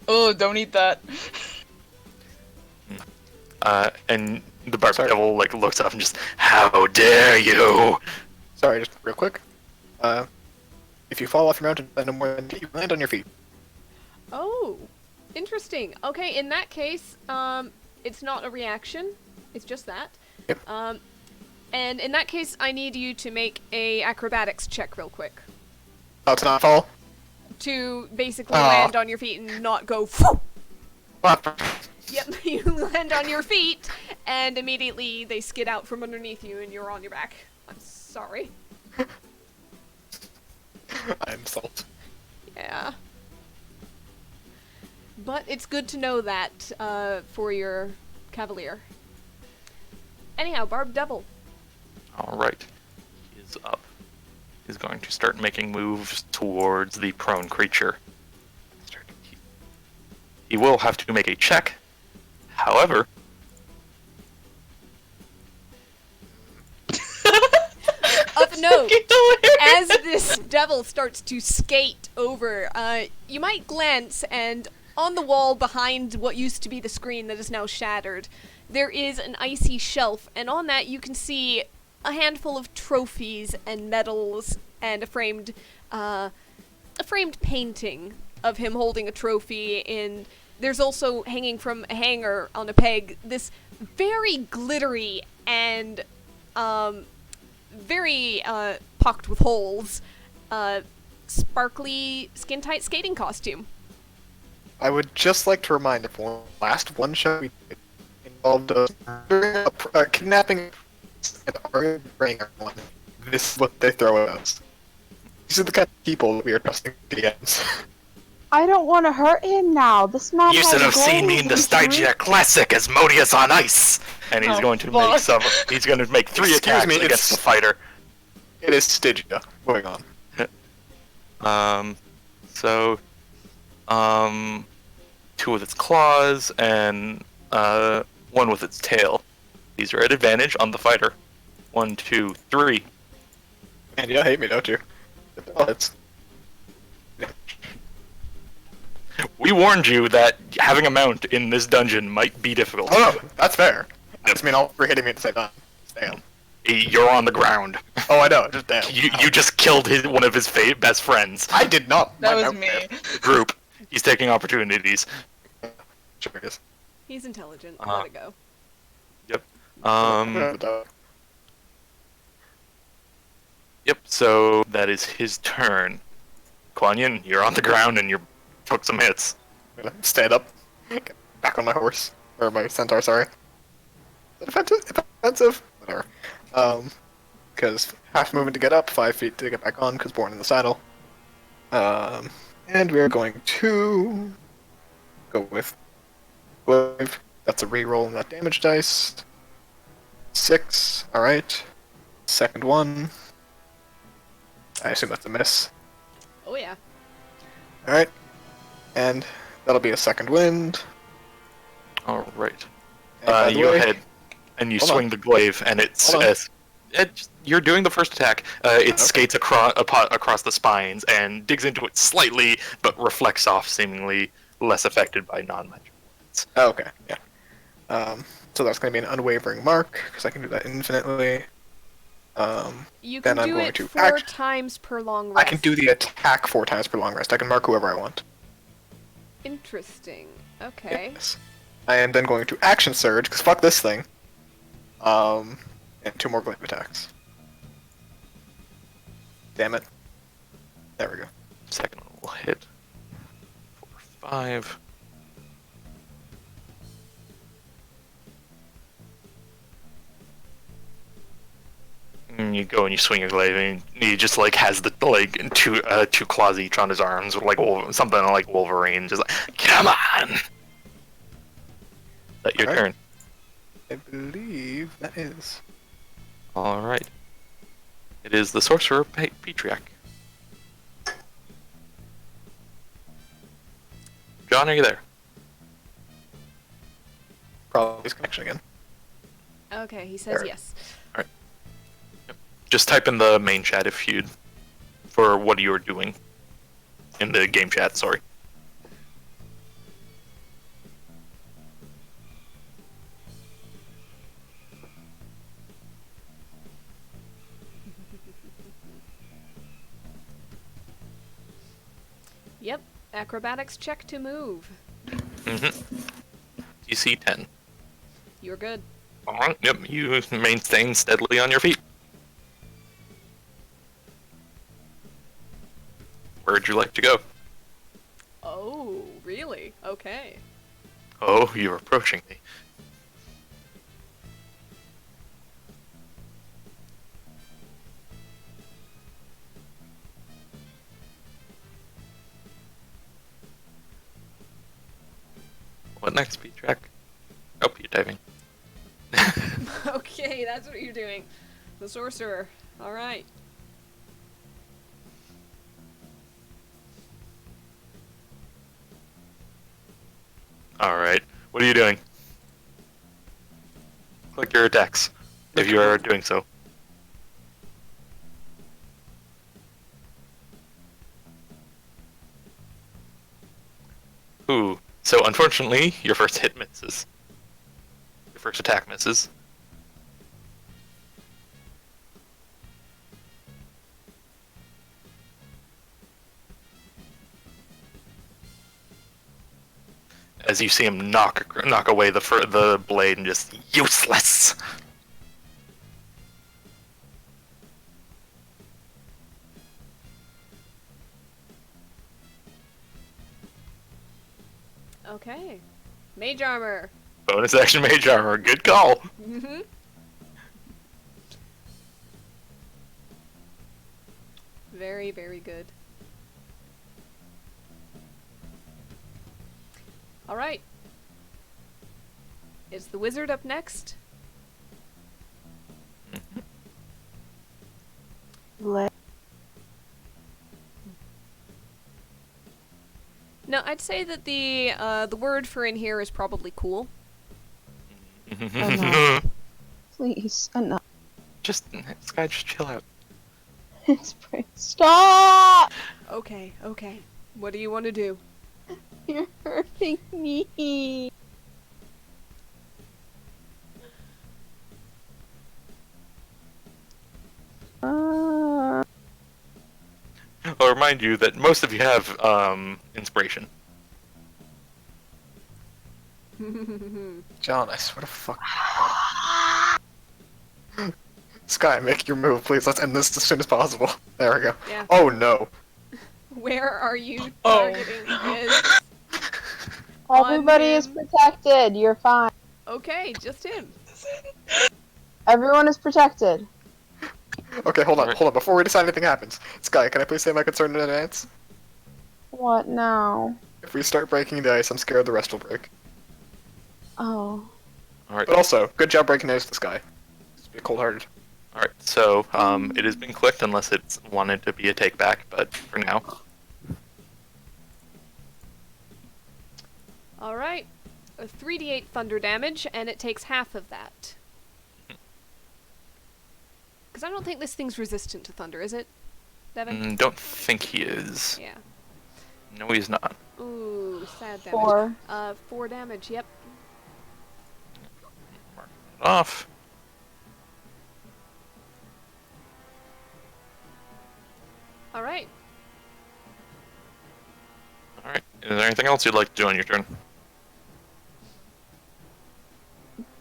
Oh, don't eat that. And the Bark Devil looks up and just, how dare you? Sorry, just real quick. If you fall off your mountain, no more than you land on your feet. Oh, interesting. Okay, in that case, it's not a reaction. It's just that. Yep. And in that case, I need you to make a acrobatics check real quick. Oh, to not fall? To basically Aw. land on your feet and not go phew. Well, Yep, you land on your feet, and immediately they skid out from underneath you and you're on your back. I'm sorry. I'm salt. Yeah. But it's good to know that for your cavalier. Anyhow, Barb Devil. Alright. He is up. He's going to start making moves towards the prone creature. He will have to make a check. However, Of note, as this devil starts to skate over, you might glance, and on the wall behind what used to be the screen that is now shattered, there is an icy shelf, and on that you can see a handful of trophies and medals and a framed painting of him holding a trophy. And there's also hanging from a hanger on a peg this very glittery and very pocked with holes, sparkly skin-tight skating costume. I would just like to remind everyone, last one show we did involved kidnapping and arguing everyone. This is what they throw at us. These are the kind of people that we are trusting DMs. I don't want to hurt him now. This man you has should have seen me in the goals and Stygia Classic as Modius on ice! And he's Oh, going to fuck. make he's going to make 3 Excuse attacks me, against it's- the fighter. It is Stygia. Moving on. So, 2 with its claws and 1 with its tail. These are at advantage on the fighter. 1, 2, 3. And you hate me, don't you? It's We warned you that having a mount in this dungeon might be difficult. oh no, that's fair. I just mean all 3 hitting me at the same time. Damn. You're on the ground. Oh, I know. Just damn. You just killed one of his best friends. I did not. That My was mount me. failed. Group. He's taking opportunities. Sure it is. He's intelligent. Uh-huh. Let it go. Yep. So that is his turn. Kuan Yin, you're on the ground and you took some hits. Stand up. Get back on my horse. Or my centaur, sorry. Offensive? Offensive? Whatever. Because half movement to get up, 5 feet to get back on, because born in the saddle. And we are going to go with Glaive. That's a reroll on that damage dice. 6, alright. Second one. I assume that's a miss. Oh yeah. Alright. And that'll be a second wind. All right. And by the You way- ahead, and you Hold swing on. the glaive, and it's Hold on. you're doing the first attack. It Okay. skates across the spines and digs into it slightly, but reflects off, seemingly less affected by non-magic wounds. Oh, okay, yeah. So that's going to be an unwavering mark, because I can do that infinitely. You Then can I'm do going it to 4 times per long rest. I can do the attack 4 times per long rest. I can mark whoever I want. Interesting. Okay. Yes. I am then going to action surge, because fuck this thing. And 2 more glaive attacks. Damn it. There we go. Second one will hit. 4, 5. And you go and you swing your glaive, and he just like has the like two claws each on his arms, with like something like Wolverine, just like come on. Is that your Alright. turn? I believe that is. All right. It is the sorcerer Petriac. John, are you there? Probably his connection again. Okay, he says There. yes. Just type in the main chat if you'd for what you were doing in the game chat. Sorry. Yep. Acrobatics check to move. DC 10. You're good. All right. Yep. You maintain steadily on your feet. Where'd you like to go? Oh, really? Okay. Oh, you're approaching me. What next, speed track? Oh, you're diving. Okay, that's what you're doing. The sorcerer. All right. All right. What are you doing? Click your attacks if you are doing so. Ooh. So unfortunately, your first hit misses. Your first attack misses. As you see him knock away the blade and just useless. Okay. Mage armor. Bonus action mage armor. Good call. Mm-hmm. Very, very good. All right. Is the wizard up next? Le- No, I'd say that the word for in here is probably cool. no. Please, enough. Sky, just chill out. It's pretty. Stop! Okay, okay. What do you want to do? You're hurting me. I'll remind you that most of you have inspiration. John, I swear to fuck. Sky, make your move, please. Let's end this as soon as possible. There we go. Yeah. Oh no. Where are you Oh. targeting his? Everybody is him. protected. You're fine. Okay, just him. Everyone is protected. Okay, hold on, Alright. hold on. Before we decide anything happens, Sky, can I please say my concern in advance? What now? If we start breaking the ice, I'm scared the rest will break. Oh. Alright. But also, good job breaking the ice, Sky. Just be cold-hearted. Alright, so it has been clicked unless it's wanted to be a take back, but for now. Alright. A 3d8 thunder damage, and it takes half of that. Because I don't think this thing's resistant to thunder, is it, Devin? Don't think he is. Yeah. No, he's not. Ooh, sad damage. 4. 4 damage, yep. Mark it off. Alright. Alright, is there anything else you'd like to do on your turn?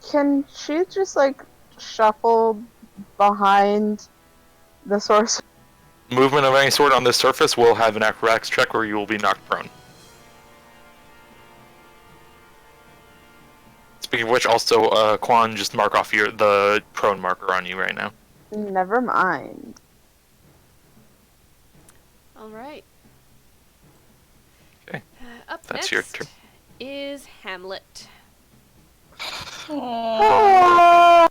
Can she just, like, shuffle behind the source? Movement of any sort on this surface will have an acrobatics check or you will be knocked prone. Speaking of which, also, Quan, just mark off the prone marker on you right now. Never mind. Alright. Okay. Up That's next your turn. is Hamlet. Aww,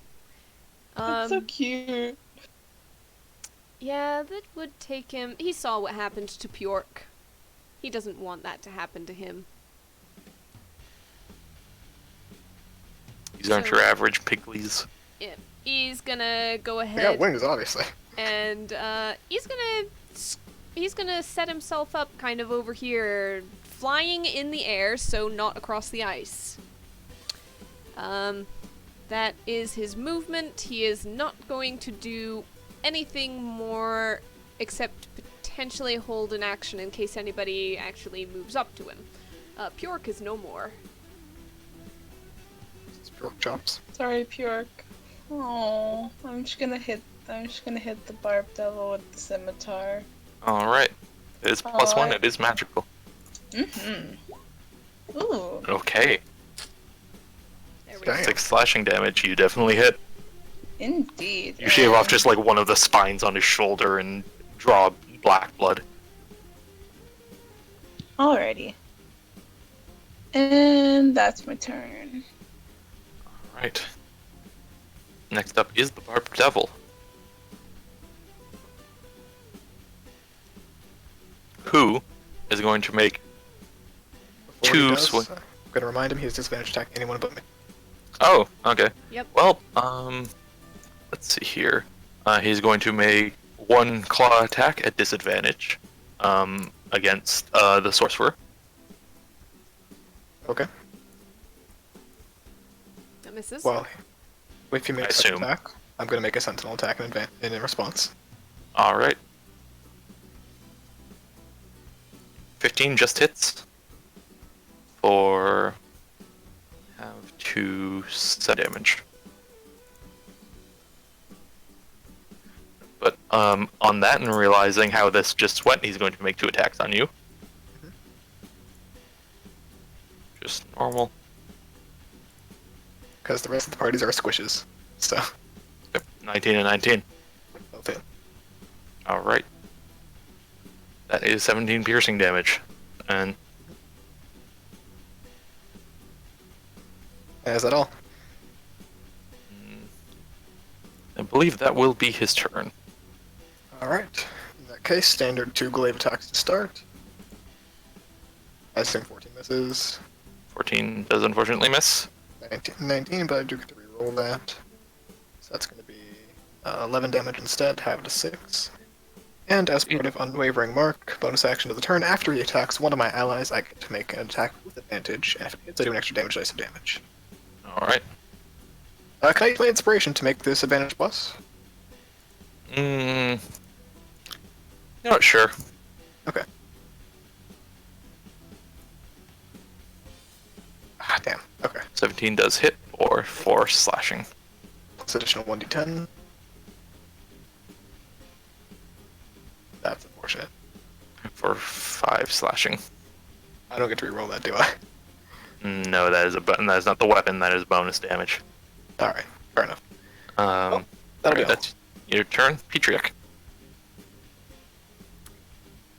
Um, that's so cute. Yeah, that would take him... He saw what happened to Pjork. He doesn't want that to happen to him. These aren't So- your average piglies. Yeah. He's gonna go I got ahead wings, obviously. and he's gonna set himself up kind of over here, flying in the air, so not across the ice. That is his movement. He is not going to do anything more except potentially hold an action in case anybody actually moves up to him. Pjork is no more. It's pork chops. Sorry, Pjork. Oh, I'm just gonna hit the barb devil with the scimitar. Alright. It is +1, Alright. it is magical. Ooh. Okay. There we go. Damn. 6 slashing damage, you definitely hit. Indeed. You shave off and- just like one of the spines on his shoulder and draw black blood. Alrighty. And that's my turn. Alright. Next up is the Barb Devil. Who is going to make Before he Two does, swing. I'm gonna remind him he has disadvantage attack anyone but me. Oh, okay. Yep. Well, let's see here. He's going to make 1 claw attack at disadvantage, against, the sorcerer. Okay. That misses. Well, if you make I a second assume. attack, I'm gonna make a sentinel attack in response. Alright. 15 just hits. For... have 2 set damage. But, on that and realizing how this just went, he's going to make 2 attacks on you. Just normal. Because the rest of the parties are squishes. So, Yep, 19 and 19. both hit. Alright. That is 17 piercing damage. And Is that all? I believe that will be his turn. Alright. In that case, standard 2 glaive attacks to start. I assume 14 misses. 14 does unfortunately miss. 19, but I do get to reroll that. So that's going to be 11 damage instead, half to 6. And as part of Unwavering Mark, bonus action of the turn, after he attacks one of my allies, I get to make an attack with advantage, and if it hits, I do an extra damage dice of damage. Alright. Can I use my inspiration to make this advantage plus? Not sure. Okay. Ah, damn. Okay. 17 does hit, or 4 slashing. Plus additional 1d10. That's unfortunate. For 5 slashing. I don't get to reroll that, do I? No, that is that is not the weapon. That is bonus damage. All right, fair enough. That'll that'll be all. That's your turn, Petriac.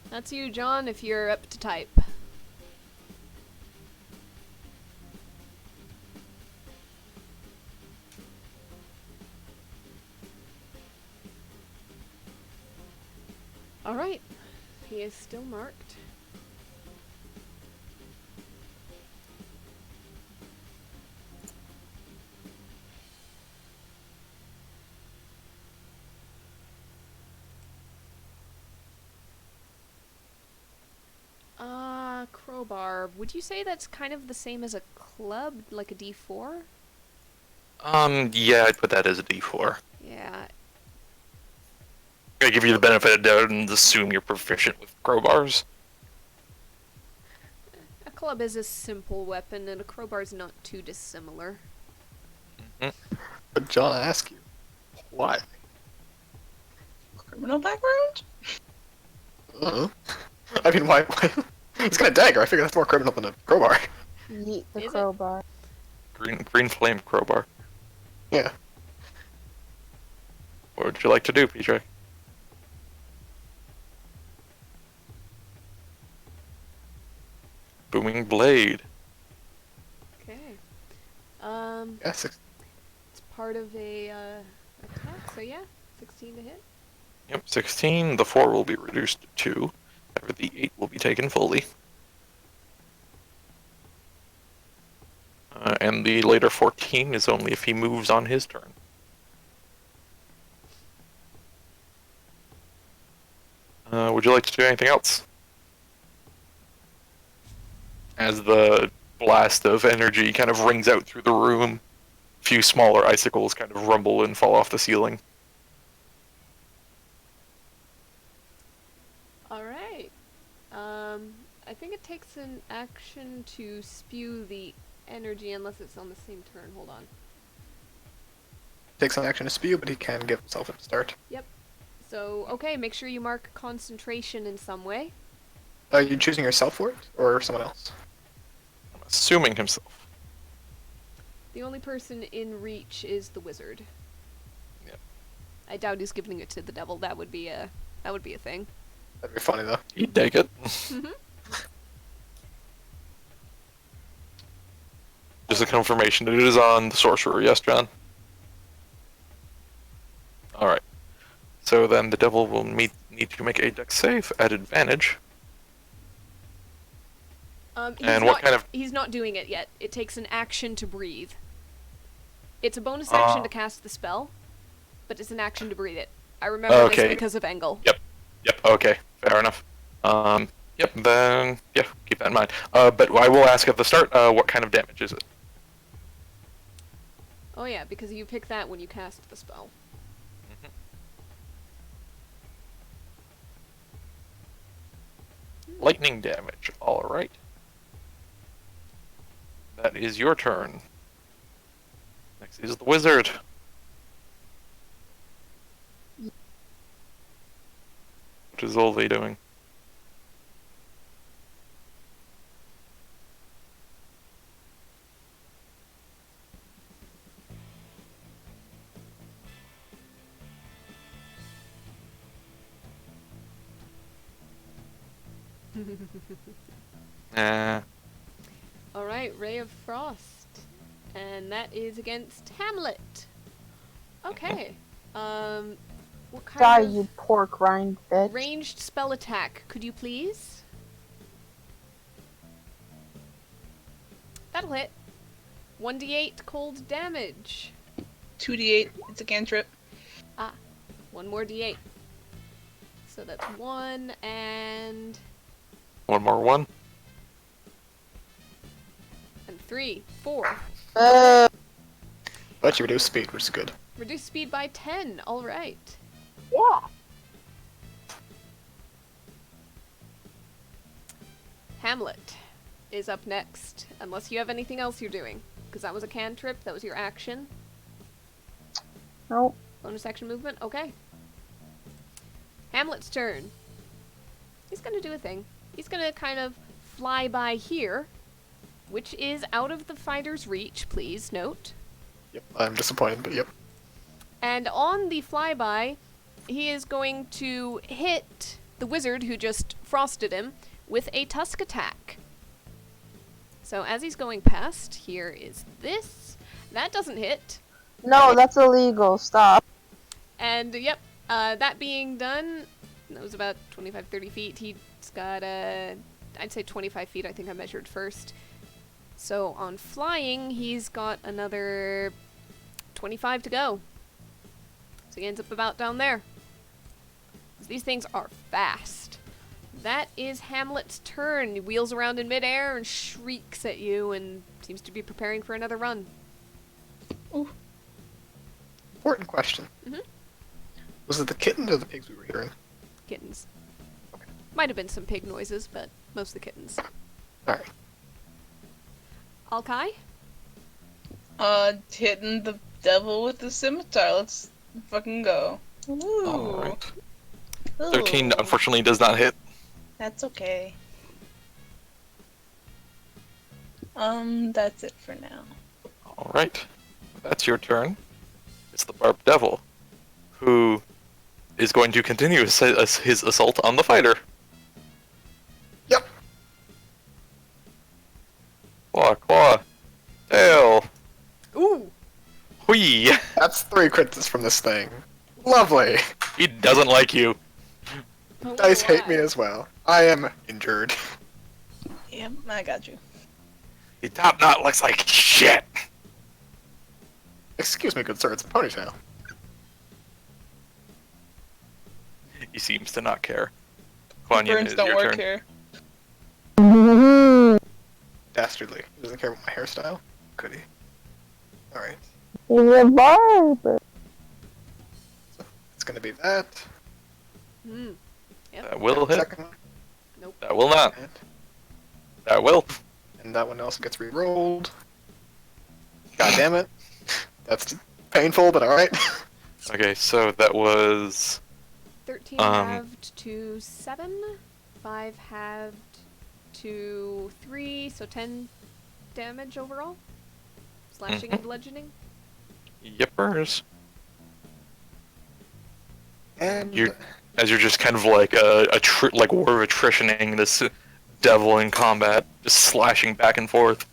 That's you, John, if you're up to type. Alright. He is still marked. Crowbar. Would you say that's kind of the same as a club, like a D4? Yeah, I'd put that as a D4. Yeah. I give you the benefit of the doubt and assume you're proficient with crowbars. A club is a simple weapon, and a crowbar is not too dissimilar. But John, I ask you, why? Criminal background? I mean, why? It's got a dagger. I figure that's more criminal than a crowbar. Yeet the Is it? crowbar. Green flame crowbar. Yeah. What would you like to do, PJ? Booming blade. Okay. Yeah, 6. It's part of a attack, so yeah, 16 to hit. Yep, 16. The 4 will be reduced to 2. However, the 8 will be taken fully. And the later 14 is only if he moves on his turn. Would you like to do anything else? As the blast of energy kind of rings out through the room, a few smaller icicles kind of rumble and fall off the ceiling. Alright. I think it takes an action to spew the energy unless it's on the same turn. Hold on. Takes an action to spew, but he can give himself a start. So, okay, make sure you mark concentration in some way. Are you choosing yourself for it, or someone else? I'm assuming himself. The only person in reach is the wizard. Yep. I doubt he's giving it to the devil. That would be a thing. That'd be funny, though. He'd take it. Just a confirmation that it is on the sorcerer, yes, John? Alright. So then the devil will need to make a dex save at advantage. He's not doing it yet. It takes an action to breathe. It's a bonus action to cast the spell, but it's an action to breathe it. I remember this because of Engel. Yep, okay, fair enough. Yep, then, yeah, keep that in mind. But I will ask at the start, what kind of damage is it? Oh yeah, because you pick that when you cast the spell. Lightning damage, alright. That is your turn. Next is the wizard. What is Olvi doing? Alright, Ray of Frost. And that is against Hamlet. Okay. What kind Die, of you pork rind bitch. ranged spell attack, could you please? That'll hit. 1d8 cold damage. 2d8. It's a cantrip. One more d8. So that's 1 and One more one. 3, 4. But you reduce speed, which is good. Reduce speed by 10. Alright. Yeah. Hamlet is up next. Unless you have anything else you're doing. Because that was a cantrip. That was your action. Nope. Bonus action movement. Okay. Hamlet's turn. He's gonna do a thing. He's gonna kind of fly by here. which is out of the fighter's reach, please note. Yep, I'm disappointed, but yep. And on the flyby, he is going to hit the wizard who just frosted him with a tusk attack. So as he's going past, here is this. That doesn't hit. No, that's illegal. Stop. And yep, that being done, that was about 25, 30 feet. He's got I'd say 25 feet, I think I measured first. So on flying, he's got another 25 to go. So he ends up about down there. 'Cause these things are fast. That is Hamlet's turn. He wheels around in midair and shrieks at you and seems to be preparing for another run. Important question. Mhm. Was it the kittens or the pigs we were hearing? Kittens. Might have been some pig noises, but mostly kittens. Alright. Alkai? Hitting the devil with the scimitar. Let's fucking go. Ooh. Alright. Ooh. 13 unfortunately does not hit. That's okay. That's it for now. Alright. That's your turn. It's the Barb Devil, who is going to continue his assault on the fighter. Yep. Claw, claw. Tail. Ooh! Whee! That's 3 crits from this thing. Lovely. He doesn't like you. Dice hate me as well. I am injured. Yep, I got you. Your top knot looks like shit. Excuse me, good sir, it's a ponytail. He seems to not care. Quanyan, Burns is don't your work turn. here. Dastardly. He doesn't care about my hairstyle. Could he? Alright. He's a barber. It's gonna be that. Hmm. That will hit. Second one. That will not. And, That will. and that one also gets re-rolled. God damn it. That's painful, but alright. Okay, so that was 13 halved to 7, 5 halved to 3, so 10 damage overall. Slashing and bludgeoning. yippers. And As you're just kind of like like war of attritioning this devil in combat, just slashing back and forth.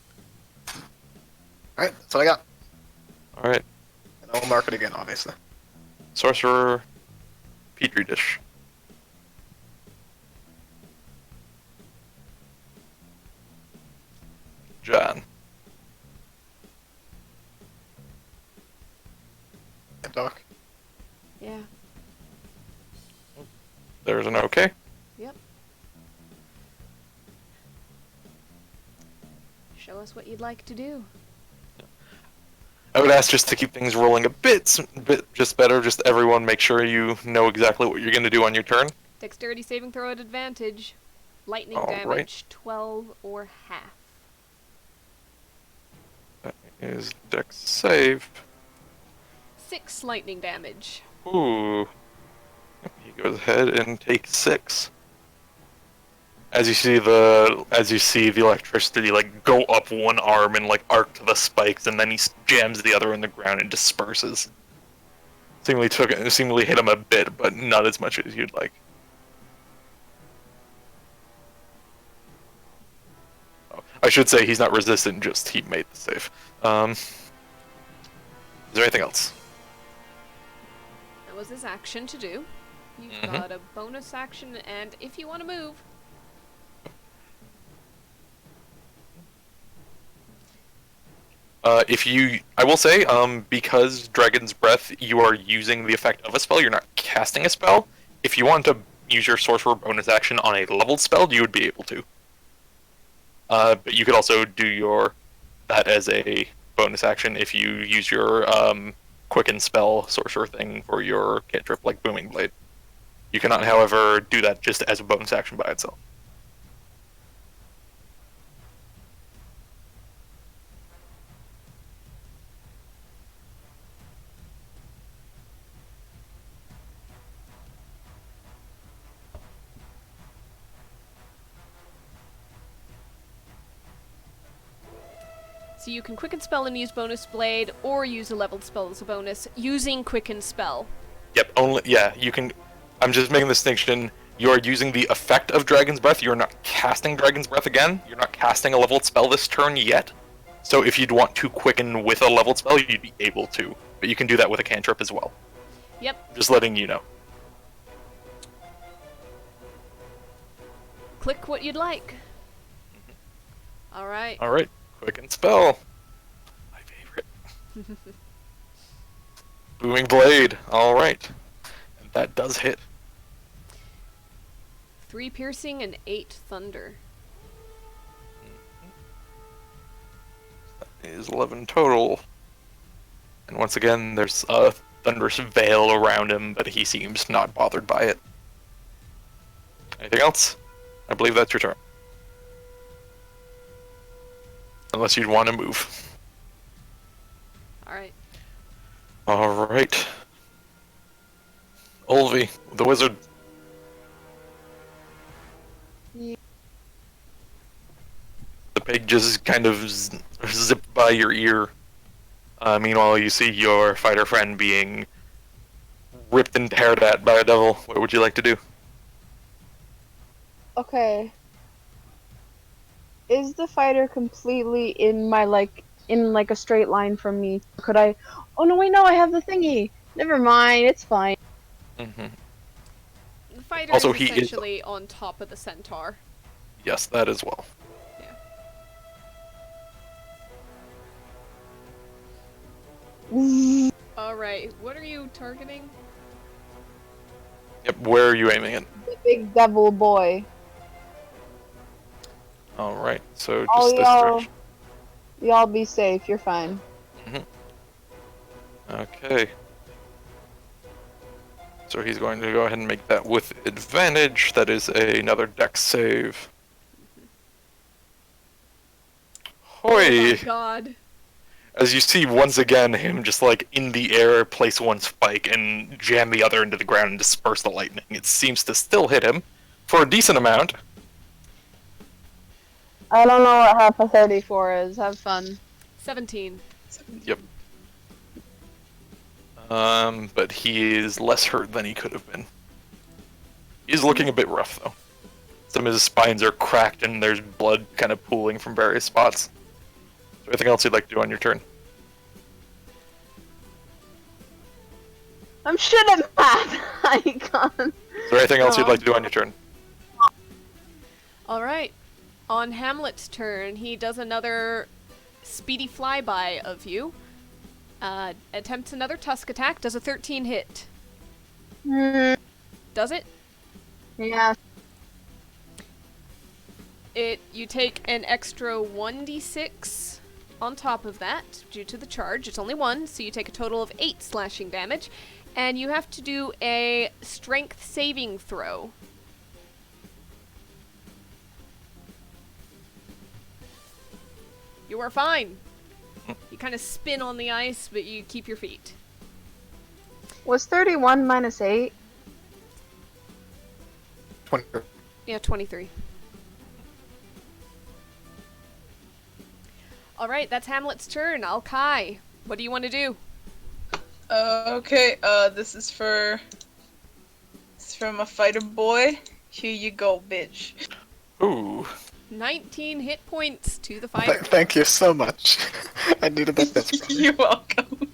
alright, that's what I got. All right, And I'll mark it again, obviously. sorcerer, petri dish. John. Yeah, Doc. Yeah. There's an okay. Yep. Show us what you'd like to do. I would ask just to keep things rolling a bit just better. Just everyone make sure you know exactly what you're going to do on your turn. Dexterity saving throw at advantage. Lightning All damage, right. 12 or half. That is dex save. 6 lightning damage. Ooh. He goes ahead and takes 6. As you see the electricity like go up one arm and like arc to the spikes, and then he jams the other in the ground and disperses. Seemingly hit him a bit, but not as much as you'd like. Oh, I should say he's not resistant, just he made the save. Is there anything else? That was his action to do. You've Mhm. got a bonus action, and if you want to move, I will say, because Dragon's Breath, you are using the effect of a spell, you're not casting a spell. If you want to use your Sorcerer bonus action on a leveled spell, you would be able to. But you could also do that as a bonus action if you use your Quicken spell Sorcerer thing for your cantrip, like Booming Blade. You cannot, however, do that just as a bonus action by itself. So you can quicken spell and use bonus blade, or use a leveled spell as a bonus using quicken spell. Yep, you can. I'm just making the distinction. You are using the effect of Dragon's Breath. You're not casting Dragon's Breath again. You're not casting a leveled spell this turn yet. So if you'd want to quicken with a leveled spell, you'd be able to. But you can do that with a cantrip as well. Yep. Just letting you know. Click what you'd like. Alright. Alright, quicken spell. My favorite. Booming Blade. Alright. And that does hit. 3 piercing and 8 thunder. That is 11 total. And once again, there's a thunderous veil around him, but he seems not bothered by it. Anything else? I believe that's your turn. Unless you'd want to move. Alright. Alright. Olvi, the wizard. Yeah. The pig just kind of zipped by your ear. Meanwhile, you see your fighter friend being ripped and teared at by a devil. What would you like to do? Okay. Is the fighter completely in my in a straight line from me? Could I? Oh no! Wait, no! I have the thingy. Never mind. It's fine. Mm-hmm. The fighter Also, is he is- essentially on top of the centaur. Yes, that as well. The Alright, what are you targeting? Yep, where are you aiming at? big devil boy. Alright, so Oh, just this y'all. direction. Y'all be safe. You're fine. Okay. So he's going to go ahead and make that with advantage. That is another dex save. Oh Hoi! my god. As you see once again him just like in the air place one spike and jam the other into the ground and disperse the lightning. It seems to still hit him for a decent amount. I don't know what half a 34 is. Have fun. 17. Yep. But he is less hurt than he could have been. He's looking a bit rough though. Some of his spines are cracked and there's blood kind of pooling from various spots. Is there anything else you'd like to do on your turn? I'm shit at math. Icon. Is there anything else you'd like to do on your turn? Alright. On Hamlet's turn, he does another speedy flyby of you. Attempts another tusk attack. Does a 13 hit? Does it? Yeah. You take an extra 1d6 on top of that due to the charge. It's only 1, so you take a total of 8 slashing damage. And you have to do a strength saving throw. You are fine. You kind of spin on the ice, but you keep your feet. Was 31 minus 8? 20. Yeah, 23. Alright, that's Hamlet's turn. Alkai, what do you want to do? Okay, this is from a fighter boy. Here you go, bitch. Ooh. 19 hit points to the fighter. Thank you so much. I needed that desperately. You're welcome.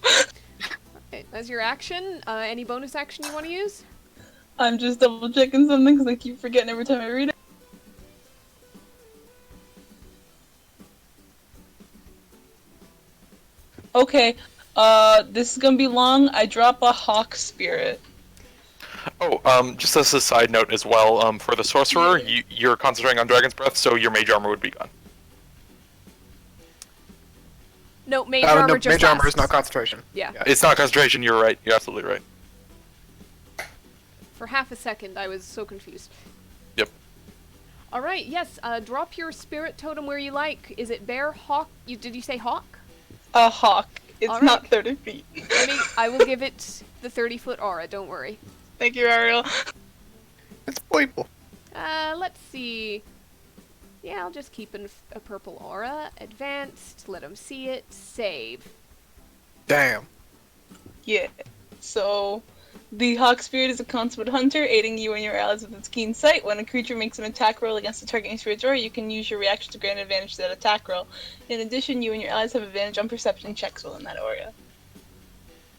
Okay, as your action, any bonus action you want to use? I'm just double checking something because I keep forgetting every time I read it. Okay, this is gonna be long. I drop a hawk spirit. Oh, just as a side note as well, for the sorcerer, you're concentrating on Dragon's Breath, so your mage armor would be gone. No, mage armor No, just mage armor is lasts. not concentration. Yeah. It's not concentration, you're right. You're absolutely right. For half a second, I was so confused. Yep. Alright, yes, drop your spirit totem where you like. Is it bear, hawk? Did you say hawk? A hawk. It's Alright. not 30 feet. I will give it the 30-foot aura, don't worry. Thank you, Ariel. It's playful. Let's see. Yeah, I'll just keep a purple aura. Advanced, let him see it. Save. Damn. Yeah. So, the Hawk Spirit is a consummate hunter, aiding you and your allies with its keen sight. When a creature makes an attack roll against the target spirit's aura, you can use your reaction to grant advantage to that attack roll. In addition, you and your allies have advantage on perception checks within that aura.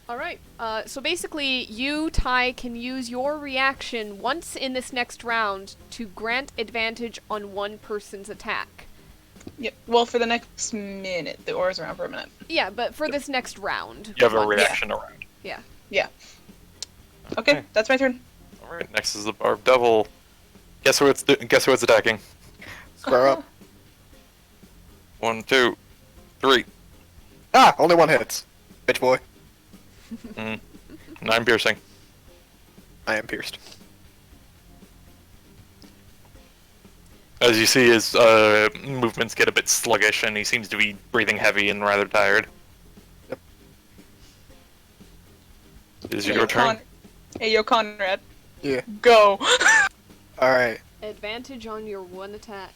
Alright, so basically, you, Ty, can use your reaction once in this next round to grant advantage on one person's attack. Yep. Well, for the next minute, the aura's around for a minute. Yeah, but for this next round. You have a once. reaction around. Yeah. Yeah. Okay, that's my turn. All right. Next is the Barb Devil. Guess who it's attacking? Square up. 1, 2, 3. Ah, only one hits. Bitch boy. 9 piercing. I am pierced. As you see, his movements get a bit sluggish, and he seems to be breathing heavy and rather tired. Yep. It is your turn. Hey, yo, Conrad. Yeah. Go! Alright. Advantage on your one attack.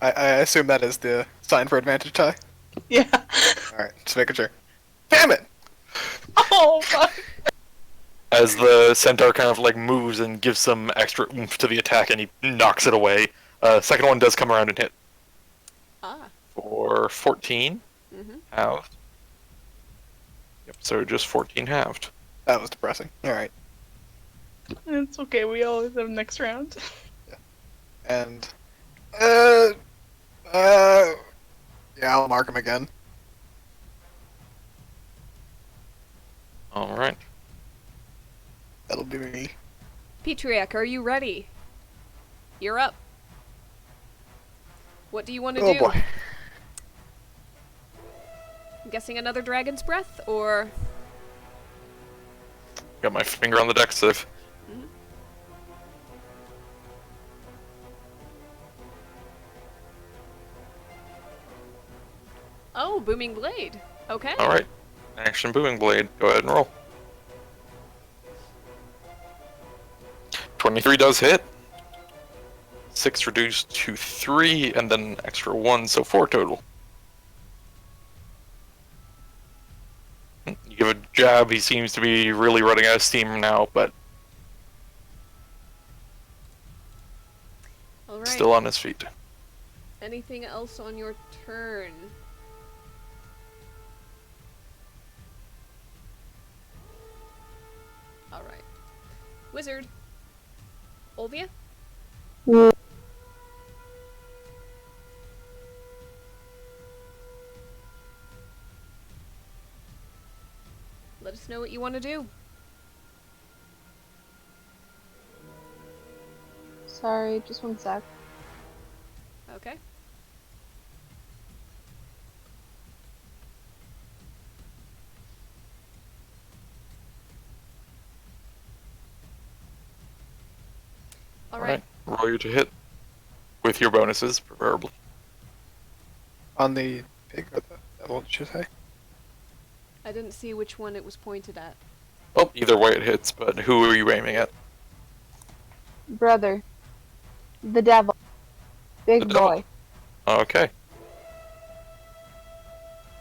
I assume that is the sign for advantage tie. Yeah. Alright, just making sure. Damn it! Oh, fuck. As the centaur kind of like moves and gives some extra oomph to the attack, and he knocks it away. Second one does come around and hit Ah. for 14 Mm-hmm. halved. Yep, so just 14 halved. That was depressing. Alright. It's okay, we always have next round. And yeah, I'll mark him again. All right. That'll be me. Petriac, are you ready? You're up. What do you want to Oh do? boy. I'm guessing another Dragon's Breath, or... Got my finger on the dex save. Oh, Booming Blade. Okay. All right. Action booming blade. Go ahead and roll. 23 does hit. 6 reduced to 3, and then an extra 1, so 4 total. You give a jab. He seems to be really running out of steam now, but All right. still on his feet. Anything else on your turn? Alright. Wizard. Olvia? Let us know what you want to do. Sorry, just one sec. Okay. Alright. Roll you to hit. With your bonuses, preferably. On the pig or the devil, did you say? I didn't see which one it was pointed at. Well, either way it hits, but who are you aiming at? Brother. The devil. Big The devil. boy. Okay.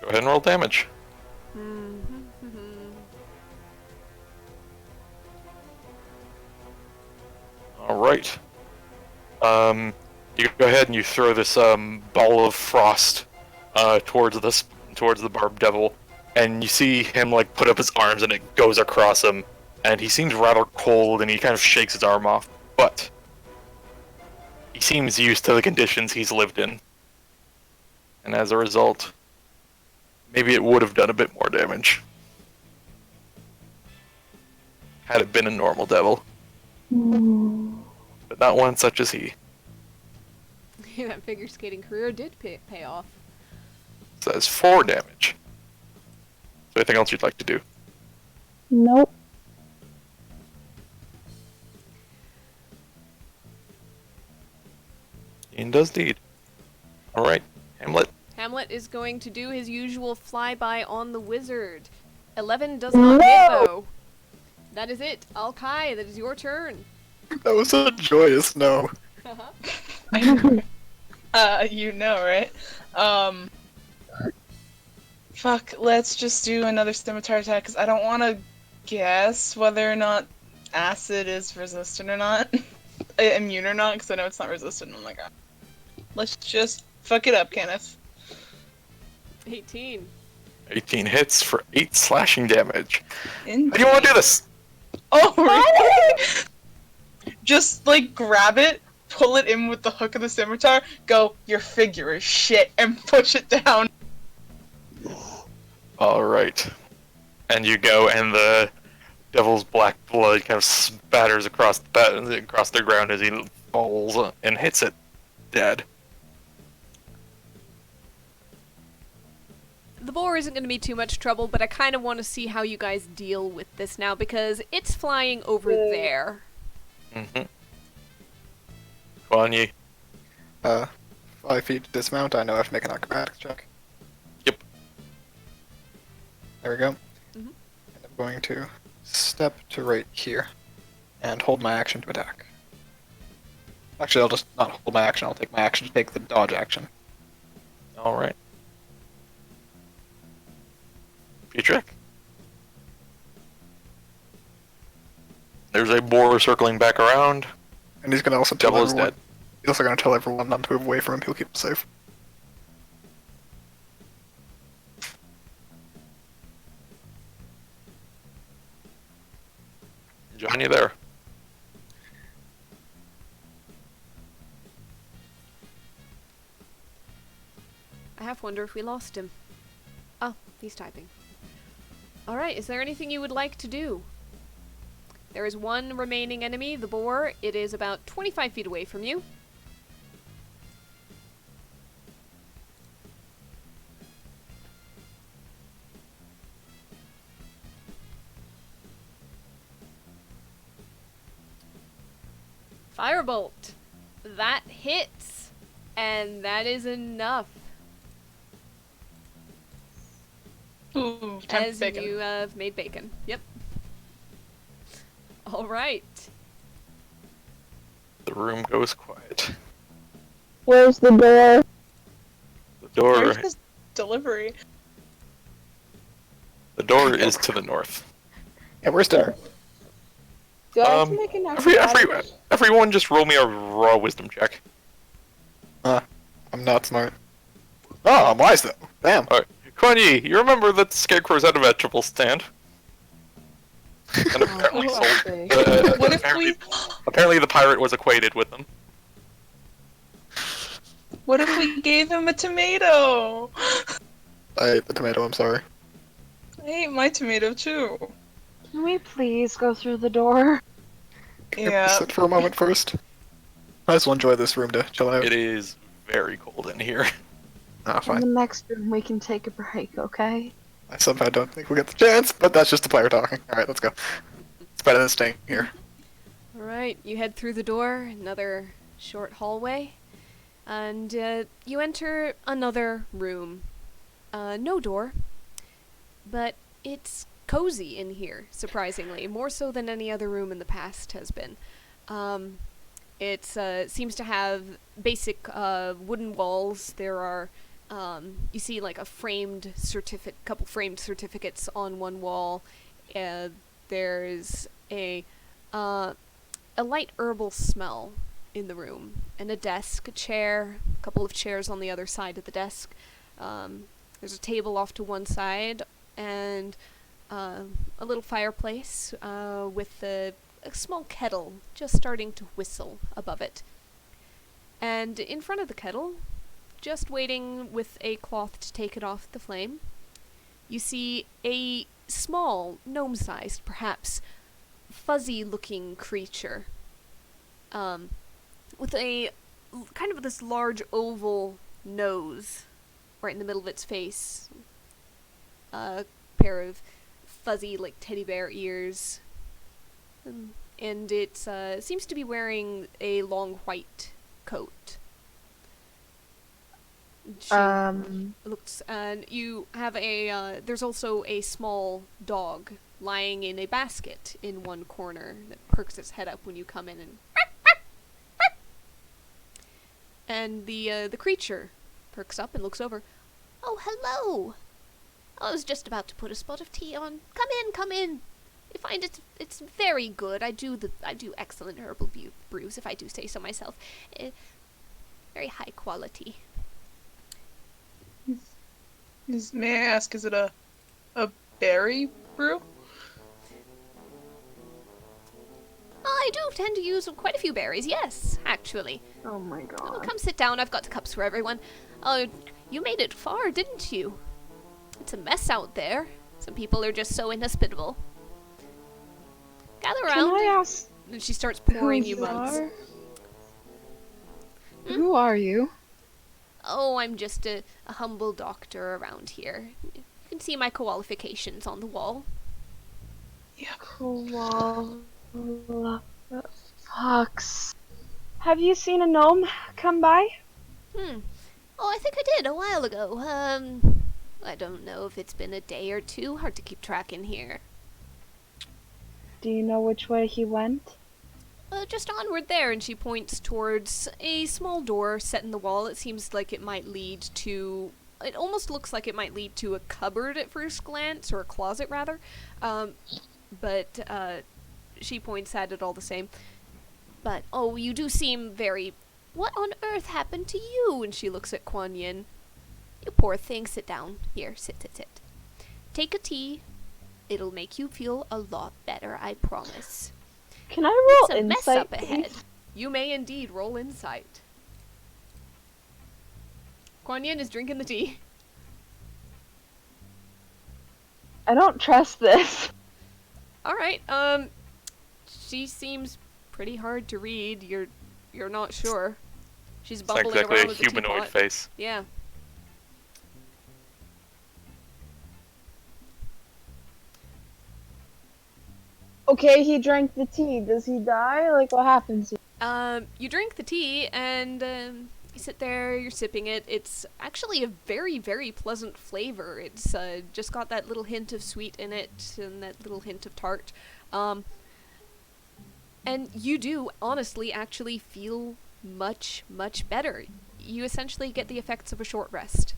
Go ahead and roll damage. Alright. You go ahead and you throw this ball of frost towards the Barb Devil, and you see him like put up his arms and it goes across him, and he seems rather cold and he kind of shakes his arm off, but he seems used to the conditions he's lived in. And as a result, maybe it would have done a bit more damage had it been a normal devil. But not one such as he. That figure skating career did pay off. So that's 4 damage. Is there anything else you'd like to do? Nope. Indeed. Alright, Hamlet. Hamlet is going to do his usual flyby on the wizard. 11 does not hit, though. That is it. Alkai, that is your turn. That was a joyous no. You know, right? Fuck, let's just do another scimitar attack, because I don't want to guess whether or not acid is resistant or not. Immune or not, because I know it's not resistant. Oh my god. Let's just fuck it up, Kenneth. 18. 18 hits for 8 slashing damage. Indeed. How do you want to do this? Oh, really? Just, like, grab it, pull it in with the hook of the scimitar, go, your figure is shit, and push it down. Alright. And you go, and the devil's black blood kind of spatters across the ground as he falls and hits it dead. The boar isn't going to be too much trouble, but I kind of want to see how you guys deal with this now, because it's flying over there. Mm-hmm. Quan Yi. 5 feet to dismount, I know I have to make an acrobatics check. Yep. There we go. Mhm. And I'm going to step to right here and hold my action to attack. Actually, I'll just not hold my action, I'll take my action to take the dodge action. Alright. Trick. There's a boar circling back around. And he's going to also tell Devil is everyone. dead. He's also going to tell everyone not to move away from him, he'll keep them safe. John, you there? I half wonder if we lost him. Oh, he's typing. Alright, is there anything you would like to do? There is one remaining enemy, the boar. It is about 25 feet away from you. Firebolt. That hits. And that is enough. Ooh, time As for bacon. you have made bacon. Yep. Alright. The room goes quiet. Where's the door? The door, Where's this delivery? the door is to the north. Yeah, where's dinner? Do I have to make an Everyone just roll me a raw wisdom check. I'm not smart. Oh, I'm wise though. Damn. Quan Yi, you remember that the scarecrows had a vegetable stand? And apparently Oh, sold. I see. What if Apparently the pirate was acquainted with them. What if we gave him a tomato? I ate the tomato, I'm sorry. I ate my tomato too. Can we please go through the door? Can Yeah. we sit for a moment first? Might as well enjoy this room to chill out. It is very cold in here. Ah, In fine. the next room, we can take a break, okay? I somehow don't think we'll get the chance, but that's just the player talking. Alright, let's go. It's better than staying here. Alright, you head through the door, another short hallway, and you enter another room. No door, but it's cozy in here, surprisingly, more so than any other room in the past has been. It seems to have basic wooden walls. There are, you see like a couple framed certificates on one wall. There's a light herbal smell in the room, and a desk, a chair, a couple of chairs on the other side of the desk. There's a table off to one side, and a little fireplace with a small kettle just starting to whistle above it. And in front of the kettle, just waiting with a cloth to take it off the flame, you see a small, gnome-sized, perhaps fuzzy-looking creature, with a kind of this large oval nose right in the middle of its face, a pair of fuzzy, like, teddy bear ears, and it seems to be wearing a long white coat. She looks, and you have a, there's also a small dog lying in a basket in one corner that perks its head up when you come in, And the creature perks up and looks over. Oh, hello! I was just about to put a spot of tea on. Come in, come in. I find it's very good. I do excellent herbal brews, if I do say so myself. Very high quality. May I ask, is it a berry brew? I do tend to use quite a few berries, yes, actually. Oh my Oh, god. come sit down. I've got cups for everyone. Oh, you made it far, didn't you? It's a mess out there. Some people are just so inhospitable. Gather Can around. I ask And she starts pouring who you you mugs. are? Who are you? Oh, I'm just a humble doctor around here. You can see my qualifications on the wall. Koala. Fox. Have you seen a gnome come by? Oh, I think I did a while ago. I don't know if it's been a day or two. Hard to keep track in here. Do you know which way he went? Just onward there, and she points towards a small door set in the wall. It seems like it might lead to... It almost looks like it might lead to a cupboard at first glance, or a closet, rather. But she points at it all the same. But, oh, you do seem very... What on earth happened to you? And she looks at Kuan Yin. You poor thing, sit down. Here, sit. Take a tea. It'll make you feel a lot better, I promise. Can I It's roll a mess insight, up ahead. please? You may indeed roll insight. Kuan Yin is drinking the tea. I don't trust this. Alright, she seems pretty hard to read. You're not sure. She's It's not bumbling exactly around a with the humanoid teapot. face. Yeah. Okay, he drank the tea. Does he die? Like, what happens? You drink the tea, and you sit there, you're sipping it. It's actually a very, very pleasant flavor. It's just got that little hint of sweet in it, and that little hint of tart. And you do, honestly, actually feel much, much better. You essentially get the effects of a short rest.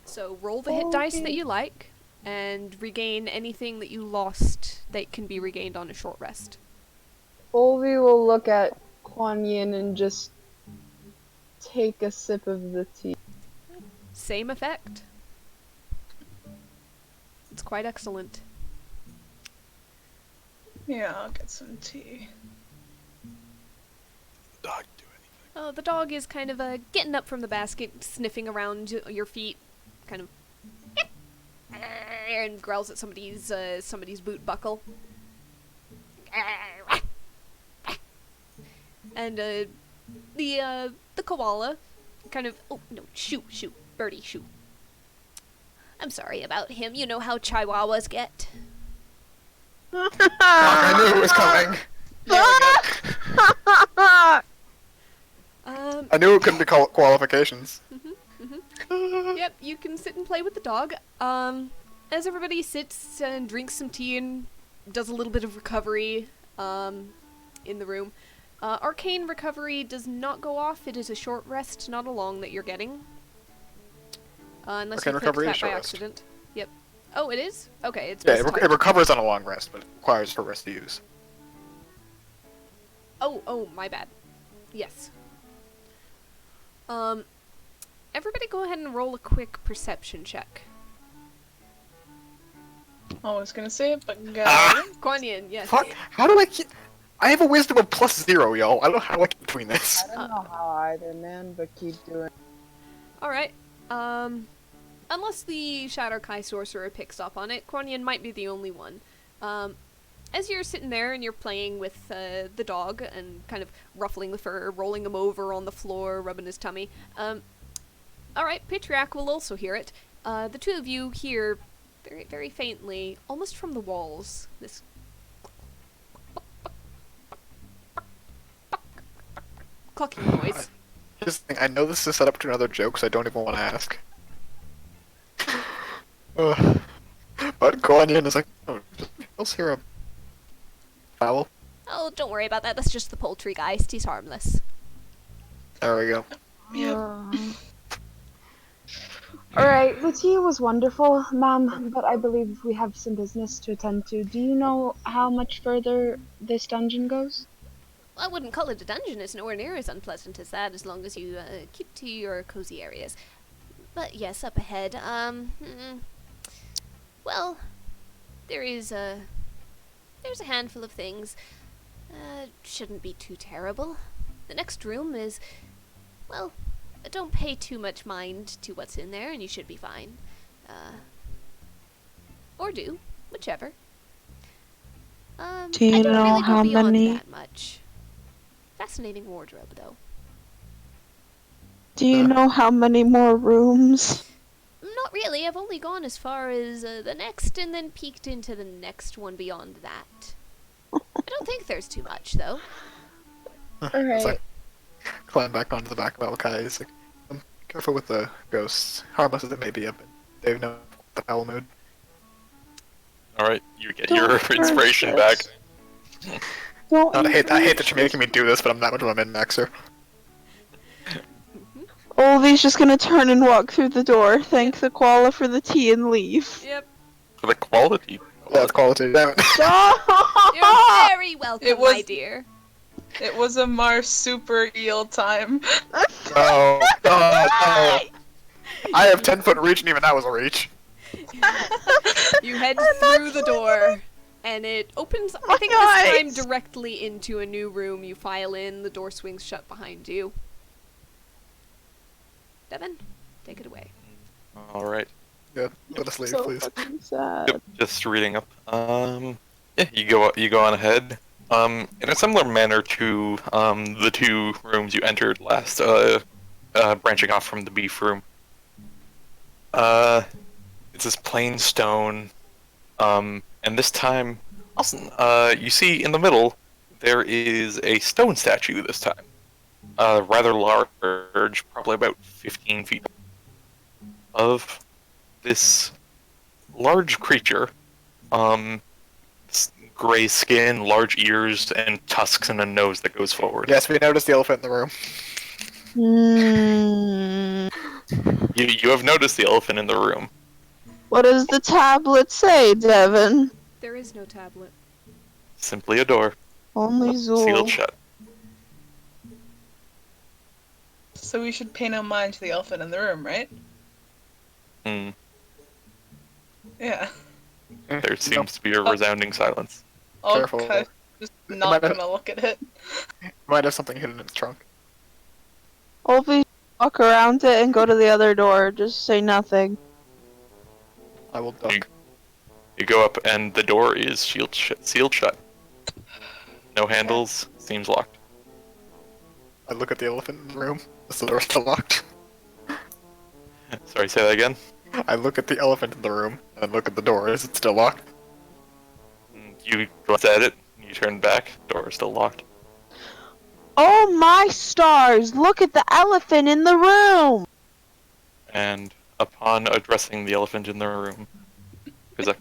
So roll the hit dice that you like, and regain anything that you lost that can be regained on a short rest. Olvi will look at Kuan Yin and just take a sip of the tea. Same effect. It's quite excellent. Yeah, I'll get some tea. Dog do anything. Oh, the dog is kind of getting up from the basket, sniffing around your feet, kind of, and growls at somebody's boot buckle. And the koala kind of, oh no, shoot, birdie, shoot. I'm sorry about him. You know how chihuahuas get. I knew it was coming. I knew it couldn't be qualifications. Yep, you can sit and play with the dog. As everybody sits and drinks some tea and does a little bit of recovery in the room. Arcane recovery does not go off. It is a short rest, not a long that you're getting. Unless Arcane you clicked recovery that is by short rest. accident. Yep. Oh, it is? Okay, it's Yeah, specified. it recovers on a long rest, but it requires for rest to use. Oh, my bad. Yes. Everybody go ahead and roll a quick perception check. I was gonna say it, but Kuan Yin, yes. Fuck, how do I keep... I have a wisdom of +0, y'all. I don't know how I keep between this. I don't know how either, man, but keep doing it. Alright, unless the Shadow Kai Sorcerer picks up on it, Kuan Yin might be the only one. As you're sitting there and you're playing with the dog and kind of ruffling the fur, rolling him over on the floor, rubbing his tummy, alright, Patriarch will also hear it. The two of you hear very, very faintly, almost from the walls, this clucking noise. Here's the thing, I know this is set up to another joke, so I don't even want to ask. But Kuan Yin is like, oh, does anyone else hear a fowl? Oh, don't worry about that. That's just the poultry guy. He's harmless. There we go. Yep. Alright, the tea was wonderful, ma'am, but I believe we have some business to attend to. Do you know how much further this dungeon goes? I wouldn't call it a dungeon. It's nowhere near as unpleasant as that, as long as you keep to your cozy areas. But yes, up ahead, well, there's a handful of things. Shouldn't be too terrible. The next room is, well, don't pay too much mind to what's in there, and you should be fine. Or do, whichever. Do you I don't know really go how beyond many- that much. Fascinating wardrobe, though. Do you know how many more rooms? Not really. I've only gone as far as the next, and then peeked into the next one beyond that. I don't think there's too much, though. It's Alright. like, climb back onto the back of Malachi. He's like, careful with the ghosts. Harmless as it may be, but they've no the foul mood. Alright, you get Don't your hurt inspiration back. us. Don't God, I hate that encourage you're making me do this, but I'm that much of a min-maxer. Olvie's just gonna turn and walk through the door, thank the koala for the tea, and leave. Yep. For the quality. Yeah, it's quality. Damn it. You're very welcome, It was- my dear. It was a Mars super eel time. No, no. I have 10-foot reach, and even that was a reach. You head through the door, and it opens, I think this time, directly into a new room. You file in, the door swings shut behind you. Devin, take it away. Alright. Yeah, let us leave, So please. fucking sad. Yep, just reading up. Yeah, you go on ahead. In a similar manner to the two rooms you entered last, branching off from the beef room. It's this plain stone, and this time, also, you see in the middle there is a stone statue. This time, rather large, probably about 15 feet, of this large creature. Gray skin, large ears, and tusks, and a nose that goes forward. Yes, we noticed the elephant in the room. You have noticed the elephant in the room. What does the tablet say, Devin? There is no tablet. Simply a door, Only sealed Zool. shut. So we should pay no mind to the elephant in the room, right? Hmm. Yeah. There seems to be a resounding silence. I'll Careful. just might not have- gonna look at it. Might have something hidden in its trunk. Olvie, walk around it and go to the other door. Just say nothing. I will duck. You go up, and the door is sealed shut. No handles. Seems locked. I look at the elephant in the room. Is the door still locked? Sorry, say that again. I look at the elephant in the room, and look at the door. Is it still locked? You glance at it. You turn back. Door is still locked. Oh my stars! Look at the elephant in the room! And upon addressing the elephant in the room, there's a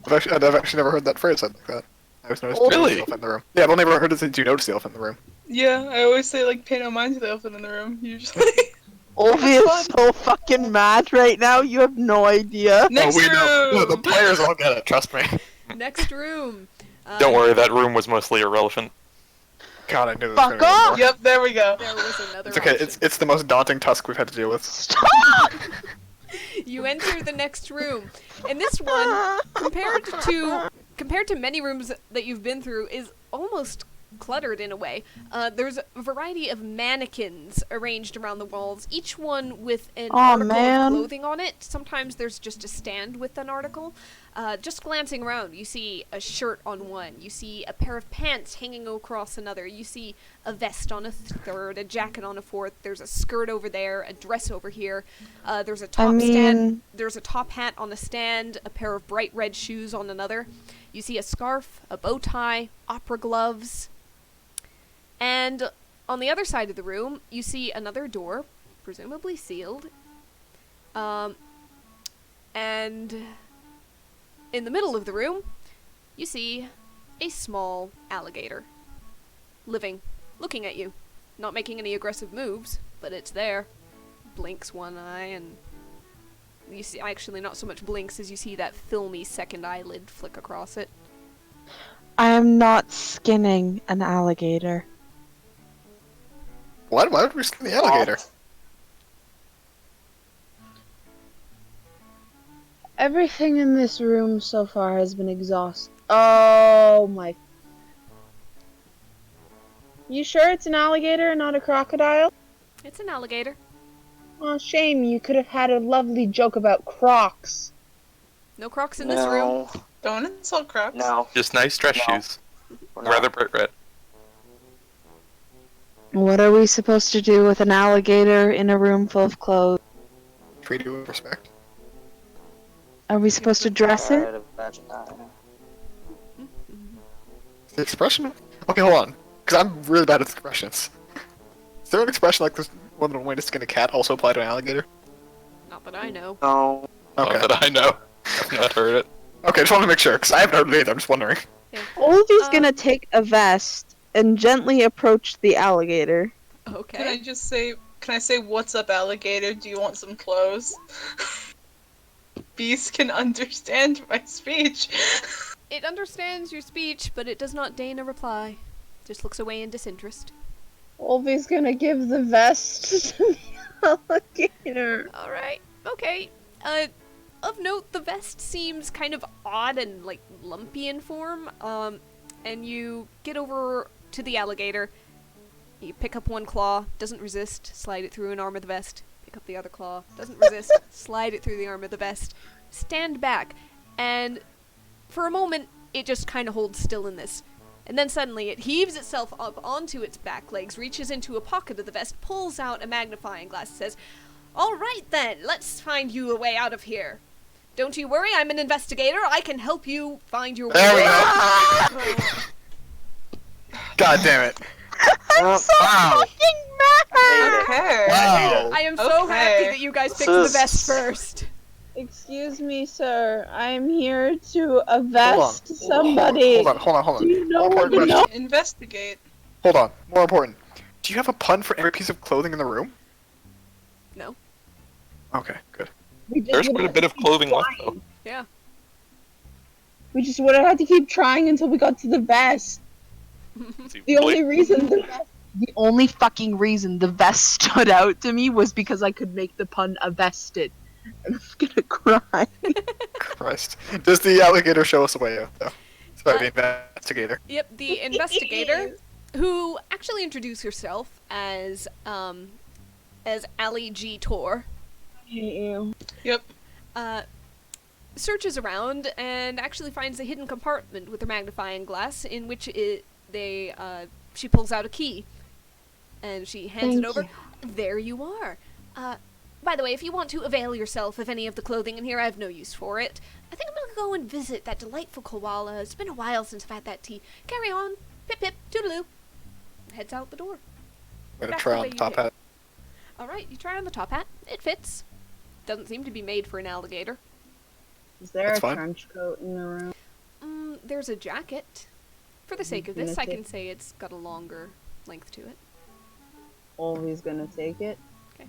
I've actually never heard that phrase said like that. I always noticed Really? the elephant in the room. Yeah, I've only ever heard it since you noticed the elephant in the room. Yeah, I always say like pay no mind to the elephant in the room, usually. Olvie is so fucking mad right now, you have no idea. Next oh, we know. room! No, the players all get it, trust me. Next room. Don't worry, that room was mostly irrelevant. God, I knew this was Fuck gonna be off! more. Yep, there we go. There was another It's okay, option. it's the most daunting tusk we've had to deal with. Stop! You enter the next room, and this one, compared to many rooms that you've been through, is almost cluttered in a way. There's a variety of mannequins arranged around the walls, each one with an article man. of clothing on it. Sometimes there's just a stand with an article. Just glancing around, you see a shirt on one, you see a pair of pants hanging across another, you see a vest on a third, a jacket on a fourth, there's a skirt over there, a dress over here, there's a top stand, there's a top hat on a stand, a pair of bright red shoes on another, you see a scarf, a bow tie, opera gloves, and on the other side of the room, you see another door, presumably sealed, and in the middle of the room, you see a small alligator. Living, looking at you. Not making any aggressive moves, but it's there. Blinks one eye, and you see, actually not so much blinks as you see that filmy second eyelid flick across it. I am not skinning an alligator. What? Why would we skin the alligator? Everything in this room so far has been exhausted. Oh my. You sure it's an alligator and not a crocodile? It's an alligator. Oh, shame. You could have had a lovely joke about crocs. No crocs in this room. Don't insult Crocs. No. Just nice dress No. shoes. We're not. Rather bright red. What are we supposed to do with an alligator in a room full of clothes? Treat you with respect. Are we supposed to dress it? Alright, vagina. The expression? Okay, hold on. Because I'm really bad at expressions. Is there an expression like this woman wanting to skin a cat also apply to an alligator? Not that I know. No. Okay. Not that I know. I've not heard it. Okay, just want to make sure, because I haven't heard it either, I'm just wondering. Olvie's gonna take a vest and gently approach the alligator. Okay. Can I say, what's up, alligator? Do you want some clothes? Beast can understand my speech. It understands your speech, but it does not deign a reply. Just looks away in disinterest. Olvie's gonna give the vest to the alligator. Alright, okay. Of note, the vest seems kind of odd and, like, lumpy in form. And you get over to the alligator. You pick up one claw, doesn't resist, slide it through an arm of the vest. Pick up the other claw, doesn't resist, slide it through the arm of the vest. Stand back, and for a moment, it just kind of holds still in this. And then suddenly, it heaves itself up onto its back legs, reaches into a pocket of the vest, pulls out a magnifying glass, says, "Alright then, let's find you a way out of here. Don't you worry, I'm an investigator. I can help you find your way There we out." go. God damn it. I'm so Wow. fucking mad! Okay. Wow. I am so Okay. happy that you guys This picked the is- vest first. Excuse me, sir. I'm here to vest Hold somebody. Hold on. Do you know More what important you question. Investigate. Hold on. More important. Do you have a pun for every piece of clothing in the room? No. Okay, good. We just There's would quite a have bit to of keep clothing left, trying. though. Yeah. We just would have had to keep trying until we got to the vest. The only fucking reason the vest stood out to me was because I could make the pun vested. I'm gonna cry. Christ. Does the alligator show us a way out, though? Sorry, the investigator. Yep, the investigator, who actually introduced herself as Ali G. Tor, I hate you. Yep. searches around and actually finds a hidden compartment with her magnifying glass in which she pulls out a key. And she hands it Thank over. you. There you are. By the way, if you want to avail yourself of any of the clothing in here, I have no use for it. I think I'm gonna go and visit that delightful koala. It's been a while since I've had that tea. Carry on. Pip pip, toodaloo. Heads out the door. I'm gonna Back try the on way the you top came. hat. Alright, you try on the top hat. It fits. Doesn't seem to be made for an alligator. Is there That's a fine. trench coat in the room? There's a jacket. For the sake of Gonna this, I take- can say it's got a longer length to it. Always gonna take it. Okay.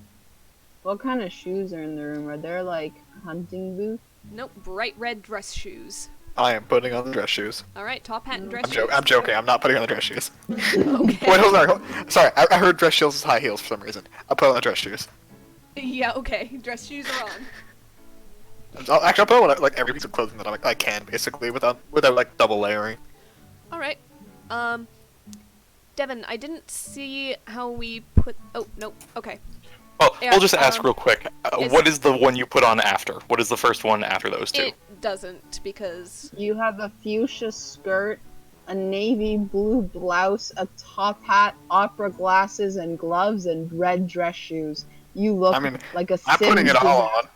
What kind of shoes are in the room? Are there like hunting boots? Nope, bright red dress shoes. I am putting on the dress shoes. Alright, top hat and dress I'm, shoes. I'm joking. I'm not putting on the dress shoes. Okay. Wait, hold on. Sorry, I heard dress shoes as high heels for some reason. I'll put on the dress shoes. Yeah, okay. Dress shoes are on. I'll put on like every piece of clothing that I can, basically, without like double layering. Alright. Devin, I didn't see how we put... Oh, no. Okay. Well, Yeah, we'll just ask real quick. is- What is the one you put on after? What is the first one after those two? It doesn't, because... You have a fuchsia skirt, a navy blue blouse, a top hat, opera glasses and gloves, and red dress shoes. You look I mean, like a I'm putting it Sims all design. on.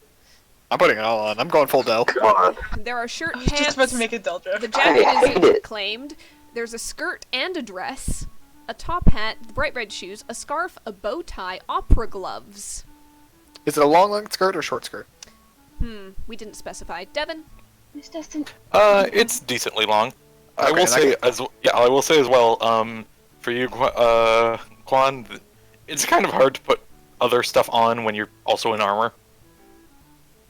I'm putting it all on. I'm going full Dell. God. There are shirt I was just about pants. to make a Deldra. The jacket I hate is it. claimed. There's a skirt and a dress, a top hat, bright red shoes, a scarf, a bow tie, opera gloves. Is it a long skirt or short skirt? We didn't specify. Devin? This doesn't. It's decently long. I Okay, will that- say I will say as well. For you, Quan, it's kind of hard to put other stuff on when you're also in armor.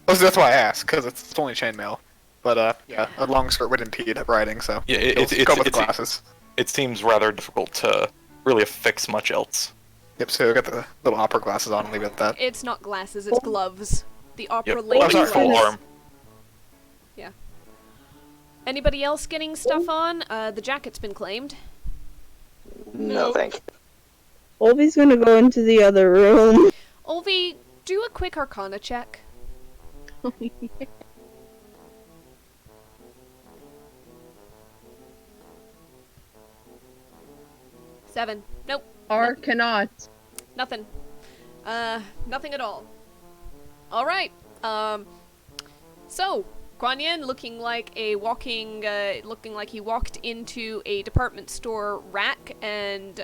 Oh, so that's why I asked, because it's only chainmail. But yeah, a long skirt would impede riding, so Yeah, you'll go with glasses. It seems rather difficult to really affix much else. Yep, so you'll get the little opera glasses on and leave it at that. It's not glasses, it's gloves. The opera Yep. lady I'm sorry. Full gloves. arm. Anybody else getting stuff on? The jacket's been claimed. No, thank you. Olby's gonna go into the other room. Olvi, do a quick Arcana check. 7. Nope. Or cannot. Nothing. Nothing at all. Alright. So, Guan Yin looking like he walked into a department store rack and,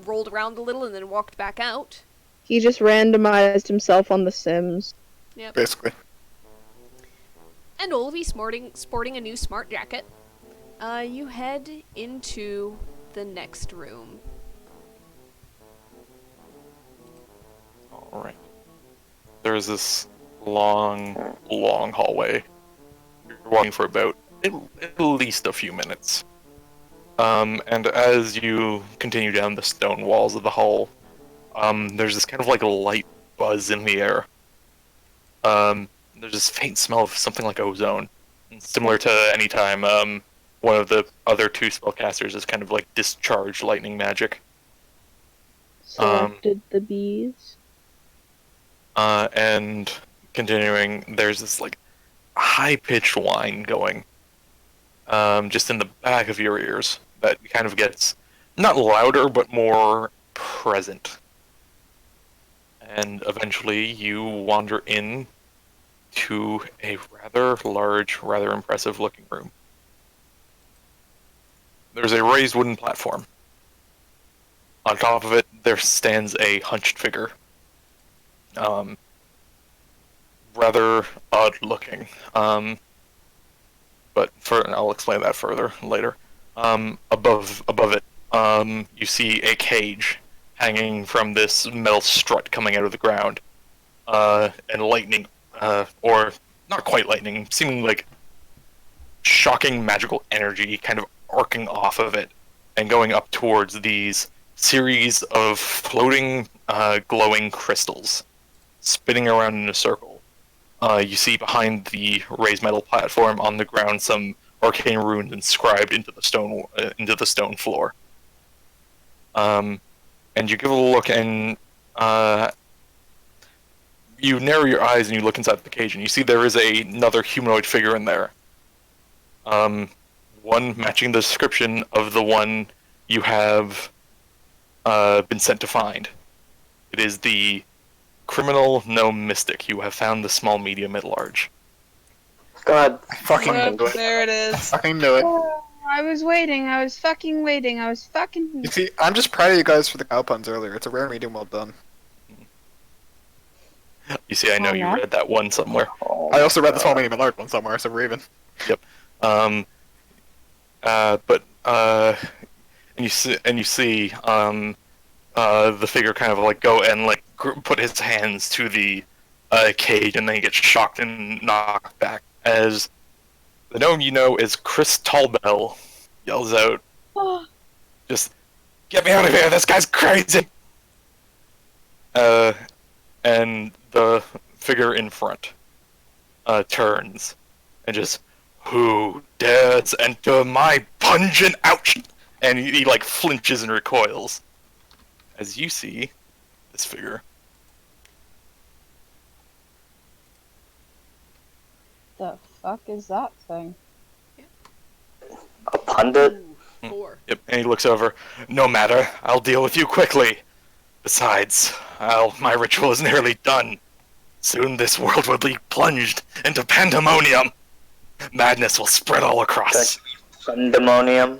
rolled around a little and then walked back out. He just randomized himself on The Sims. Yep. Basically. And Olvi sporting a new smart jacket. You head into the next room. Alright. There's this long hallway. You're walking for about at least a few minutes. And as you continue down the stone walls of the hall, there's this kind of like a light buzz in the air. There's this faint smell of something like ozone. Similar to any time one of the other two spellcasters is kind of like discharged lightning magic. Selected the bees. And continuing, there's this like high-pitched whine going, just in the back of your ears that kind of gets not louder but more present. And eventually, you wander in to a rather large, rather impressive-looking room. There's a raised wooden platform. On top of it, there stands a hunched figure. Rather odd looking. But I'll explain that further later. Above it, you see a cage hanging from this metal strut coming out of the ground. And lightning, or not quite lightning, seeming like shocking magical energy kind of arcing off of it and going up towards these series of floating, glowing crystals spinning around in a circle. You see behind the raised metal platform on the ground some arcane runes inscribed into the stone floor. And you give it a look, and you narrow your eyes and you look inside the cage, and you see there is another humanoid figure in there. One matching the description of the one you have been sent to find. It is the criminal gnome mystic. You have found the small, medium, at large. Go ahead. Fucking Yep, knew it. there it is. Fucking knew it. Oh, I was waiting. I was fucking waiting. I was fucking. You see, I'm just proud of you guys for the cow puns earlier. It's a rare medium well done. You see, I know Oh, you yeah? read that one somewhere. Oh, I also read the small, medium, and large one somewhere, so we're even. And you see the figure kind of like go and like put his hands to the cage, and then he gets shocked and knocked back as the gnome you know is Chris Tallbell yells out, "Just get me out of here! This guy's crazy!" And the figure in front turns and just, "Who dares enter my pungent ouch?" And he like flinches and recoils as you see this figure. The fuck is that thing? a pundit? 4. Yep, and he looks over. "No matter, I'll deal with you quickly. Besides, my ritual is nearly done. Soon this world will be plunged into pandemonium. Madness will spread all across." Pandemonium.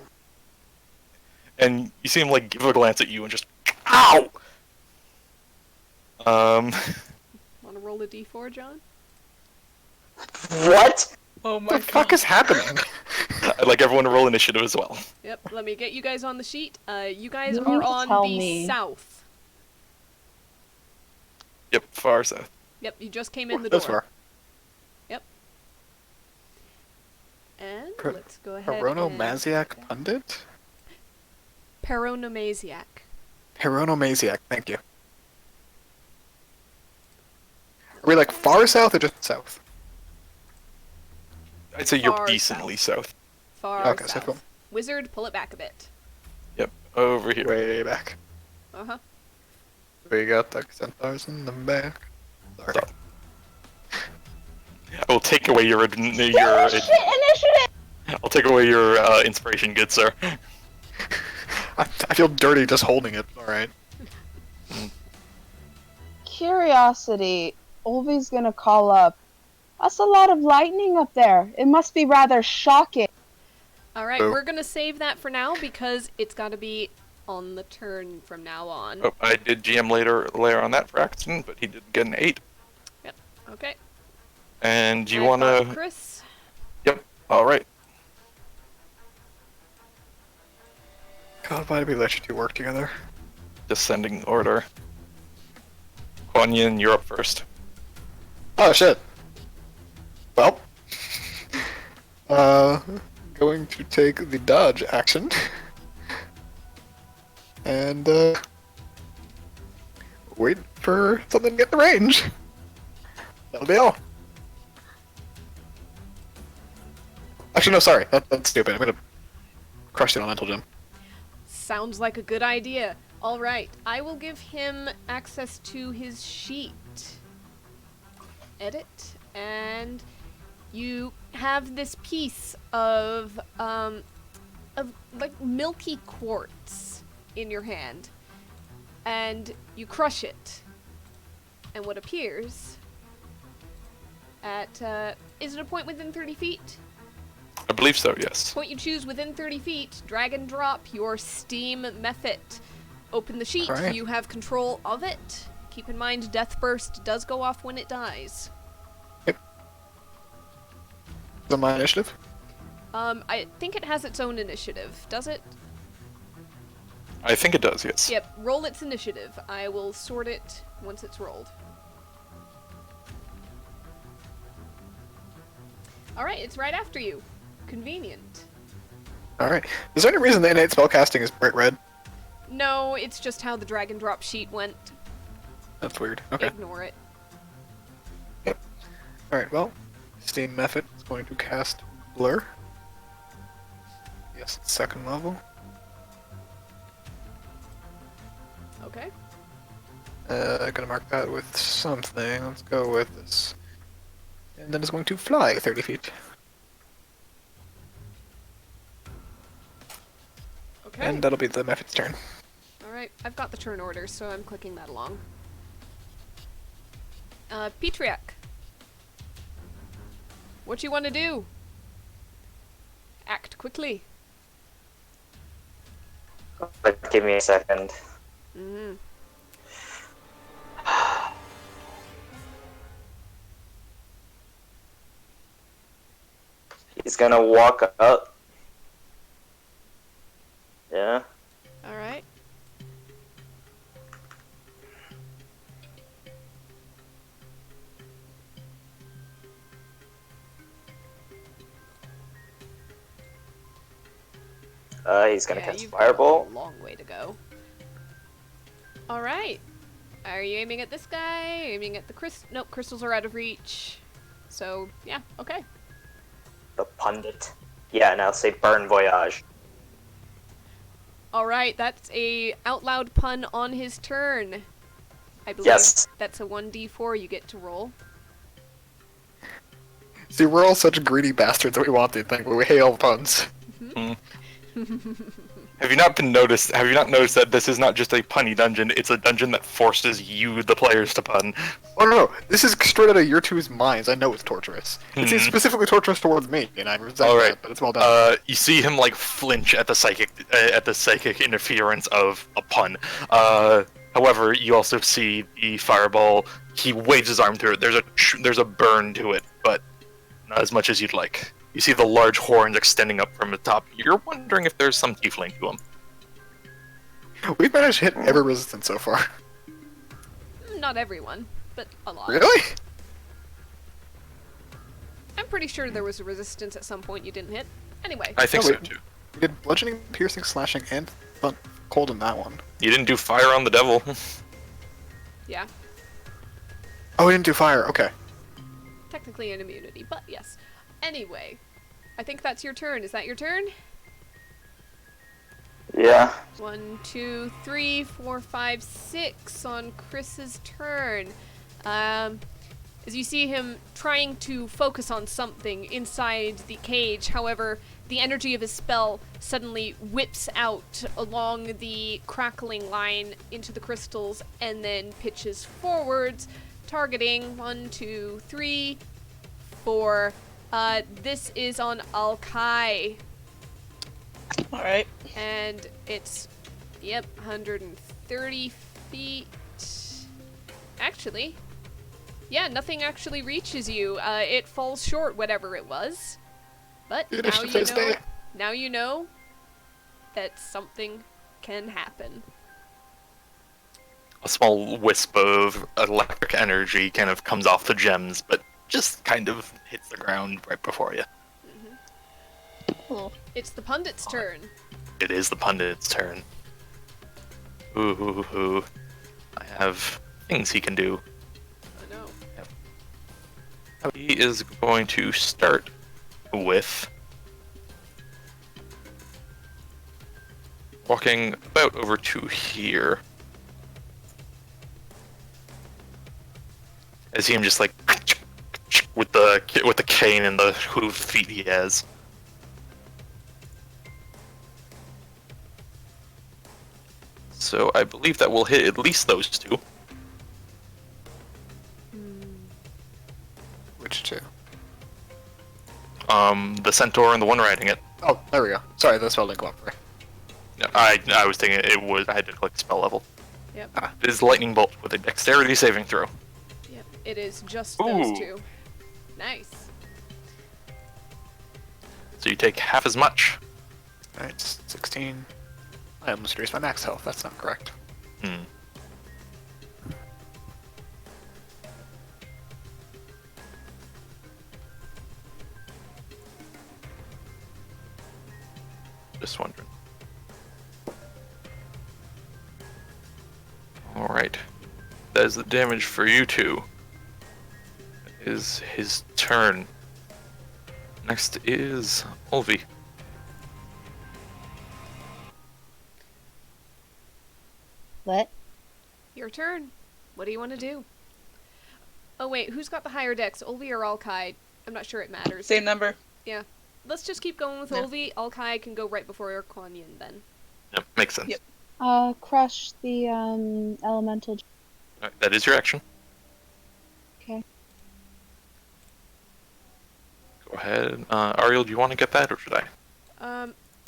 And you see him like give a glance at you and just, "Ow!" Want to roll a d4, John? What? Oh my What the fuck god. is happening? I'd like everyone to roll initiative as well. Yep, let me get you guys on the sheet. You guys You are need to on tell the me. south. Yep, far south. Yep, you just came in the That's door. far. And Per- let's go ahead Paronomasiac Pundit? Paronomasiac. Paronomasiac, thank you. Are we like far south or just south? I'd say you're Far decently south. Far Okay, so south. cool. Wizard, pull it back a bit. Yep, over here. Way back. Uh-huh. We got the centaurs in the back. Sorry. Stop. I will take away your Initiative! I'll take away your inspiration, good sir. I feel dirty just holding it, alright. Curiosity. Olvi's gonna call up. That's a lot of lightning up there. It must be rather shocking. Alright, Oh. we're gonna save that for now because it's gotta be on the turn from now on. Oh, I did GM layer on that for accident, but he did get an 8. Okay. And do you I've want got to... Chris? Yep, alright. God, why did we let you two work together? Descending order. Kuan Yin, you're up first. Oh shit. Well, going to take the dodge action, and wait for something to get in the range. That'll be all. Actually, no, sorry, that's stupid. I'm gonna crush the elemental gem. Sounds like a good idea. Alright, I will give him access to his sheet. Edit, and you have this piece of like milky quartz in your hand, and you crush it, and what appears at is it a point within 30 feet? I believe so, yes. Point you choose within 30 feet, drag and drop your steam method. Open the sheet, Alright. you have control of it. Keep in mind, Death Burst does go off when it dies. Is that my initiative? I think it has its own initiative, does it? I think it does, yes. Yep, roll its initiative. I will sort it once it's rolled. Alright, it's right after you. Convenient. Alright. Is there any reason the innate spellcasting is bright red? No, it's just how the drag and drop sheet went. That's weird. Okay. Ignore it. Alright, well, Steam Method is going to cast Blur. Yes, it's second level. Okay. Gonna mark that with something. Let's go with this. And then it's going to fly 30 feet. Okay. And that'll be the Method's turn. Alright, I've got the turn order, so I'm clicking that along. Petriac. What you want to do? Act quickly. But give me a second. Mm-hmm. He's gonna walk up. Yeah. Alright. He's gonna Yeah, cast you've Fireball. got a long way to go. Alright. Are you aiming at this guy? Aiming at the Nope, crystals are out of reach. So, yeah, okay. The pundit. Yeah, now say Burn Voyage. Alright, that's a out loud pun on his turn. I believe Yes. that's a 1d4 you get to roll. See, we're all such greedy bastards that we want to think, but we hate all the puns. Have you not noticed that this is not just a punny dungeon, it's a dungeon that forces you, the players, to pun? Oh no, this is straight out of year two's minds. I know it's torturous. It seems Mhm. specifically torturous towards me, and I resent Alright. that, but it's well done. You see him like flinch at the psychic interference of a pun. However, you also see the fireball. He waves his arm through it. There's a burn to it, but as much as you'd like. You see the large horns extending up from the top. You're wondering if there's some tiefling to them. We've managed to hit every resistance so far. Not everyone, but a lot. Really? I'm pretty sure there was a resistance at some point you didn't hit. Anyway. I think Oh, so wait. too. We did bludgeoning, piercing, slashing, and cold in that one. You didn't do fire on the devil. Yeah. Oh, we didn't do fire. Okay. Technically an immunity, but yes. Anyway. I think that's your turn. Is that your turn? Yeah. 1, 2, 3, 4, 5, 6 on Chris's turn. As you see him trying to focus on something inside the cage, however, the energy of his spell suddenly whips out along the crackling line into the crystals and then pitches forwards, targeting 1, 2, 3, 4. This is on Alkai. Alright. And it's, 130 feet. Actually, yeah, nothing actually reaches you. It falls short, whatever it was. But now you know that something can happen. A small wisp of electric energy kind of comes off the gems, but just kind of hits the ground right before you. It's the pundit's turn. It is the pundit's turn. Ooh. I have things he can do. I know. He is going to start with walking about over to here. I see him just like with the cane and the hoof feet he has. So I believe that will hit at least those two. Which two? The centaur and the one riding it. Oh, there we go. Sorry, the spell didn't go up there. No, I was thinking it was. I had to click spell level. Yep. It is lightning bolt with a dexterity saving throw. Yep. It is just Ooh. those two. Nice. So you take half as much. Alright, 16. I almost raised my max health. That's not correct. Hmm. Just wondering. Alright. That is the damage for you two. That is his turn. Next is Ulvi. What? Your turn. What do you want to do? Oh wait, who's got the higher dex, Ulvi or Alkai? I'm not sure it matters. Same number. Yeah. Let's just keep going with Yeah. Ulvi. Alkai can go right before Kuan Yin then. Yep, makes sense. Yep. Crush the elemental. Alright, that is your action. Okay. Go ahead. Ariel, do you want to get that, or should I?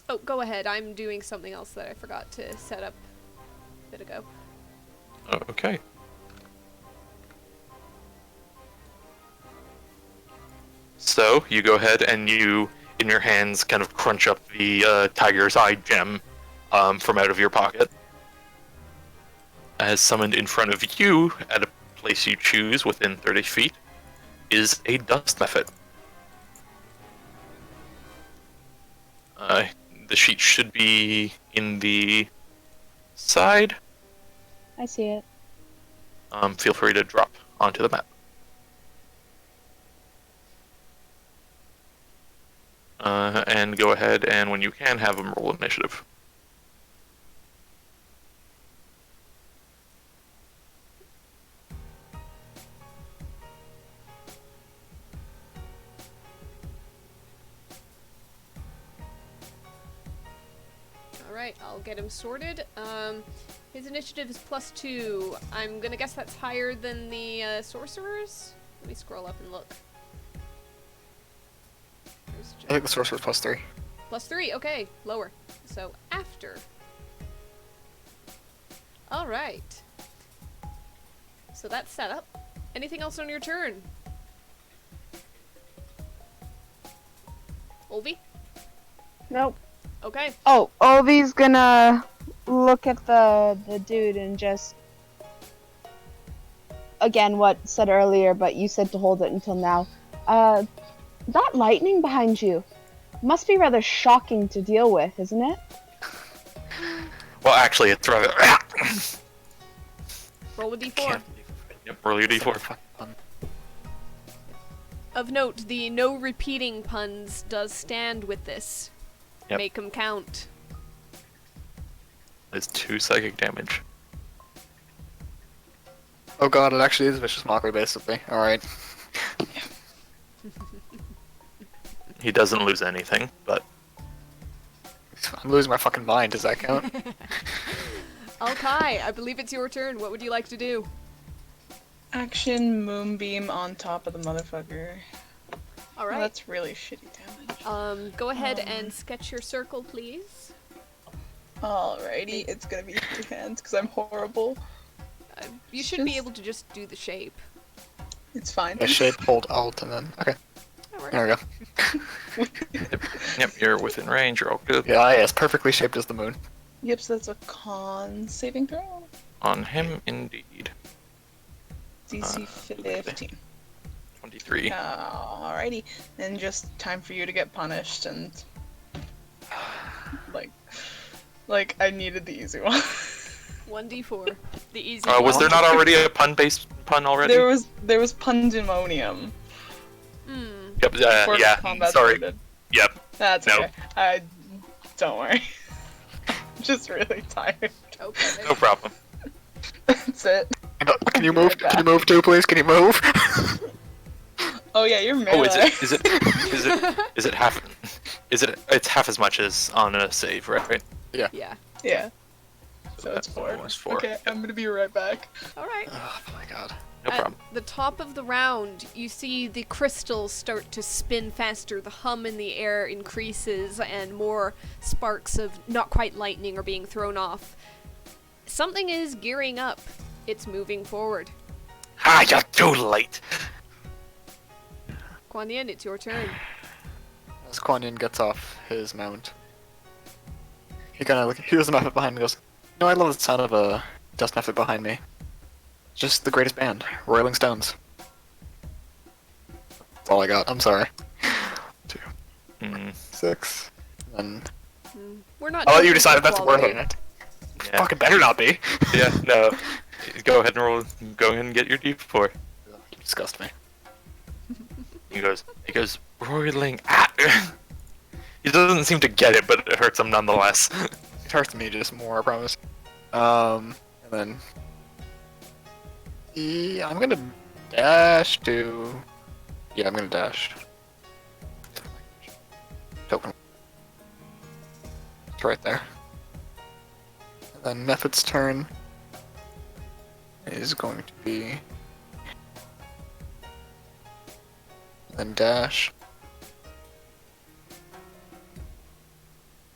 Oh, go ahead. I'm doing something else that I forgot to set up a bit ago. Okay. So, you go ahead and you, in your hands, kind of crunch up the tiger's eye gem from out of your pocket. As summoned in front of you, at a place you choose within 30 feet, is a dust method. The sheet should be in the side. I see it. Feel free to drop onto the map. And go ahead and, when you can, have them roll initiative. Alright, I'll get him sorted. His initiative is +2. I'm gonna guess that's higher than the sorcerer's? Let me scroll up and look. I think the sorcerer's +3. +3, okay, lower. So after. Alright. So that's set up. Anything else on your turn? Olvi? Nope. Okay. Oh, Ovi's gonna look at the dude and just again what said earlier, but you said to hold it until now. That lightning behind you must be rather shocking to deal with, isn't it? Well, actually, it's rather. Roll a d4. Can't believe- Yep, roll your d4. Of note, the no repeating puns does stand with this. Yep. Make 'em count. It's 2 psychic damage. Oh god, it actually is vicious mockery, basically. Alright. He doesn't lose anything, but I'm losing my fucking mind, does that count? Alkai, I believe it's your turn. What would you like to do? Action moonbeam on top of the motherfucker. All Oh, right. that's really shitty damage. Go ahead and sketch your circle, please. Alrighty, it's gonna be 3 hands because I'm horrible. You should be able to just do the shape. It's fine. Yeah, shape, hold alt, and then... Okay, Alright. there we go. yep, you're within range. You're all good. Yeah, it's perfectly shaped as the moon. Yep, so that's a con saving throw. On him, indeed. DC 15. 23. Alrighty, then just time for you to get punished and like I needed the easy one. 1d4. The easy Was one. there not already a pun-based pun already? there was pandemonium. Hmm. Yep. before Yeah. combat Sorry. started. Yep. That's No. okay. Don't worry. I'm just really tired. Okay. No problem. That's it. Can you move? Can you move too, please? Can you move? Oh yeah, you're melee. Oh, is it half? It's half as much as on a save, right? Yeah. Yeah. So that's it's 4. almost 4. Okay, Yep. I'm gonna be right back. Alright. Oh my god. No At problem. the top of the round, you see the crystals start to spin faster. The hum in the air increases, and more sparks of not quite lightning are being thrown off. Something is gearing up. It's moving forward. You're too late. Kuan Yin, it's your turn. As Kuan Yin gets off his mount, he hears the method behind him and goes, I love the sound of a dust method behind me. Just the greatest band, Rolling Stones. That's all I got, I'm sorry. 2, Hmm. 6, and We're not. I'll let you judging decide for if that's worth quality. it. Yeah. Fucking better not be. Yeah. No. Go ahead and roll. Go ahead and get your d4. You disgust me. He goes, roiling. He doesn't seem to get it, but it hurts him nonetheless. It hurts me just more, I promise. And then... Yeah, I'm gonna dash to... Yeah, I'm gonna dash. Token. It's right there. And then Method's turn is going to be... Then dash.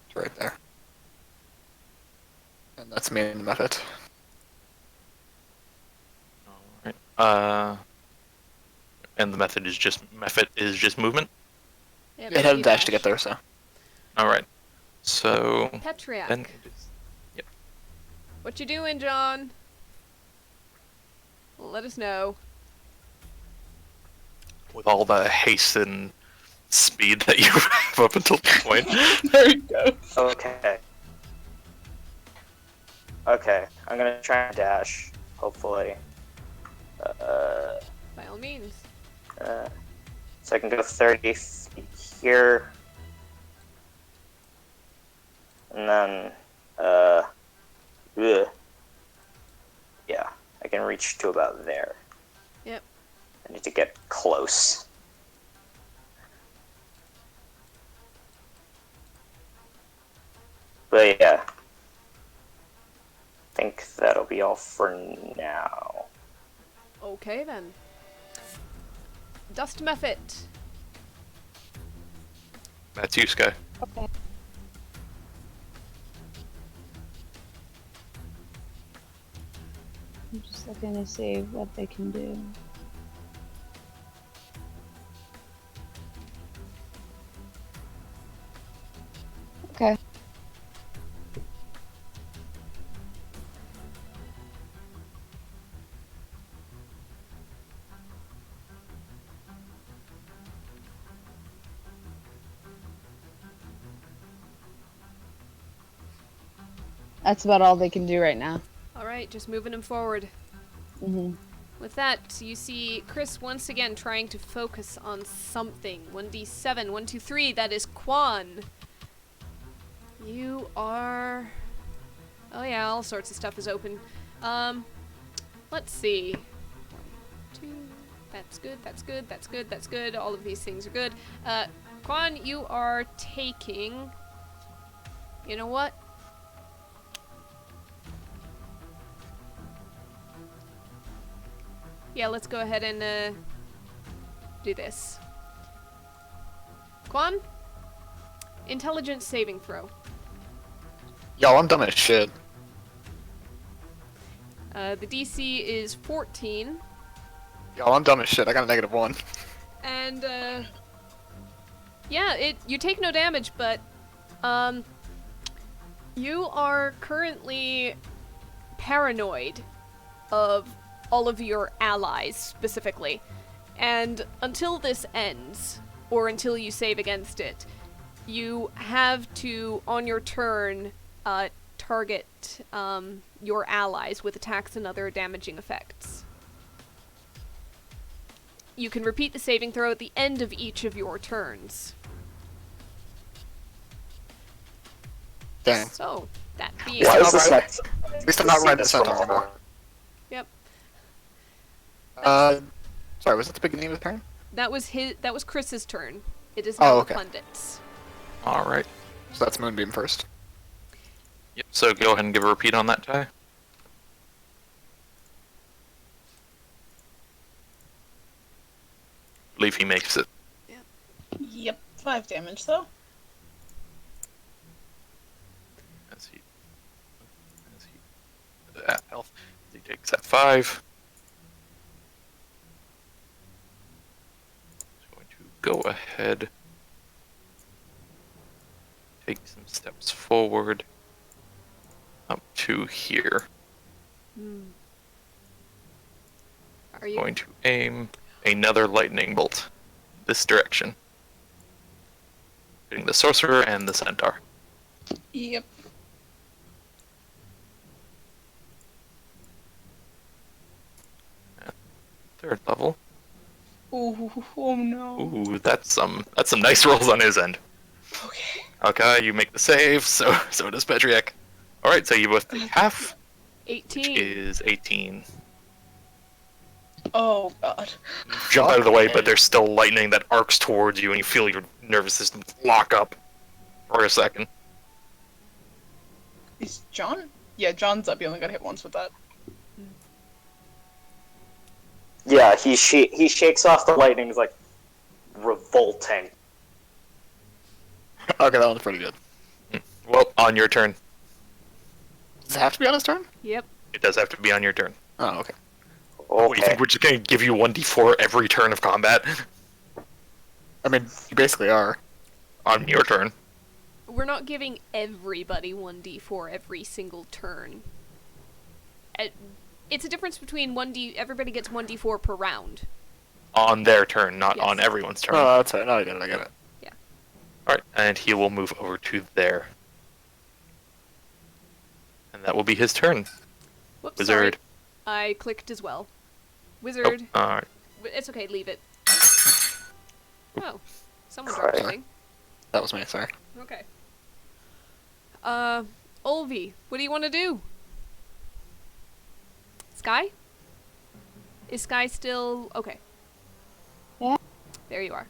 It's right there. And that's me and the Method. Alright. And the method is just movement. Yeah, It had a you dash to get there, so. Alright. So Petriac. then What you doing, John? Let us know. with all the haste and speed that you have up until this point. There it goes. Okay. Okay, I'm gonna try and dash, hopefully. By all means. So I can go 30 feet here. And then, yeah, I can reach to about there. Yep. I need to get close. But yeah, I think that'll be all for now. Okay then. Dust method. That's you, Sky. Okay. I'm just looking to see what they can do. Okay. That's about all they can do right now. Alright, just moving him forward. Hmm. With that, you see Chris once again trying to focus on something. 1d7, 1, 2, 3, that is Quan. You are... Oh yeah, all sorts of stuff is open. Let's see. 1, 2, that's good, that's good, that's good, that's good. All of these things are good. Quan, you are taking... You know what? Yeah, let's go ahead and do this. Quan? Intelligence saving throw. Y'all, I'm dumb as shit. The DC is 14, Y'all, I'm dumb as shit. I got a -1. and yeah, you take no damage, but you are currently paranoid of all of your allies specifically, and until this ends, or until you save against it, you have to, on your turn, target your allies with attacks and other damaging effects. You can repeat the saving throw at the end of each of your turns. Dang. So, that being... Why is this Alright. next? At least I'm not riding the centaur anymore. Yep. Sorry, was that the beginning of the turn? That was Chris's turn. It is now okay. the pundits. Alright. So that's Moonbeam first. Yep, so go ahead and give a repeat on that die. I believe he makes it. Yep, 5 damage though. At health. He takes that 5. He's going to go ahead. Take some steps forward. Up to here. Are you... Going to aim another lightning bolt. This direction. Hitting the sorcerer and the centaur. Yep. Third level. Ooh, oh no. Ooh, that's some nice rolls on his end. Okay. Okay, you make the save, so does Pedriak. Alright, so you both take half, 18. which is 18. Oh god. Jump out of the way, but there's still lightning that arcs towards you, and you feel your nervous system lock up for a second. Is John? Yeah, John's up. He only got hit once with that. Yeah, he shakes off the lightning. He's like, revolting. Okay, that one's pretty good. Well, on your turn. Does it have to be on his turn? Yep. It does have to be on your turn. Oh, okay. What, you Okay. think we're just gonna give you 1d4 every turn of combat? I mean, you basically are. On your turn. We're not giving everybody 1d4 every single turn. It's a difference between everybody gets 1d4 per round. On their turn, not Yes. on everyone's turn. Oh, that's right. No, I get it. Alright, and he will move over to there. And that will be his turn. Whoops, Wizard. sorry. I clicked as well. Oh, Wizard. alright. It's okay, leave it. Oh, someone Sorry. dropped something. That was me, sorry. Okay. Olvi, what do you want to do? Sky? Is Sky still... Okay. Yeah. There you are.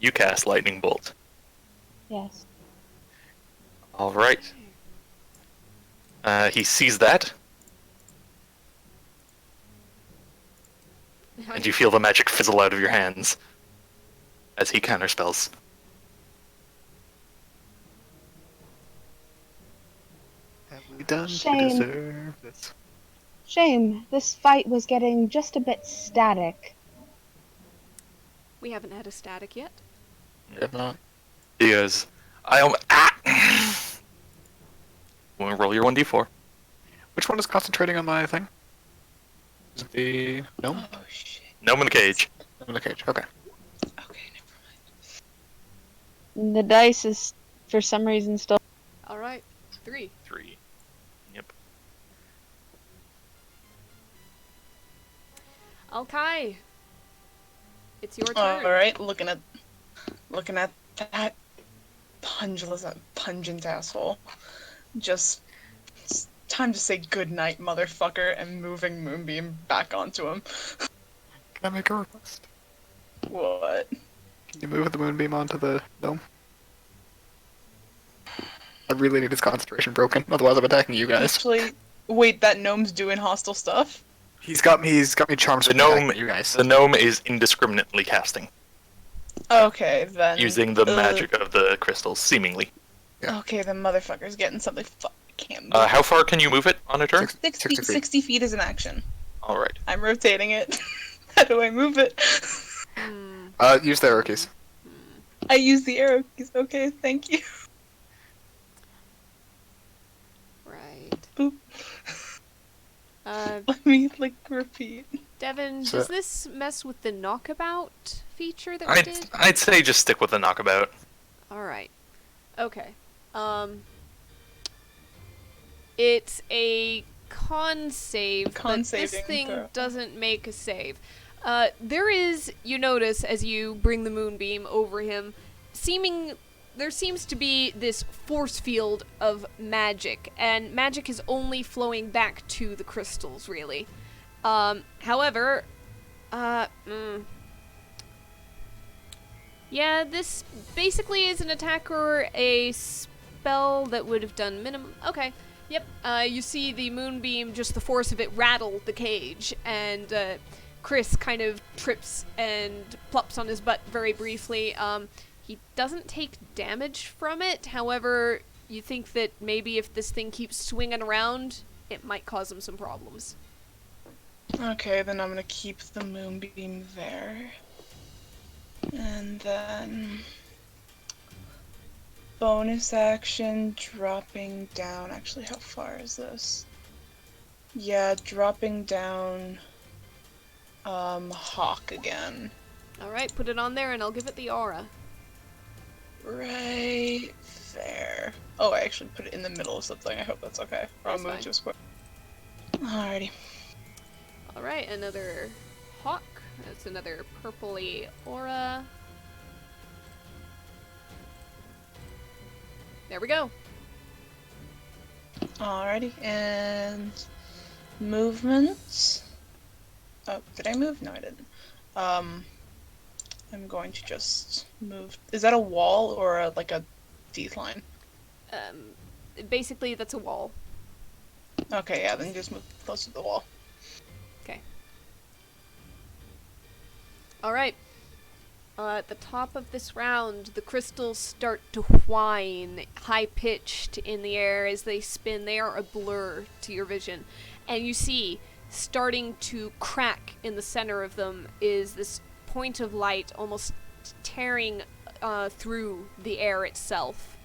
You cast Lightning Bolt. Yes. Alright. He sees that. and you feel the magic fizzle out of your hands as he counterspells. Have we done to Shame. deserve this? Shame, this fight was getting just a bit static. We haven't had a static yet. If not. He goes, Want to roll your 1d4? Which one is concentrating on my thing? Is it the gnome? Oh shit. Gnome in the cage. I'm in the cage. Okay. Okay, never mind. The dice is, for some reason, still. Alright, 3. 3. Yep. Alkai, it's your turn. All right, looking at that pungent asshole. Just it's time to say goodnight, motherfucker, and moving Moonbeam back onto him. Can I make a request? What? Can you move the moonbeam onto the gnome? I really need his concentration broken, otherwise I'm attacking you guys. Actually, wait, that gnome's doing hostile stuff? He's got me charmed The from gnome, attacking you guys. the gnome is indiscriminately casting, Okay, then. using the magic of the crystals, seemingly. Yeah. Okay, then motherfucker's getting something. I can't move. How far can you move it on a turn? 60 feet is an action. Alright. I'm rotating it. How do I move it? Use the arrow keys. I use the arrow keys. Okay, thank you. Right. Boop. Uh, Let me, repeat. Devin, So- does this mess with the knockabout feature that we did? I'd say just stick with the knockabout. Alright. Okay. It's a con save, Con but this saving thing throw. doesn't make a save. There is, you notice as you bring the moonbeam over him, there seems to be this force field of magic, and magic is only flowing back to the crystals, really. However, yeah, this basically is an attack or a spell that would have done minimum. Okay, yep. You see the moonbeam, just the force of it rattle the cage, and Chris kind of trips and plops on his butt very briefly. He doesn't take damage from it. However, you think that maybe if this thing keeps swinging around, it might cause him some problems. Okay, then I'm gonna keep the moonbeam there. And then... bonus action, dropping down. Actually, how far is this? Yeah, dropping down... Hawk again. Alright, put it on there and I'll give it the aura. Right there. Oh, I actually put it in the middle of something. I hope that's okay. Or I'll That's move fine. to a square. Alrighty. Alright, another hawk. That's another purpley aura. There we go. Alrighty, and movement. Oh, did I move? No, I didn't. I'm going to just move. Is that a wall or a decline? Basically, that's a wall. Okay, yeah, then just move closer to the wall. Okay. Alright. At the top of this round, the crystals start to whine, high-pitched in the air as they spin. They are a blur to your vision. And you see, starting to crack in the center of them is this point of light almost tearing through the air itself.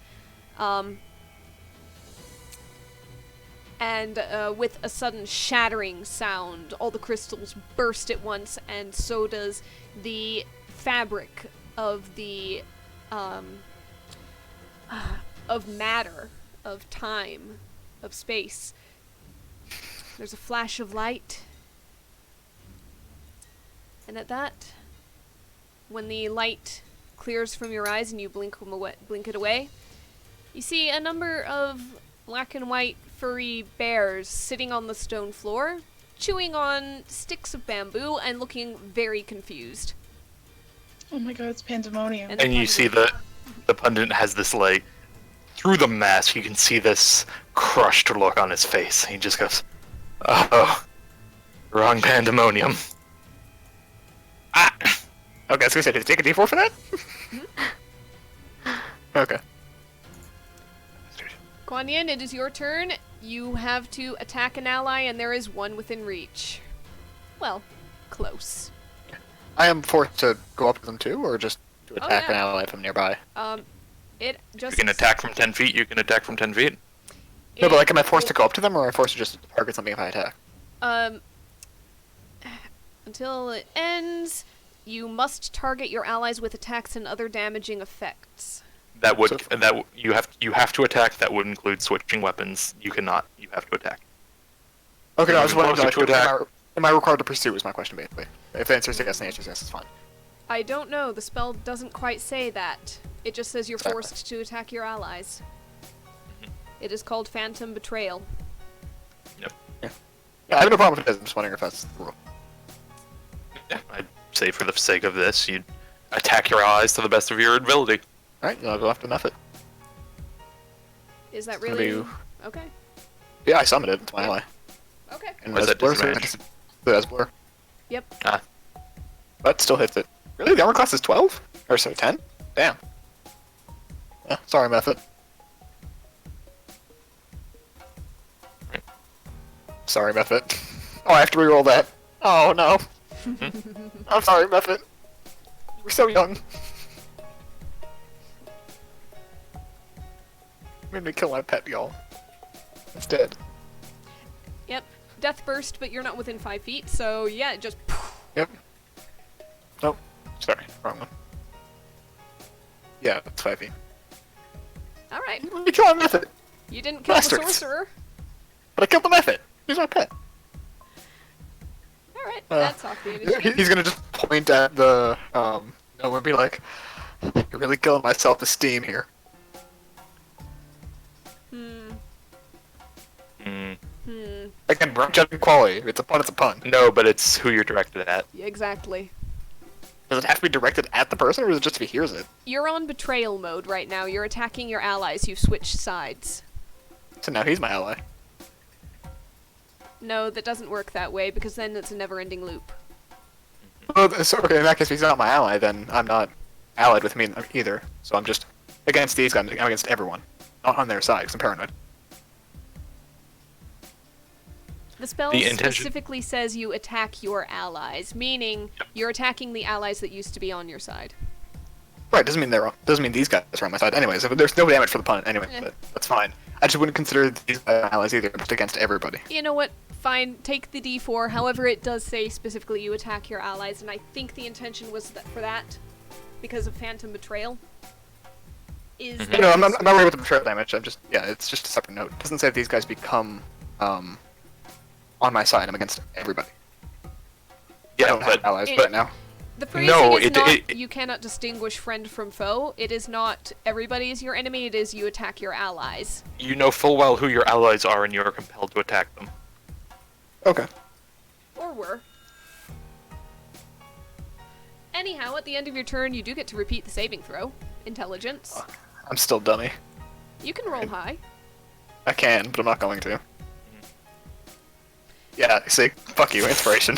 And with a sudden shattering sound, all the crystals burst at once, and so does the fabric of the of matter, of time, of space. There's a flash of light, and at that, when the light clears from your eyes and you blink it away, you see a number of black and white furry bears sitting on the stone floor, chewing on sticks of bamboo and looking very confused. Oh my god, it's pandemonium. And And you see the pundit has this, through the mask, you can see this crushed look on his face. He just goes, oh, wrong pandemonium. Ah! Okay, I was gonna say, did it take a d4 for that? Okay. Kuan Yin, it is your turn. You have to attack an ally, and there is one within reach. Well, close. I am forced to go up to them too, or just to attack yeah. an ally from nearby? It just... You can attack from 10 feet, you can attack from 10 feet. No, but like, am I forced to go up to them, or am I forced to just target something if I attack? Until it ends, you must target your allies with attacks and other damaging effects. That would you have to attack. That would include switching weapons. You cannot. You have to attack. Okay, no, I was Moving wondering, closer to attack. am I required to pursue is my question, basically. If the answer is yes, the answer is yes, it's fine. I don't know. The spell doesn't quite say that. It just says you're Exactly. forced to attack your allies. It is called Phantom Betrayal. Yep. Yeah, I have no problem with it, I'm just wondering if that's the rule. Yeah, I'd say for the sake of this, you'd attack your allies to the best of your ability. Alright, you'll have to method. Is that It's gonna really... be- Okay. Yeah, I summoned it, it's my ally. Okay. And Why is that blur, disadvantage? so that's blur. Yep. Ah, But still hits it. Really? The armor class is 12? Or so 10? Damn. Yeah, sorry, method. Sorry, method. Oh, I have to reroll that. Oh no. I'm sorry, method. You were so young. Made me kill my pet, y'all. It's dead. Yep. Death burst, but you're not within 5 feet, so yeah, it just... Yep. Nope. Sorry, wrong one. Yeah, that's 5 feet. Alright. You kill my method! You didn't kill the Bastards. sorcerer. But I killed the method! He's my pet. Alright, that's off the initiative. He's gonna just point at the, and be like, you're really killing my self-esteem here. Again, branch out in quality. If it's a pun, it's a pun. no, but it's who you're directed at. Yeah, exactly. Does it have to be directed at the person, or is it just if he hears it? You're on betrayal mode right now. You're attacking your allies. You've switched sides. So now he's my ally. No, that doesn't work that way, because then it's a never-ending loop. Well, so, okay, in that case, if he's not my ally, then I'm not allied with me either. So I'm just against these guys. I'm against everyone. Not on their side, because I'm paranoid. The spell The intention- specifically says you attack your allies, meaning you're attacking the allies that used to be on your side. Right, doesn't mean these guys are on my side. Anyways, there's no damage for the pun anyway, but that's fine. I just wouldn't consider these guys allies either, just against everybody. You know what? Fine, take the d4. However, it does say specifically you attack your allies, and I think the intention was for that, because of Phantom Betrayal. Is that No, I'm not worried about the betrayal damage. It's just a separate note. It doesn't say if these guys become, on my side. I'm against everybody. I Yeah, don't have but allies, it- but now. The phrasing No, is not, it- you cannot distinguish friend from foe. It is not everybody is your enemy, it is you attack your allies. you know full well who your allies are, and you are compelled to attack them. Okay. Or were. Anyhow, at the end of your turn, you do get to repeat the saving throw. Intelligence. I'm still dummy. You can roll high. I can, but I'm not going to. Yeah, see? Fuck you, inspiration.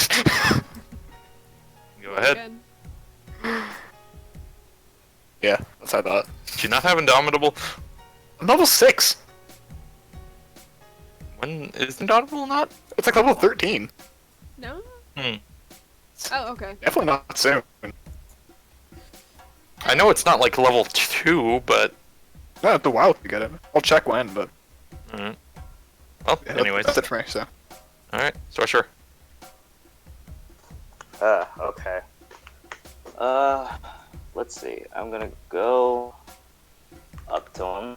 Go ahead. Again. Yeah, that's what I thought. Do you not have Indomitable? I'm level 6! When is Indomitable not? It's like level 13. No? Hmm. Oh, okay. Definitely not soon. I know it's not like level 2, but... No, it's a while to get it. I'll check when, but... Alright. Well, Yeah, anyways. That's it for me, so... Alright, so sure. Okay. Let's see. I'm gonna go up to him.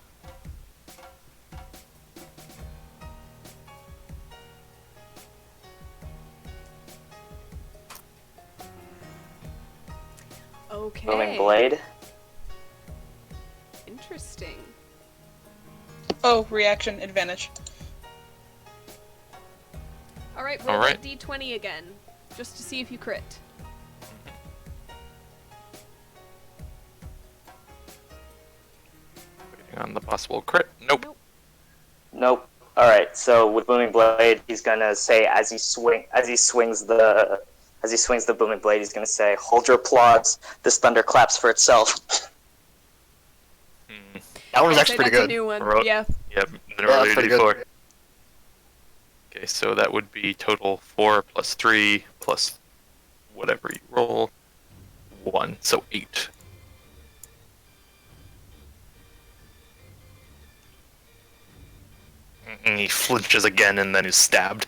Okay. Booming blade. Interesting. Oh, reaction advantage. Alright, roll Alright. that d20 again. Just to see if you crit. Waiting on the possible crit. Nope. Nope. All right. So with booming blade, he's gonna say as he swings the As he swings the booming blade, he's going to say, "Hold your applause. This thunder claps for itself." That one was I'd actually say pretty that's good. a new one. Ro- Yeah. Yep, the Yeah, earlier pretty D4. good. Okay, so that would be total 4 plus 3 plus whatever you roll. 1, so 8. And he flinches again and then is stabbed.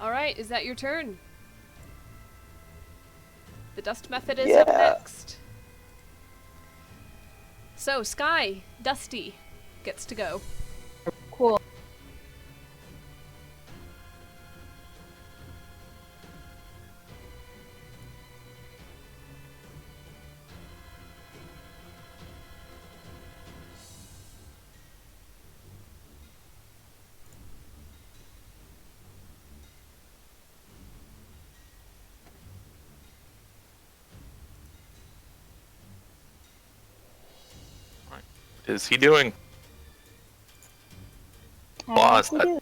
Alright, is that your turn? The dust method is Yeah. up next. So, Sky, Dusty, gets to go. Cool. What is he doing? I Boss, like we do.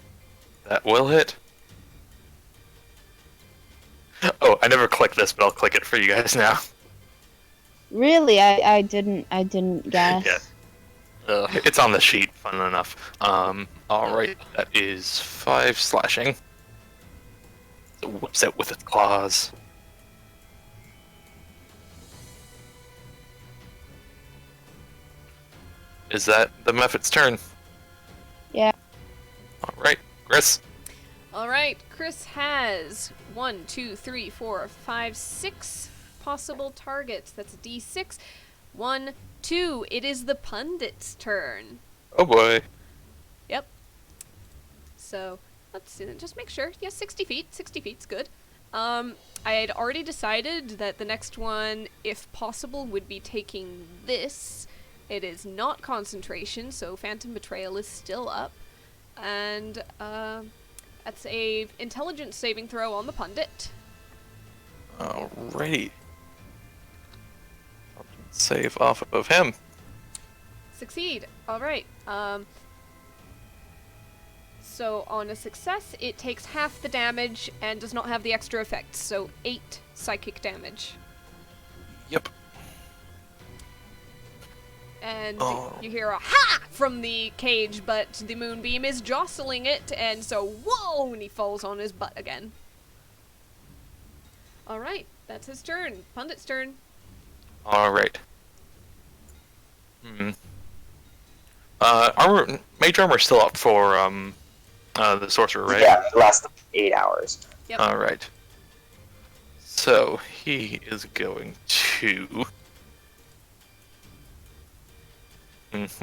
That will hit. Oh, I never clicked this, but I'll click it for you guys now. Really, I didn't guess. Yeah. It's on the sheet, fun enough. Alright, that is 5 slashing. So it whips out with its claws. Is that the Mephit's turn? Yeah. Alright, Chris. Alright, Chris has 1, 2, 3, 4, 5, 6 possible targets. That's a d6. 1, 2. It is the pundit's turn. Oh boy. Yep. So, let's see, just make sure. Yeah, 60 feet. 60 feet's good. I had already decided that the next one, if possible, would be taking this. It is not concentration, so Phantom Betrayal is still up. And, that's a intelligence saving throw on the pundit. Alrighty. Save off of him. Succeed. Alright. So on a success, it takes half the damage and does not have the extra effects, so 8 psychic damage. Yep. And Oh. you hear a ha from the cage, but the moonbeam is jostling it, and so whoa, and he falls on his butt again. Alright, that's his turn. Pundit's turn. Alright. Mage armor's still up for, the sorcerer, right? Yeah, it lasts 8 hours. Yep. Alright. So, he is going to... He's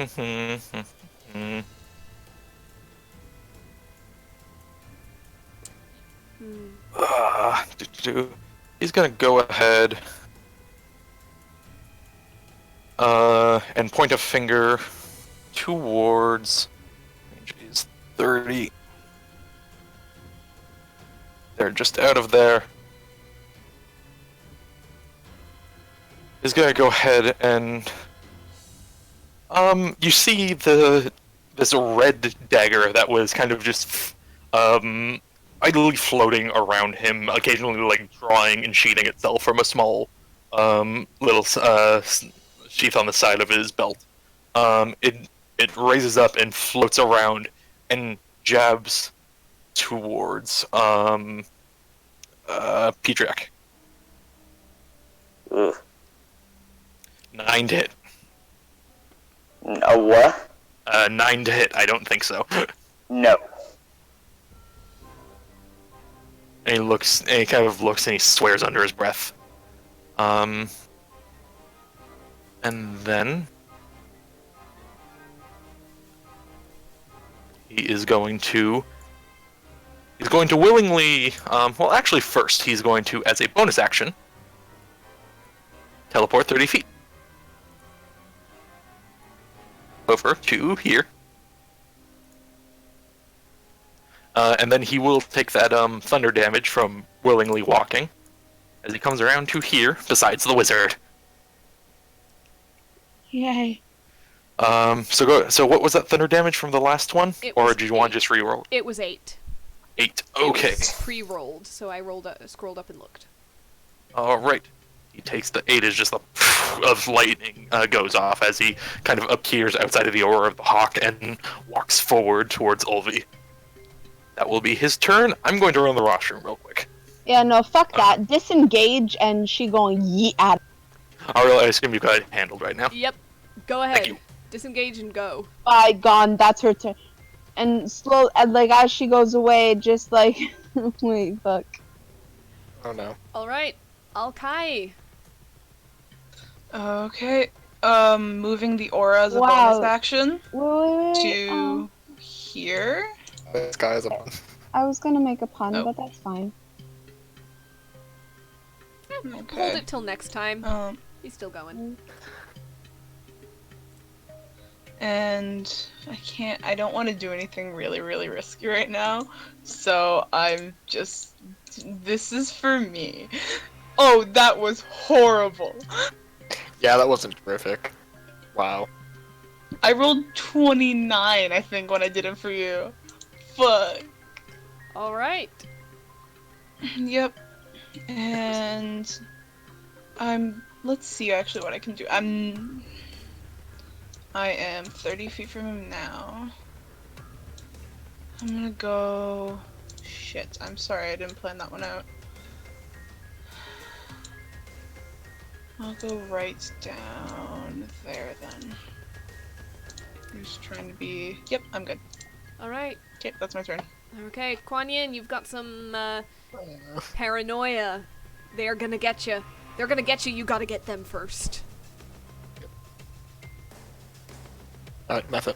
gonna go ahead and point a finger towards range is 30. They're just out of there. He's gonna go ahead and you see this red dagger that was kind of just idly floating around him, occasionally like drawing and sheathing itself from a small little sheath on the side of his belt. It raises up and floats around and jabs towards Petrak. Ugh. 9 to hit. A what? 9 to hit. I don't think so. No. And he looks, and he kind of looks, and he swears under his breath. And then he's going to willingly, well, actually, first he's going to, as a bonus action, teleport 30 feet over to here. And then he will take that thunder damage from willingly walking as he comes around to here, besides the wizard. Yay. So what was that thunder damage from the last one? It Or was do you want 8. to just re-roll? It was 8. 8. It Okay. was pre-rolled, so I scrolled up and looked. All right. He takes the 8 as just a of lightning goes off as he kind of appears outside of the aura of the hawk and walks forward towards Ulvi. That will be his turn. I'm going to run the rostrum real quick. Yeah, no, fuck that. Disengage and she going yeet at I assume you got it handled right now. Yep. Go Thank ahead. you. Disengage and go. by gone, that's her turn. And slow, and like as she goes away, just like, wait, fuck. Oh no. All right. Alkai. Okay. Moving the aura as a Wow. bonus action Wait, to here. This guy is a one. I was gonna make a pun, Oh. but that's fine. Hold Okay. it till next time. Um, He's still going. and I don't want to do anything really, really risky right now. So I'm just, this is for me. Oh, that was horrible. Yeah, that wasn't terrific. Wow. I rolled 29, I think, when I did it for you. Fuck. All right. Yep. And let's see actually what I can do. I am 30 feet from him now. I'm gonna go, shit, I'm sorry, I didn't plan that one out. I'll go right down there then. I'm just trying to be, yep, I'm good. All right. Okay, that's my turn. Okay, Kuan Yin, you've got some paranoia. They're gonna get you. They're gonna get you. You gotta get them first. Alright, method.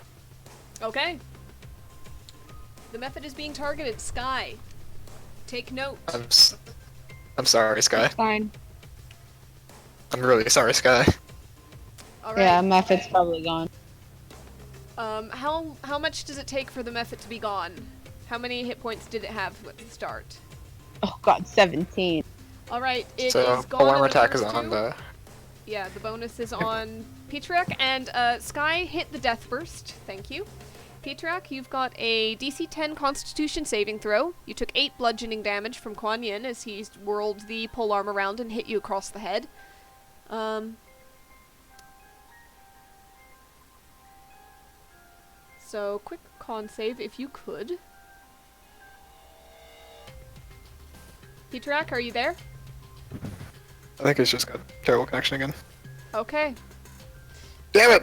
Okay. The method is being targeted. Sky. Take note. I'm sorry, Sky. Fine. I'm really sorry, Sky. All right. Yeah, method's probably gone. How much does it take for the method to be gone? How many hit points did it have at the start? Oh god, 17. All right, it is So, gone. in alarm the attack is first on two. the... Yeah, the bonus is on Petrak, and Sky hit the Death Burst. Thank you. Petrak, you've got a DC 10 Constitution saving throw. You took 8 bludgeoning damage from Kuan Yin as he whirled the polearm around and hit you across the head. So, quick con save if you could. Petrak, are you there? I think it's just got terrible connection again. Okay. Damn it!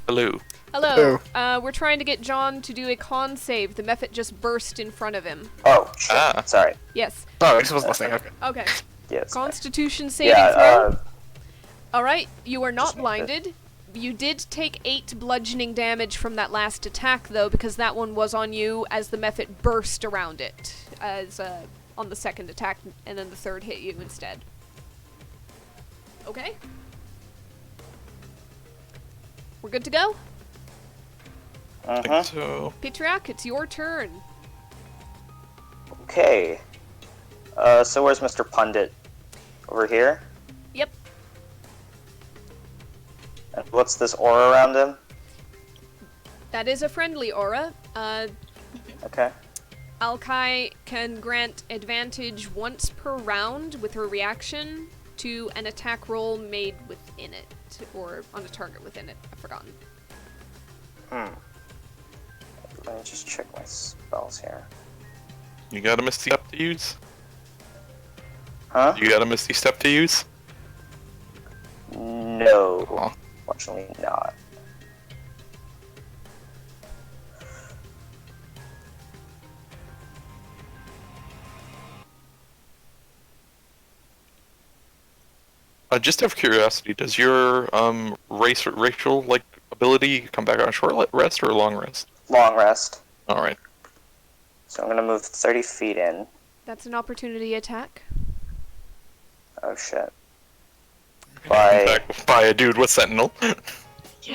Hello. Hello. We're trying to get John to do a con save. The method just burst in front of him. Oh, shit. Ah. Sorry. Yes. Oh, I just wasn't listening, okay. Okay. Yes. Constitution saving Yeah, throw. Alright, you are not Just blinded. You did take 8 bludgeoning damage from that last attack, though, because that one was on you as the method burst around it, as on the second attack, and then the third hit you instead. Okay? We're good to go? I think uh-huh. so. Petrak, it's your turn. Okay. So where's Mr. Pundit? Over here? Yep. And what's this aura around him? That is a friendly aura. Okay. Alkai can grant advantage once per round with her reaction to an attack roll made within it, or on a target within it. I've forgotten. Let me just check my spells here. You got a Misty Step to use? Huh? You got a Misty Step to use? No. Oh. Fortunately not. Just out of curiosity, does your racial like ability come back on a short rest or a long rest? Long rest. All right. So I'm gonna move 30 feet in. That's an opportunity attack. Oh shit. Back by a dude with Sentinel.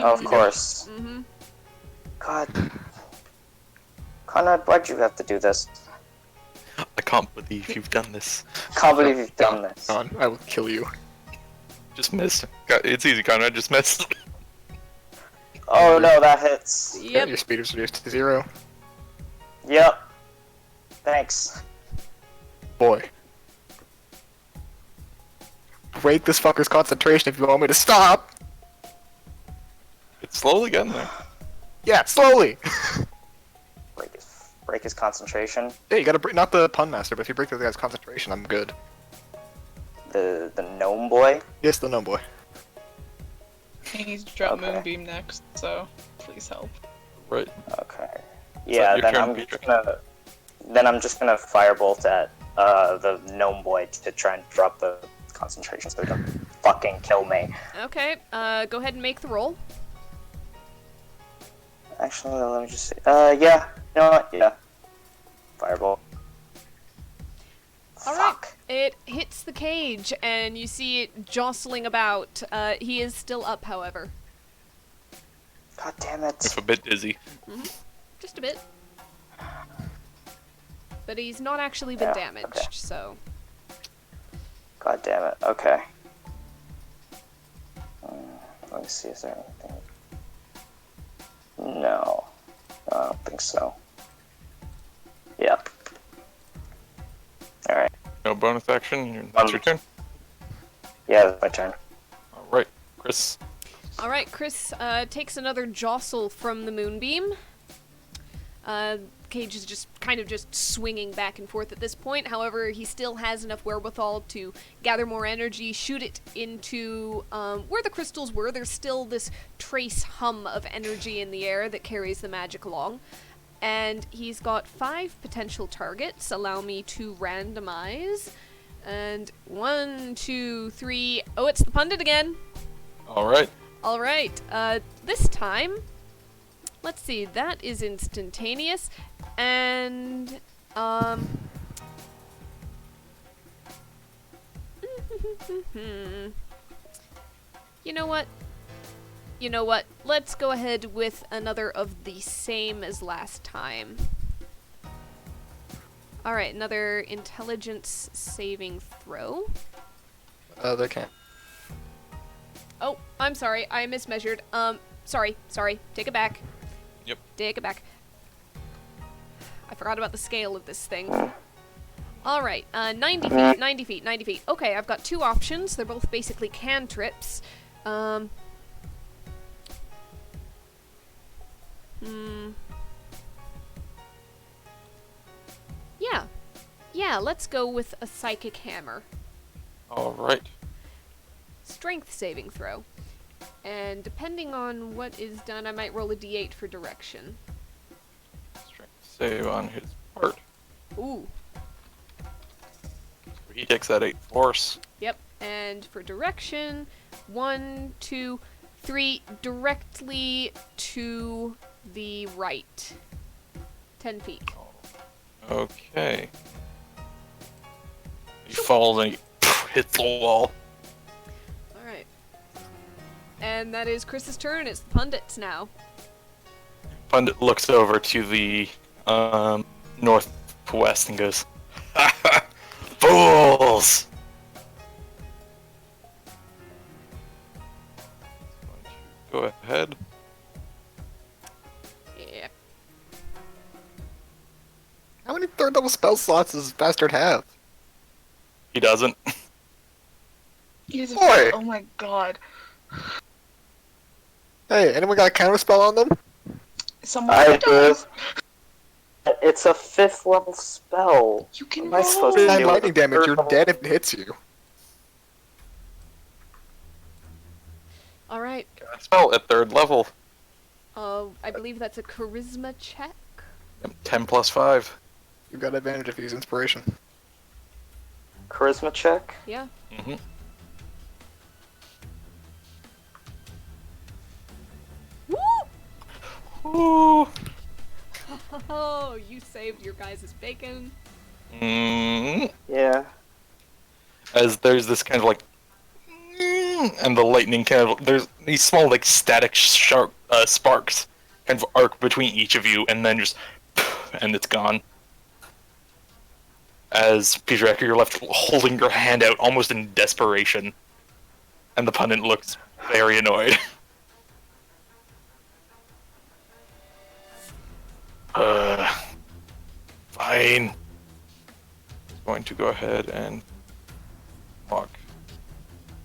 Of course. Mm-hmm. God. Conrad, why'd you have to do this? I can't believe you've done this. Can't believe you've done this. John, I will kill you. Just missed. It's easy, Conrad. Just missed. Oh no, that hits. Yeah, Yep. your speed is reduced to 0. Yep. Thanks. Boy. Break this fucker's concentration if you want me to stop! It's slowly getting there. Yeah, slowly! Break his concentration. Yeah, you gotta break, not the pun master, but if you break this guy's concentration, I'm good. The gnome boy. Yes, the gnome boy. He needs to drop Okay. Moonbeam next, so please help. Right. Okay. Yeah, your then turn, I'm Peter. just gonna firebolt at the gnome boy to try and drop the concentration so he can fucking kill me. Okay, go ahead and make the roll. Actually, let me just see. Yeah. You know what? Yeah. Firebolt. All right. Fuck. It hits the cage, and you see it jostling about. He is still up, however. God damn it. It's a bit dizzy. Just a bit. But he's not actually been Yeah, damaged, okay. so... God damn it. Okay. Let me see. Is there anything? No. I don't think so. Yep. Alright. No bonus action. That's your turn. Yeah, that's my turn. All right, Chris. Alright, Chris takes another jostle from the moonbeam. Cage is just kind of just swinging back and forth at this point. However, he still has enough wherewithal to gather more energy, shoot it into where the crystals were. There's still this trace hum of energy in the air that carries the magic along. And he's got 5 potential targets. Allow me to randomize. And 1, 2, 3. Oh, it's the pundit again. All right. Alright, this time, let's see, that is instantaneous, and, you know what? Let's go ahead with another of the same as last time. Alright, another intelligence saving throw. They can't. Oh, I'm sorry. I mismeasured. Sorry. Take it back. Yep. Take it back. I forgot about the scale of this thing. Alright, 90 feet, 90 feet, 90 feet. Okay, I've got 2 options. They're both basically cantrips. Yeah, let's go with a psychic hammer. All right. Strength saving throw. And depending on what is done, I might roll a d8 for direction. Strength save on his part. Ooh. He takes that 8 force. Yep. And for direction, 1, 2, 3, directly to the right. 10 feet. Okay. He falls and he hits the wall. Alright. And that is Chris's turn. It's the pundits now. Pundit looks over to the northwest and goes, "Ha ha! Fools!" Go ahead. Yep. How many third level spell slots does this bastard have? He doesn't. He's Boy! Oh my god. Hey, anyone got a counter spell on them? Someone I does. do. It's a 5th level spell. You can Am I supposed to roll. 9 deal with lightning a damage, third you're level- dead if it hits you. Alright. Spell at 3rd level. I believe that's a charisma check. 10 plus 5. You've got advantage if you use inspiration. Charisma check? Yeah. Mm-hmm. Woo! Ooh. Oh, you saved your guys' bacon. Mm. Yeah. As there's this kind of like, and the lightning kind of, there's these small like static sharp sparks kind of arc between each of you, and then just, and it's gone. As Peter, you're left holding your hand out almost in desperation, And the pundit looks very annoyed. Fine. He's going to go ahead and walk.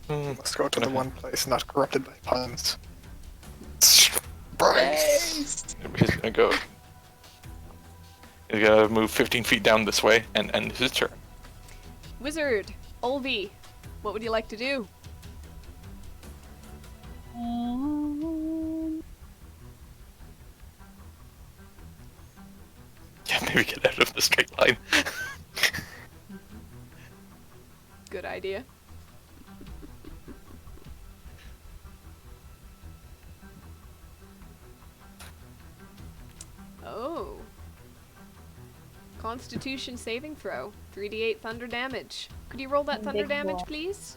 Let's go to the one place not corrupted by puns. Nice. He's gonna go. He's gonna move 15 feet down this way and end his turn. Wizard, Olvi, what would you like to do? Yeah, maybe get out of the straight line. Good idea. Oh. Constitution saving throw. 3d8 thunder damage. Could you roll that thunder Big damage, roll. please?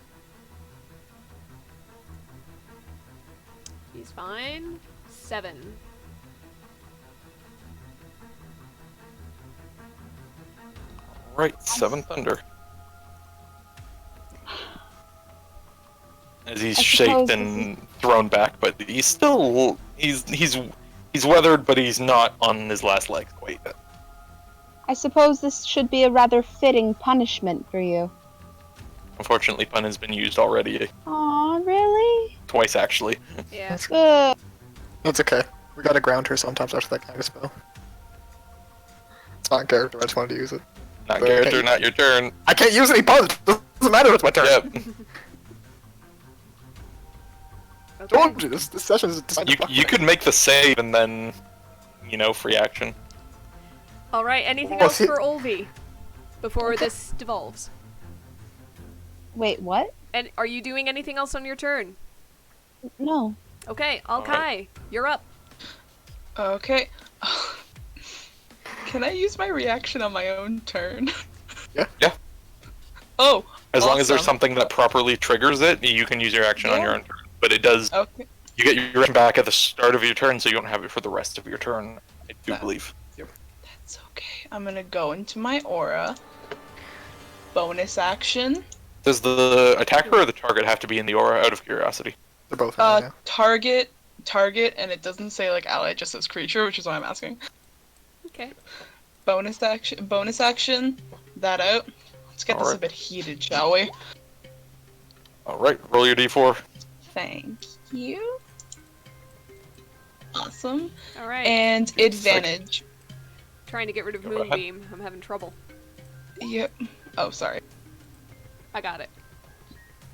He's fine. 7. Right, 7 thunder. As he's I shaped suppose and thrown back, but he's still he's weathered, but he's not on his last legs quite yet. I suppose this should be a rather fitting punishment for you. Unfortunately, pun has been used already Aw, really? twice actually. Yeah. That's okay. We gotta ground her sometimes after that kind of spell. It's not in character, I just wanted to use it. Not Okay. character, not your turn. I can't use any puns! Doesn't matter if it's my turn! Yep. Okay. Told you, this session is designed to fuck You me. could make the save and then, free action. Alright, anything Well, else see- for Olvi before this devolves? Wait, what? And are you doing anything else on your turn? No. Okay, Alkai, you're up. Okay. Can I use my reaction on my own turn? Yeah. Oh. As long as there's awesome. something that properly triggers it, you can use your action on your own turn. But it does. Okay. You get your action back at the start of your turn, so you don't have it for the rest of your turn. I do That- believe. That's okay. I'm gonna go into my aura. Bonus action. Does the attacker or the target have to be in the aura? Out of curiosity. They're both in there now. Target, and it doesn't say like ally, it just says creature, which is why I'm asking. Okay. Bonus action. That out. Let's get this a Alright. bit heated, shall we? All right, roll your d4. Thank you. Awesome. Alright. And advantage. Trying to get rid of Go ahead. Moonbeam. I'm having trouble. Yep. Oh, sorry. I got it.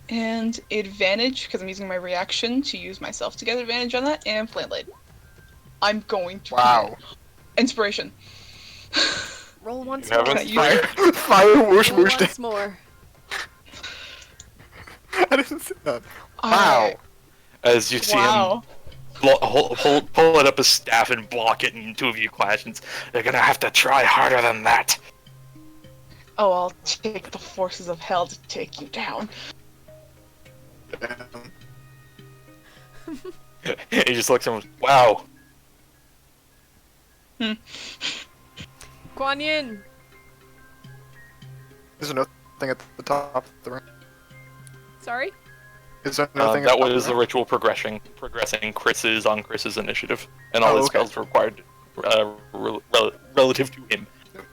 And advantage, because I'm using my reaction to use myself to get advantage on that, and Flame Blade. I'm going to Wow. Inspiration. Roll once You have more. it? Fire. Fire whoosh Roll whoosh. once more. I didn't see that. Wow. As you see him Wow. pull it up his staff and block it, and two of you clash. And they're gonna have to try harder than that. Oh, I'll take the forces of hell to take you down. Damn. He just looks at him. Wow. Kuan Yin. Is there nothing at the top of the ring? Sorry? Is there nothing at That the top of was the the ring? ritual progressing Chris's on Chris's initiative, and all Oh, his okay. spells required relative to him.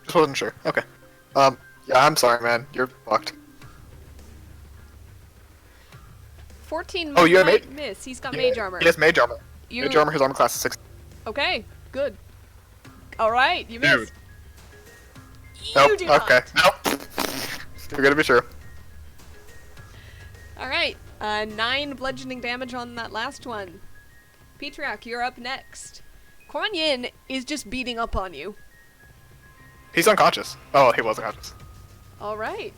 Just wasn't sure. Okay. Yeah, I'm sorry, man. You're fucked. 14 Oh, you have might mage- miss. He's got mage armor. He has mage armor. You... Mage armor, his armor class is 6. Okay, good. Alright, you Dude. missed. You Nope. do Okay. not. Nope. You're gonna be sure. Alright, 9 bludgeoning damage on that last one. Petriac, you're up next. Kuan Yin is just beating up on you. He's unconscious. Oh, he was unconscious. Alright.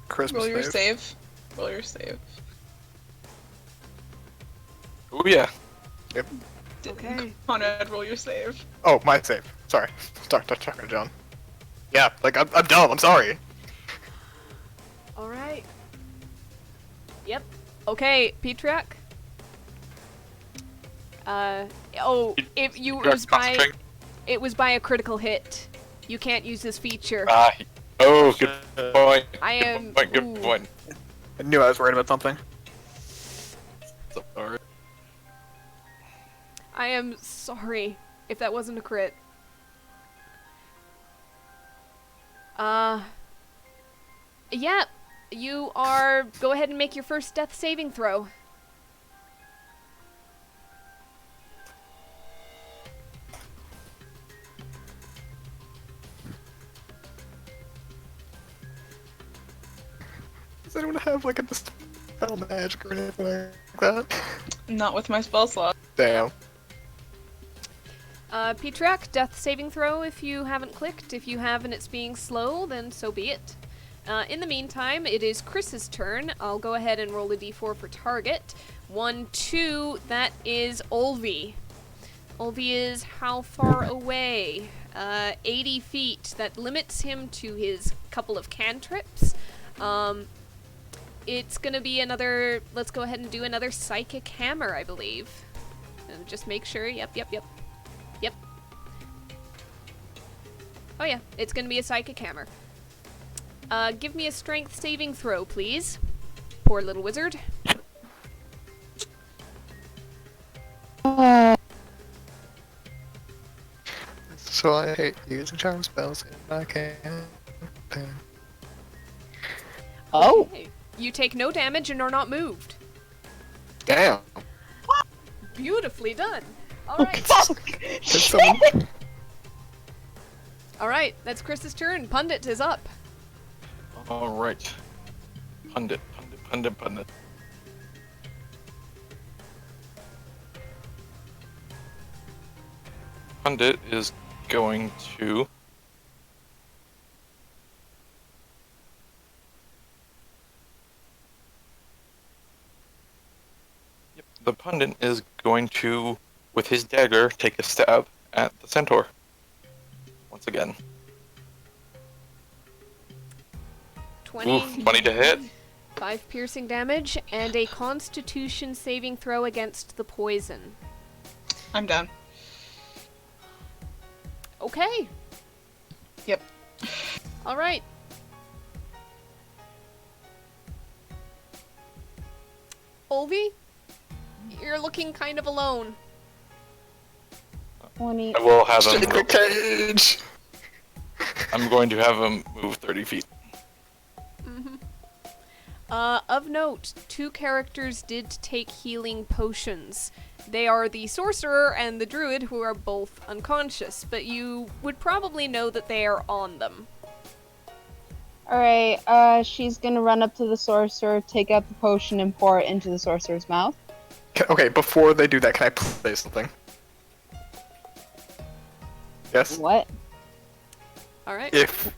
Christmas Roll your save. save. Roll your save. Oh yeah. Okay. Conrad, roll your save. Oh, my save. Sorry. Talk to John. Yeah, like, I'm dumb. I'm sorry. Alright. Yep. Okay, Petriac. If you it was by Concentrate. it was by a critical hit. You can't use this feature. Oh, good point. I am Good ooh. point. I knew I was worried about something. I am sorry if that wasn't a crit. Yeah, you are... Go ahead and make your first death saving throw. Does anyone have like a dispel magic or anything like that? Not with my spell slot. Damn. Petrak, death saving throw if you haven't clicked. If you have and it's being slow, then so be it. In the meantime, it is Chris's turn. I'll go ahead and roll a d4 for target. 1, 2, that is Olvi. Olvi is how far away? 80 feet. That limits him to his couple of cantrips. It's gonna be another... Let's go ahead and do another Psychic Hammer, I believe. And just make sure. Yep. Oh yeah, it's gonna be a Psychic Hammer. Give me a strength saving throw, please. Poor little wizard. So I hate using charm spells in my campaign. Oh. Okay. You take no damage and are not moved. Damn. Beautifully done. Alright. Can someone... Alright, that's Chris's turn. Pundit is up. Alright. Pundit. Pundit is going to... Yep, the Pundit is going to, with his dagger, take a stab at the centaur. Once again. 20. Ooh, 20 to hit. 5 piercing damage, and a constitution saving throw against the poison. I'm down. Okay. Yep. Alright. Olvi, you're looking kind of alone. 20. I will have him... in the cage! I'm going to have him move 30 feet. Of note, 2 characters did take healing potions. They are the sorcerer and the druid, who are both unconscious, but you would probably know that they are on them. Alright, she's gonna run up to the sorcerer, take out the potion, and pour it into the sorcerer's mouth. Okay, before they do that, can I say something? Yes? What? Alright. If...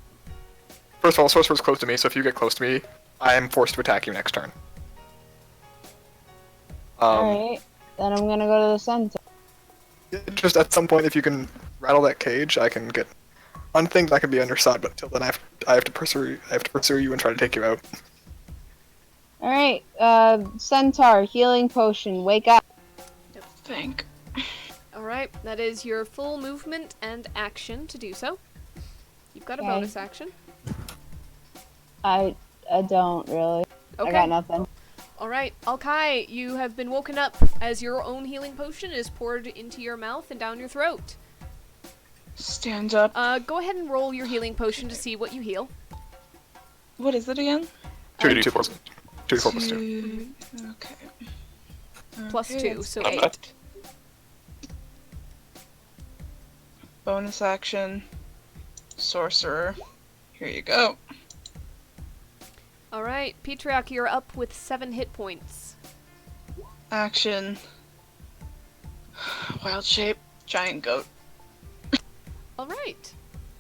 First of all, sorcerer's close to me, so if you get close to me, I am forced to attack you next turn. Alright, then I'm gonna go to the center. Just at some point, if you can rattle that cage, I can get unthinged. I can be on your side, but until then, I have to pursue you and try to take you out. Alright, centaur, healing potion, wake up. Think. Alright, that is your full movement and action to do so. You've got a Okay. bonus action. I don't really. Okay. I got nothing. Alright, Alkai, you have been woken up as your own healing potion is poured into your mouth and down your throat. Stand up. Go ahead and roll your healing potion to see what you heal. What is it again? 2d4 plus 2. Okay. Plus Okay, 2, it's so Not 8. bad. Bonus action. Sorcerer. Here you go. Alright, Petriak, you're up with 7 hit points. Action. Wild shape. Giant goat. Alright.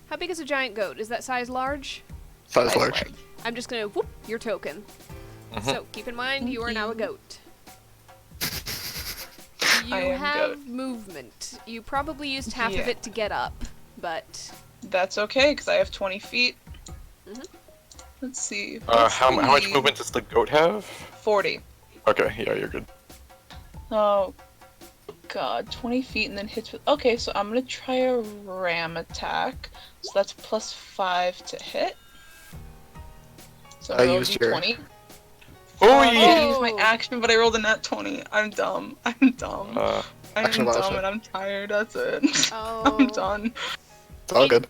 How big is a giant goat? Is that size large? Size large. I'm just gonna whoop your token. So, keep in mind, you are now a goat. You I am have goat. movement. You probably used half of Yeah. it to get up, but... That's okay, because I have 20 feet. Mhm. Let's see. How much movement does the goat have? 40. Okay, yeah, you're good. Oh, God. 20 feet and then hits with... Okay, so I'm going to try a ram attack. So that's plus 5 to hit. So I roll used your- d20. Oh, I yeah. used my action, but I rolled a nat 20. I'm dumb. I'm dumb. I'm Action dumb bonus. and I'm tired. That's it. Oh. I'm done. It's all good.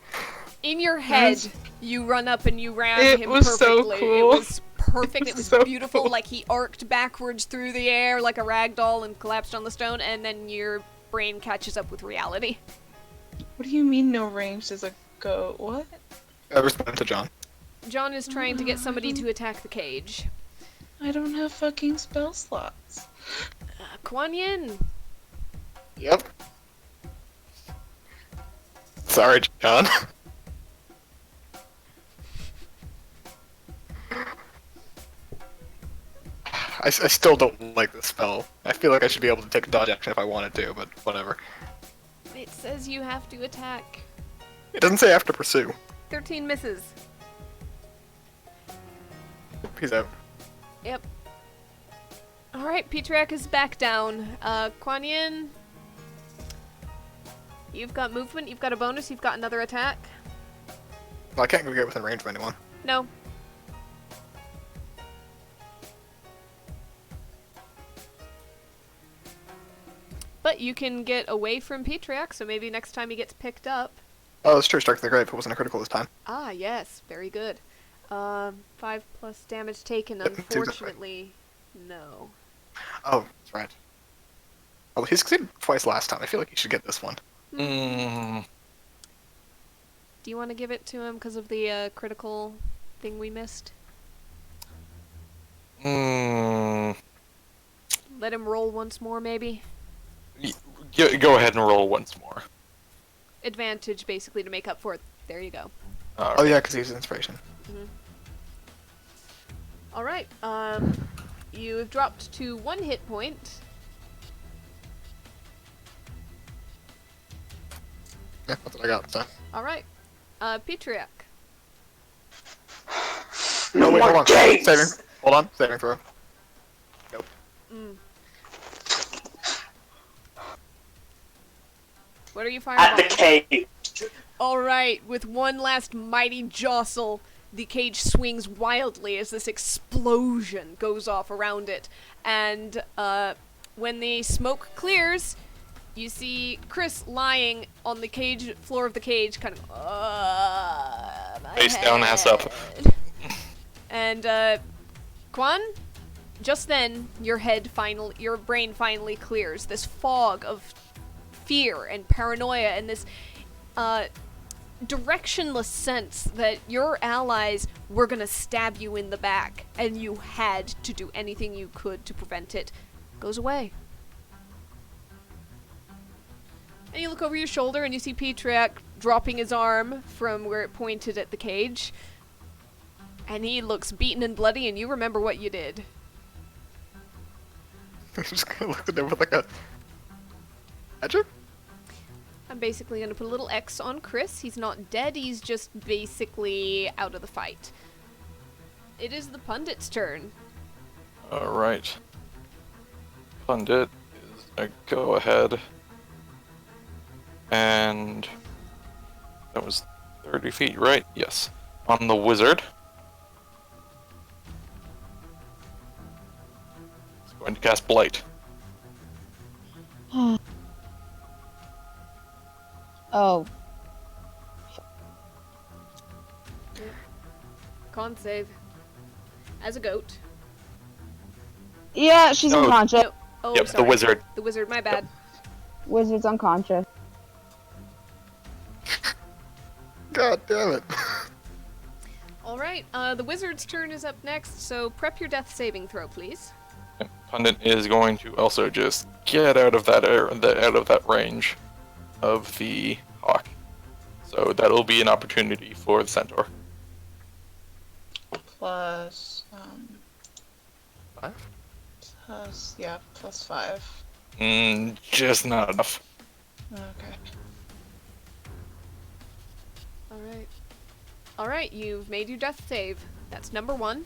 In your head, you run up and you ram It him was so perfectly. cool. It was perfect. It was So beautiful. cool. Like he arced backwards through the air like a rag doll and collapsed on the stone, and then your brain catches up with reality. What do you mean no range does it go? What? Respond to John. John is trying to get somebody to attack the cage. I don't have fucking spell slots. Kuan Yin. Yep. Sorry, John. I still don't like this spell. I feel like I should be able to take a dodge action if I wanted to, but whatever. It says you have to attack. It doesn't say I have to pursue. 13 misses. Peace out. Yep. Alright, Petriac is back down. Kuan Yin. You've got movement, you've got a bonus, you've got another attack. Well, I can't go get within range of anyone. No. But you can get away from Petriac, so maybe next time he gets picked up. Oh, that's true. Strike the grave. It wasn't a critical this time. Ah, yes, very good. 5 plus damage taken, Yep, seems that way. unfortunately, no. Oh, that's right. Oh, he succeeded twice last time. I feel like he should get this one. Mm, Do you want to give it to him because of the critical thing we missed? mm, Let him roll once more, maybe? go ahead and roll once more. Advantage, basically, to make up for it. There you go. Oh yeah, because he uses inspiration. Alright, you have dropped to 1 hit point. Yeah, that's what I got. So. Alright, Petriac. No Oh wait, more hold on. games! Saving. Hold on. Saving throw. Nope. What are you At the fireballing? cage. Alright, with one last mighty jostle, the cage swings wildly as this explosion goes off around it. And when the smoke clears, you see Chris lying on the cage floor of the cage, kind of my Face down, ass up. head." And Quan, just then your brain finally clears. This fog of fear and paranoia and this directionless sense that your allies were gonna stab you in the back and you had to do anything you could to prevent it goes away. And you look over your shoulder and you see Petriac dropping his arm from where it pointed at the cage. And he looks beaten and bloody, and you remember what you did. I'm just gonna look at him with like a magic. I'm basically going to put a little X on Chris. He's not dead, he's just basically out of the fight. It is the pundit's turn. Alright. Pundit is a go ahead. And that was 30 feet, right? Yes. On the wizard. It's going to cast Blight. Oh, Con save. As a goat. yeah, she's Oh. unconscious. No. Oh, Yep, sorry. the wizard. The wizard, my bad. Wizard's unconscious. God damn it. Alright, the wizard's turn is up next, so prep your death saving throw, please. Pundit is going to also just get out of that out of that range of the hawk. So that'll be an opportunity for the centaur. Plus, Five? plus 5. Just not enough. Okay. Alright. Alright, you've made your death save. That's number 1.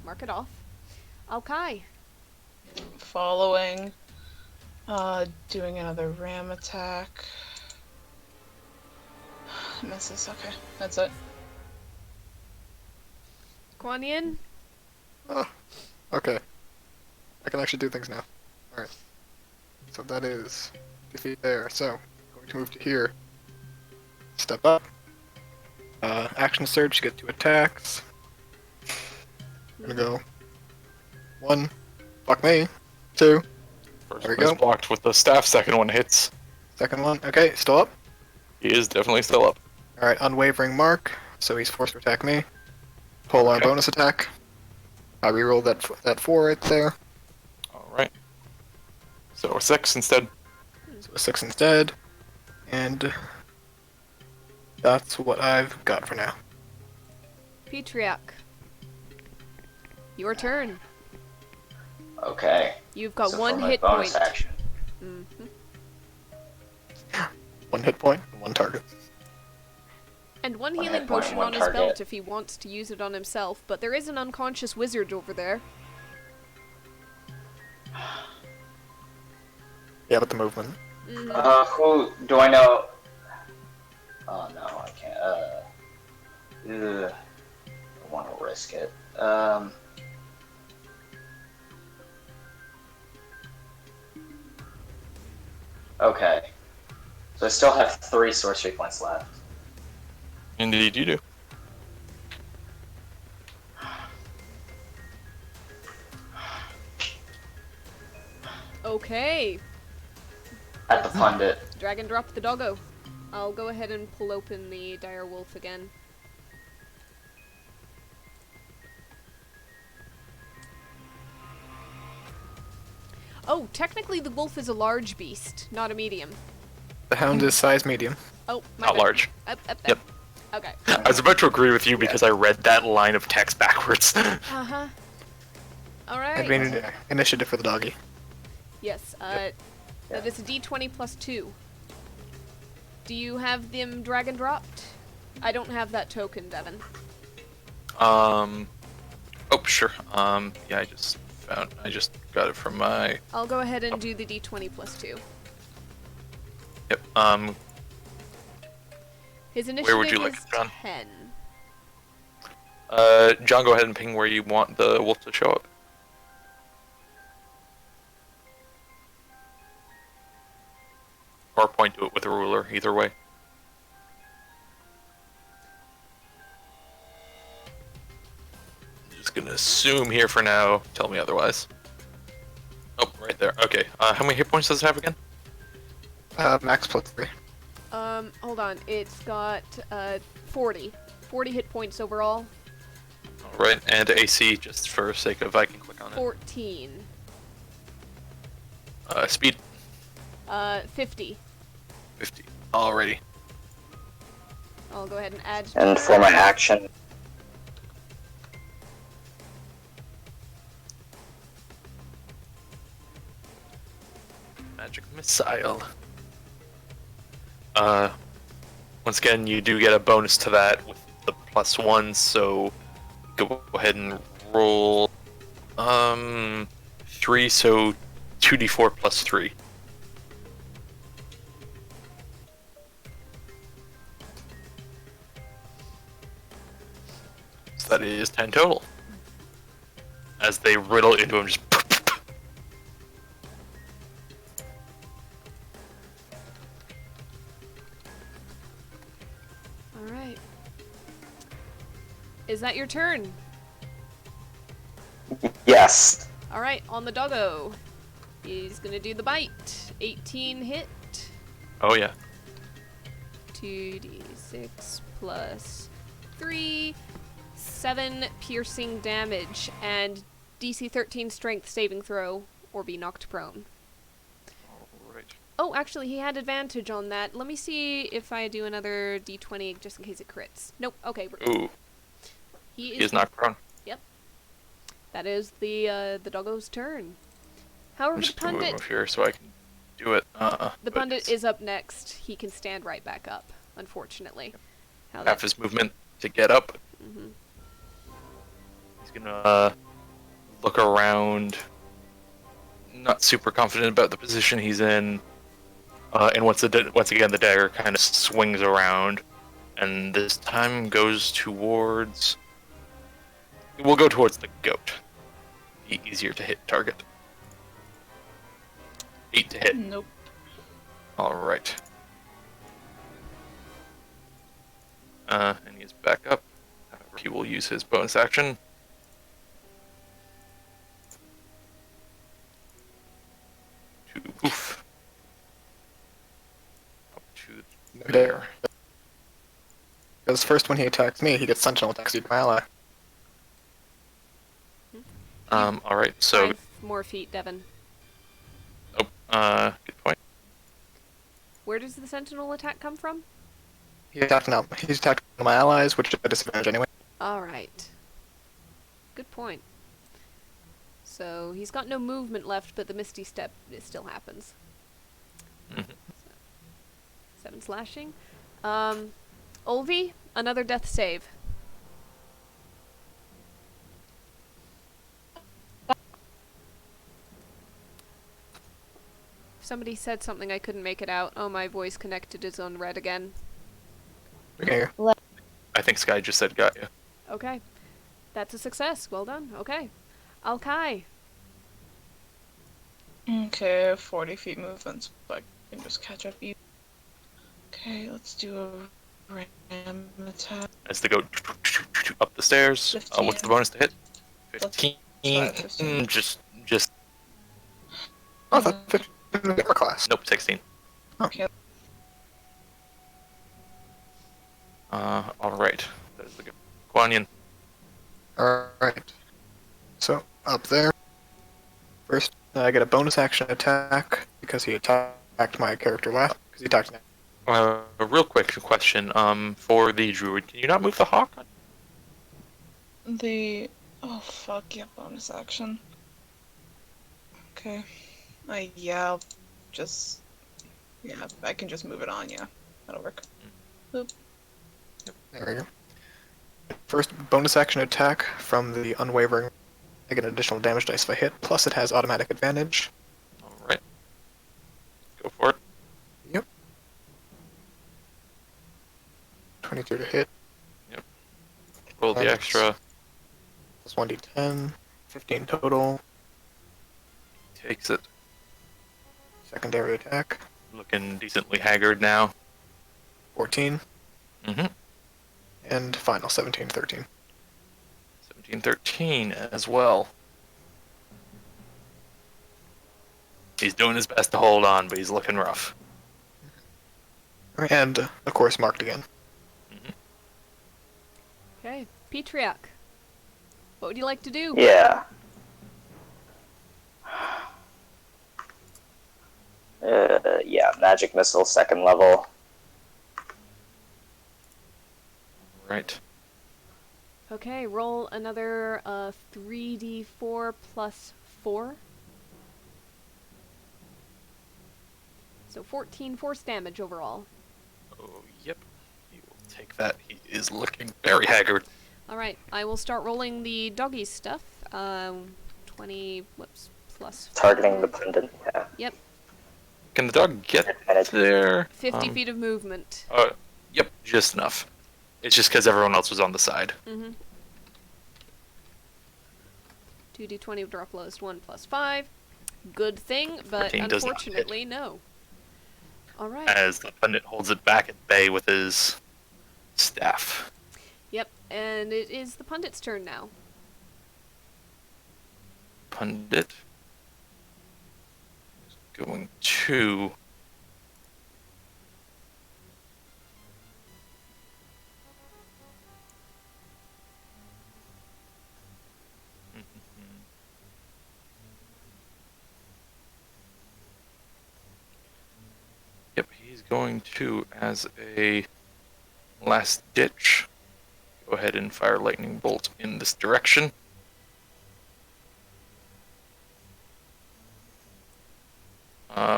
Mark it off. Alkai. Following. Doing another ram attack. Misses, okay. That's it. Kuan Yin. Oh, Okay. I can actually do things now. Alright. So that is defeat there. So, going to move to here. Step up. Action surge, get 2 attacks. Gonna go 1. Fuck me. 2. First There we one is go. blocked with the staff, second one hits. Second one. Okay, still up. He is definitely still up. Alright, unwavering mark. So he's forced to attack me. Pull our Okay. bonus attack. I reroll that 4 right there. Alright. So a 6 instead. So a 6 instead. And that's what I've got for now. Petriac. Your turn. Okay. You've got So one for my hit bonus point. action. Mhm. 1 hit point, 1 target. And one One healing hit point, potion one on his target. belt if he wants to use it on himself, but there is an unconscious wizard over there. Yeah, but the movement. Mhm. Who do I know? Oh no, I can't. I want to risk it. Okay. So I still have 3 sorcery points left. Indeed you do. Okay. At the pundit. Drag and drop the doggo. I'll go ahead and pull open the dire wolf again. Oh, technically the wolf is a large beast, not a medium. The hound is size medium. Oh, my Not bad. large. Up. Yep. Okay. I was about to agree with you because I read that line of text backwards. Uh-huh. Alright. I mean, initiative for the doggy. Yes, that is a d20 plus 2. Do you have them drag and dropped? I don't have that token, Devin. Oh, sure. Yeah, I just got it from my. I'll go ahead and do the d20 plus 2. Yep. His initiative Where would you like is it, John? 10. John, go ahead and ping where you want the wolf to show up. Or point to it with a ruler, either way. Just gonna assume here for now. Tell me otherwise. Oh, right there. Okay. How many hit points does it have again? Max plus 3. Hold on. It's got, 40. 40 hit points overall. Alright, and AC, just for sake of I can click on it. 14. Speed, 50. 50. Alrighty. I'll go ahead and add. And for my action, Magic missile. Once again, you do get a bonus to that with the +1, so go ahead and roll 3, so 2d4 plus 3. So that is 10 total. As they riddle into him, just Alright. Is that your turn? yes. Alright, on the doggo. He's gonna do the bite. 18 hit. oh yeah. 2d6 plus 3. 7 piercing damage and DC 13 strength saving throw or be knocked prone. Alright. Oh, actually, he had advantage on that. Let me see if I do another d20 just in case it crits. Nope. Okay, we're good. Ooh, He he is knocked prone. That is the doggo's turn. However, I'm the just gonna pundit move here so I can do it. the but pundit it's is up next. He can stand right back up. Unfortunately. How half that? his movement to get up. Mhm. He's gonna look around, not super confident about the position he's in, and once again the dagger kind of swings around, and this time goes towards. We'll go towards the goat. be easier to hit target. 8 to hit. Nope. Alright. And he's back up. However, he will use his bonus action. To poof. Up to there. Because first when he attacks me, he gets sentinel attacks my ally. Alright, so 5 more feet, Devin. good point. Where does the sentinel attack come from? He's attacking my allies, which is a disadvantage anyway. Alright. Good point. So he's got no movement left, but the Misty Step still happens. Mhm. 7 slashing. Olvi, another death save. Somebody said something, I couldn't make it out. Oh, my voice connected is on red again. Okay. I think Sky just said got you. Okay. That's a success. Well done. Okay. Alkai. Okay, 40 feet movement, so I can just catch up you. Okay, let's do a ram attack. As they go up the stairs. 15. What's the bonus to hit? Let's 15. try 15. Just Oh, that's 15 in the upper class. nope, 16. Okay. Alright. There's the Guanyin. Alright. So, up there. First, I get a bonus action attack because he attacked my character last. Because he attacked now. A real quick question. For the druid, can you not move the hawk? Oh fuck, yeah, bonus action. Okay. Yeah, I'll just... Yeah, I can just move it on, yeah. That'll work. Boop. There we go. First bonus action attack from the unwavering. I get an additional damage dice if I hit, plus it has automatic advantage. Alright. Go for it. Yep. 22 to hit. Roll the Nice. extra. Plus 1d10. 15 total. Takes it. Secondary attack. Looking decently haggard now. 14. Mm-hmm. And final 17, 13. 17, 13 as well. He's doing his best to hold on, but he's looking rough. And, of course, marked again. Okay. Petriac. What would you like to do? Yeah. Yeah, magic missile, second level. Right. Okay, roll another 3d4 plus 4. So 14 force damage overall. Oh, yep. He will take that. He is looking very haggard. Alright, I will start rolling the doggy stuff. 20, plus Targeting the pendant, yeah. Yep, Can the dog get Advantage. there? 50 feet of movement. Yep, just enough. It's just because everyone else was on the side. Mm-hmm. 2d20 with drop lowest 1 plus 5. Good thing, but 14 does not unfortunately, no. Alright. As the pundit holds it back at bay with his staff. Yep, and it is the pundit's turn now. Pundit is going to... Yep, he's going to, as a last ditch, go ahead and fire lightning bolt in this direction.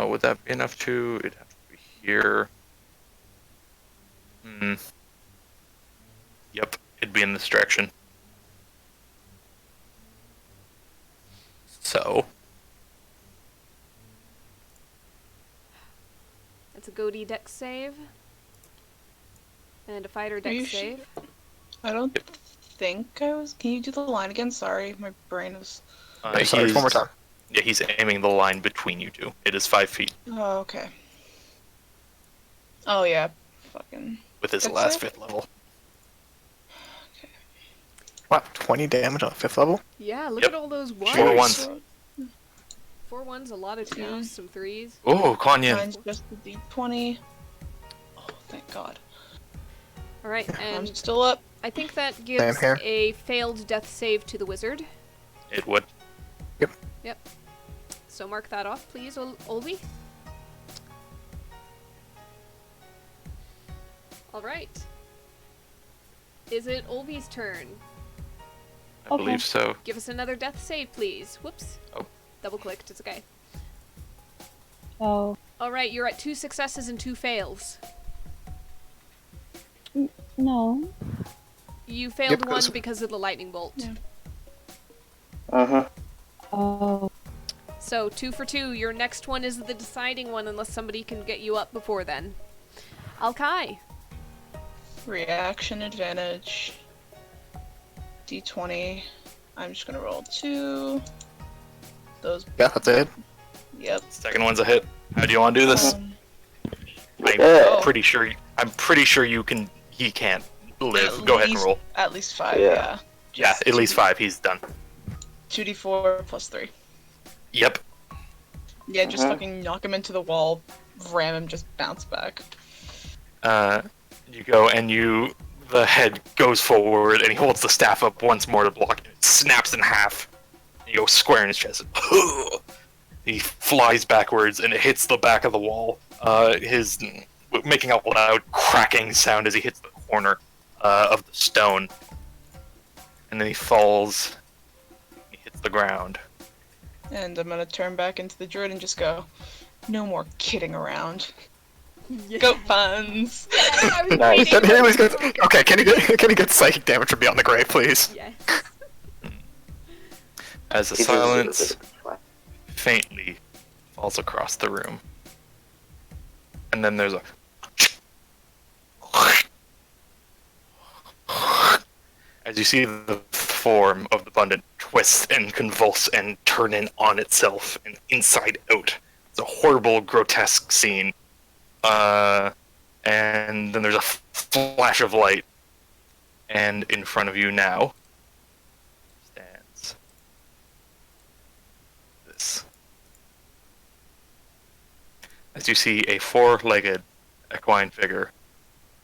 Would that be enough to... It'd have to be here. Yep, it'd be in this direction. So... That's a Goatee dex save. And a fighter Are you dex su- save. I don't think I was... Can you do the line again? Sorry, my brain was... Sorry, one more time. Yeah, he's aiming the line between you two. It is 5 feet Oh, okay. Oh, yeah. Fucking. with his That's last it? 5th level. Wow, 20 damage on 5th level? Yeah, look Yep. at all those ones. 4 ones. 4 ones, a lot of 2s, Yeah. some 3s. Oh, Konyan. Mine's just the D20. Oh, thank God. Alright, I'm and still up. I think that gives here. a failed death save to the wizard. It would. So mark that off, please, Olby. Alright. Is it Olby's turn? I believe so. Give us another death save, please. Whoops. Oh. Double clicked, it's okay. Oh, Alright, you're at 2 successes and 2 fails. no. You failed Yep, one because- because of the lightning bolt. Yeah. Mm-hmm. Oh. So 2 for 2. Your next one is the deciding one unless somebody can get you up before then. Alkai. Reaction advantage. D20. I'm just gonna roll 2. Those. Yeah, that's it. Yep. Second one's a hit. How do you want to do this? I'm Yeah. pretty sure. I'm pretty sure you can. He can't live. At Go ahead and least- roll. At least 5, Yeah. yeah. Yeah, at least 5. He's done. 2d4 plus 3. Yep. Yeah, just Mhm. fucking knock him into the wall, ram him, just bounce back. You go and the head goes forward and he holds the staff up once more to block it. It snaps in half. You go square in his chest. He flies backwards and it hits the back of the wall. Making a loud cracking sound as he hits the corner of the stone. And then he falls. He hits the ground. And I'm gonna turn back into the druid and just go, no more kidding around. Yeah. Goat puns! I was Nice. waiting Can he at least for- get, okay, can he get psychic damage from beyond the grave, please? Yes. As the He silence deserves it. faintly falls across the room. And then there's a as you see the form of the Abundant twist and convulse and turn in on itself and inside out. It's a horrible, grotesque scene. And then there's a flash of light. And in front of you now stands this. As you see a 4-legged equine figure,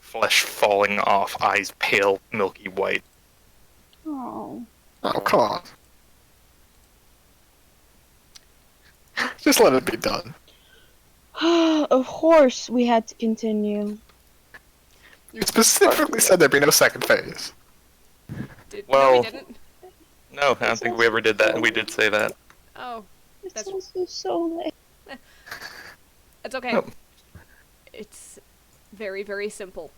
flesh falling off, eyes pale, milky white. Oh. Oh, come on. Just let it be done. Of course we had to continue. You specifically said there'd be no second phase. No, Well- we didn't. No, I don't think we ever did that. We did say that. Oh, It's That's- also so late. it's okay. Oh. It's very, very simple.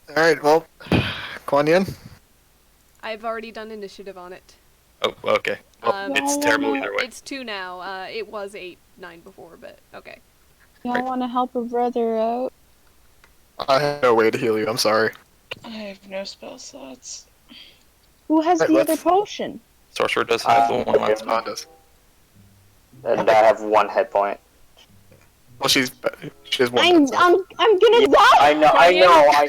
Alright, well, Kuan Yin? I've already done initiative on it. Oh, okay. Well, it's terrible either way. It's 2 now. It was 9 before, but okay. Y'all Right. want to help a brother out? I have no way to heal you, I'm sorry. I have no spell slots. Who has Right, the other let's- potion? Sorcerer does have the one last one. Spawn does. And I have 1 hit point. Well, she has one. I'm gonna die. I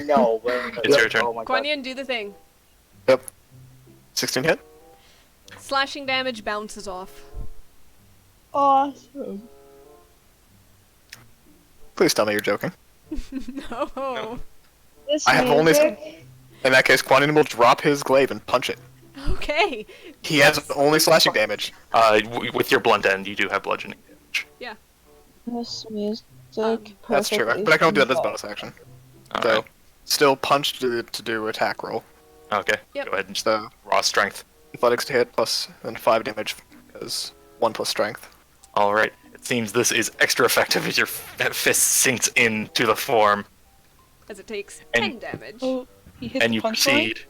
know. It's your turn. Oh my Kuan god. Yin, do the thing. 16 hit? Slashing damage bounces off. Awesome. Please tell me you're joking. No. This I have only- music. In that case, Kuan Yin will drop his glaive and punch it. Okay. He has only slashing damage. With your blunt end, you do have bludgeoning damage. This music. That's true, perfectly but I can only do that as a simple. bonus action. All So, right. still punch to do attack roll. Okay. Yep. Go ahead and just So, raw strength. athletics to hit plus then 5 damage because 1 plus strength. All right. It seems this is extra effective as your fist sinks into the form, As it takes And- 10 damage. Oh, he hit and the you punch line? proceed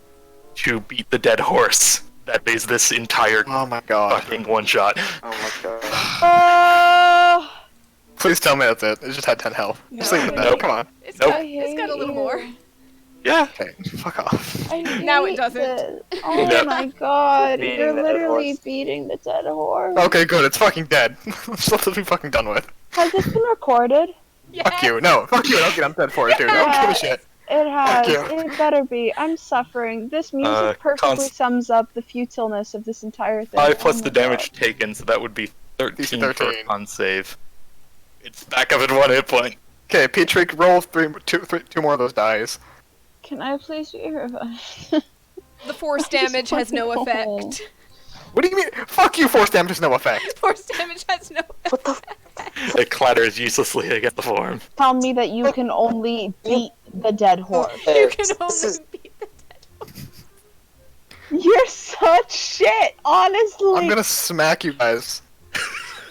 to beat the dead horse. That is this entire Oh my god. fucking one shot. Oh my god. Oh, Please tell me that's it. It just had 10 health. Just leave it at No. that. Come on. It's Nope. got, it's got a little more. Yeah. Okay, fuck off. I Now it hate doesn't. this. Oh Yeah. my god, Beating you're the dead literally horse. beating the dead horse. Okay, good. It's fucking dead. Let's be fucking done with. Has this been recorded? Yes. Fuck you. No, fuck you. Okay, I'm dead for it, dude. I don't give a shit. It has. you. It better be. I'm suffering. This music perfectly cons- sums up the futileness of this entire thing. 5 plus Oh the my damage taken, so that would be 13 for a 13. con save. It's back up at 1 hit point. Okay, Petrie, roll two more of those dies. God. Can I please be revived? The force I just damage has no want to go. effect. What do you mean? Fuck you, force damage has no effect. Force damage has no effect. It clatters uselessly against the form. Tell me that you can only beat the dead horse. You can This only is- beat the dead horse. You're such shit, honestly. I'm gonna smack you guys.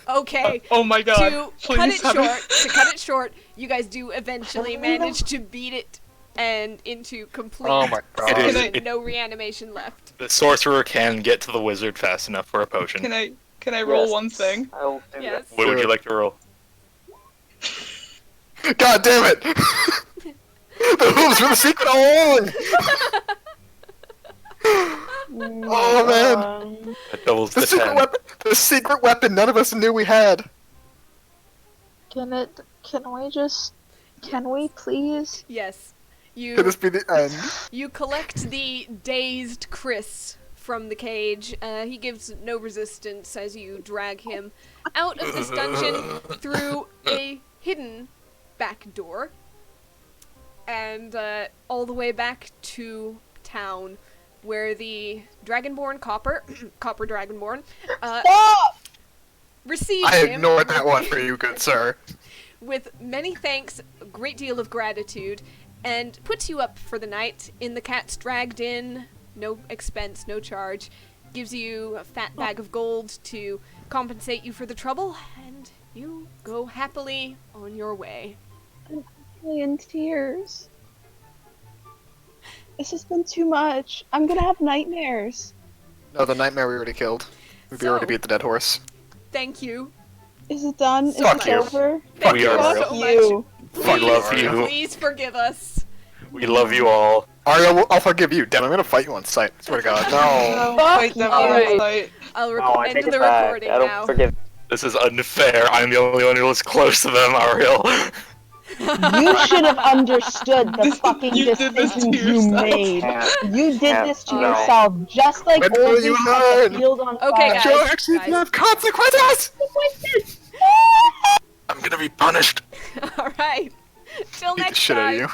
Okay. Oh my god. To Please cut it have it. short, you guys do eventually manage to beat it and into complete Oh my god. It is- and it- no reanimation left. The sorcerer can get to the wizard fast enough for a potion. Can I roll Yes, one thing? I'll do Yes. What would you like to roll? God damn it! The hooves were the secret all along! Oh, man. That doubles The the secret 10. weapon! The secret weapon none of us knew we had! Can we please? Yes. Could this be the end? You collect the dazed Chris from the cage. He gives no resistance as you drag him out of this dungeon through a hidden back door and all the way back to town where the Dragonborn Copper Dragonborn Stop! receives I him ignored that one for you, good sir. with many thanks, a great deal of gratitude, and puts you up for the night in the Cat's Dragged Inn. No expense, no charge. Gives you a fat bag of gold to compensate you for the trouble, and you go happily on your way. I'm in tears. This has been too much. I'm gonna have nightmares. No, the nightmare we already killed. We So- already beat the dead horse. Thank you. Is it done? Is Fuck it you. over? Thank We you are so Fuck much. you. We love Please, you. Please forgive us. We love you all. Ariel, I'll forgive you. Damn, I'm gonna fight you on sight. Swear to God. No. Fight them on Alright. site. I'll No, I end take the it back. recording I don't now. forgive. This is unfair. I'm the only one who was close to them, Ariel. You should have understood the fucking You did this to decisions you yourself. made. Can't. You did Yeah, this to no. yourself, just like When will Oldie you set learn? the field on Okay, fire. guys. Joe actually guys. have consequences! I'm gonna be punished. Alright. Till Beat the next shit out time. of you.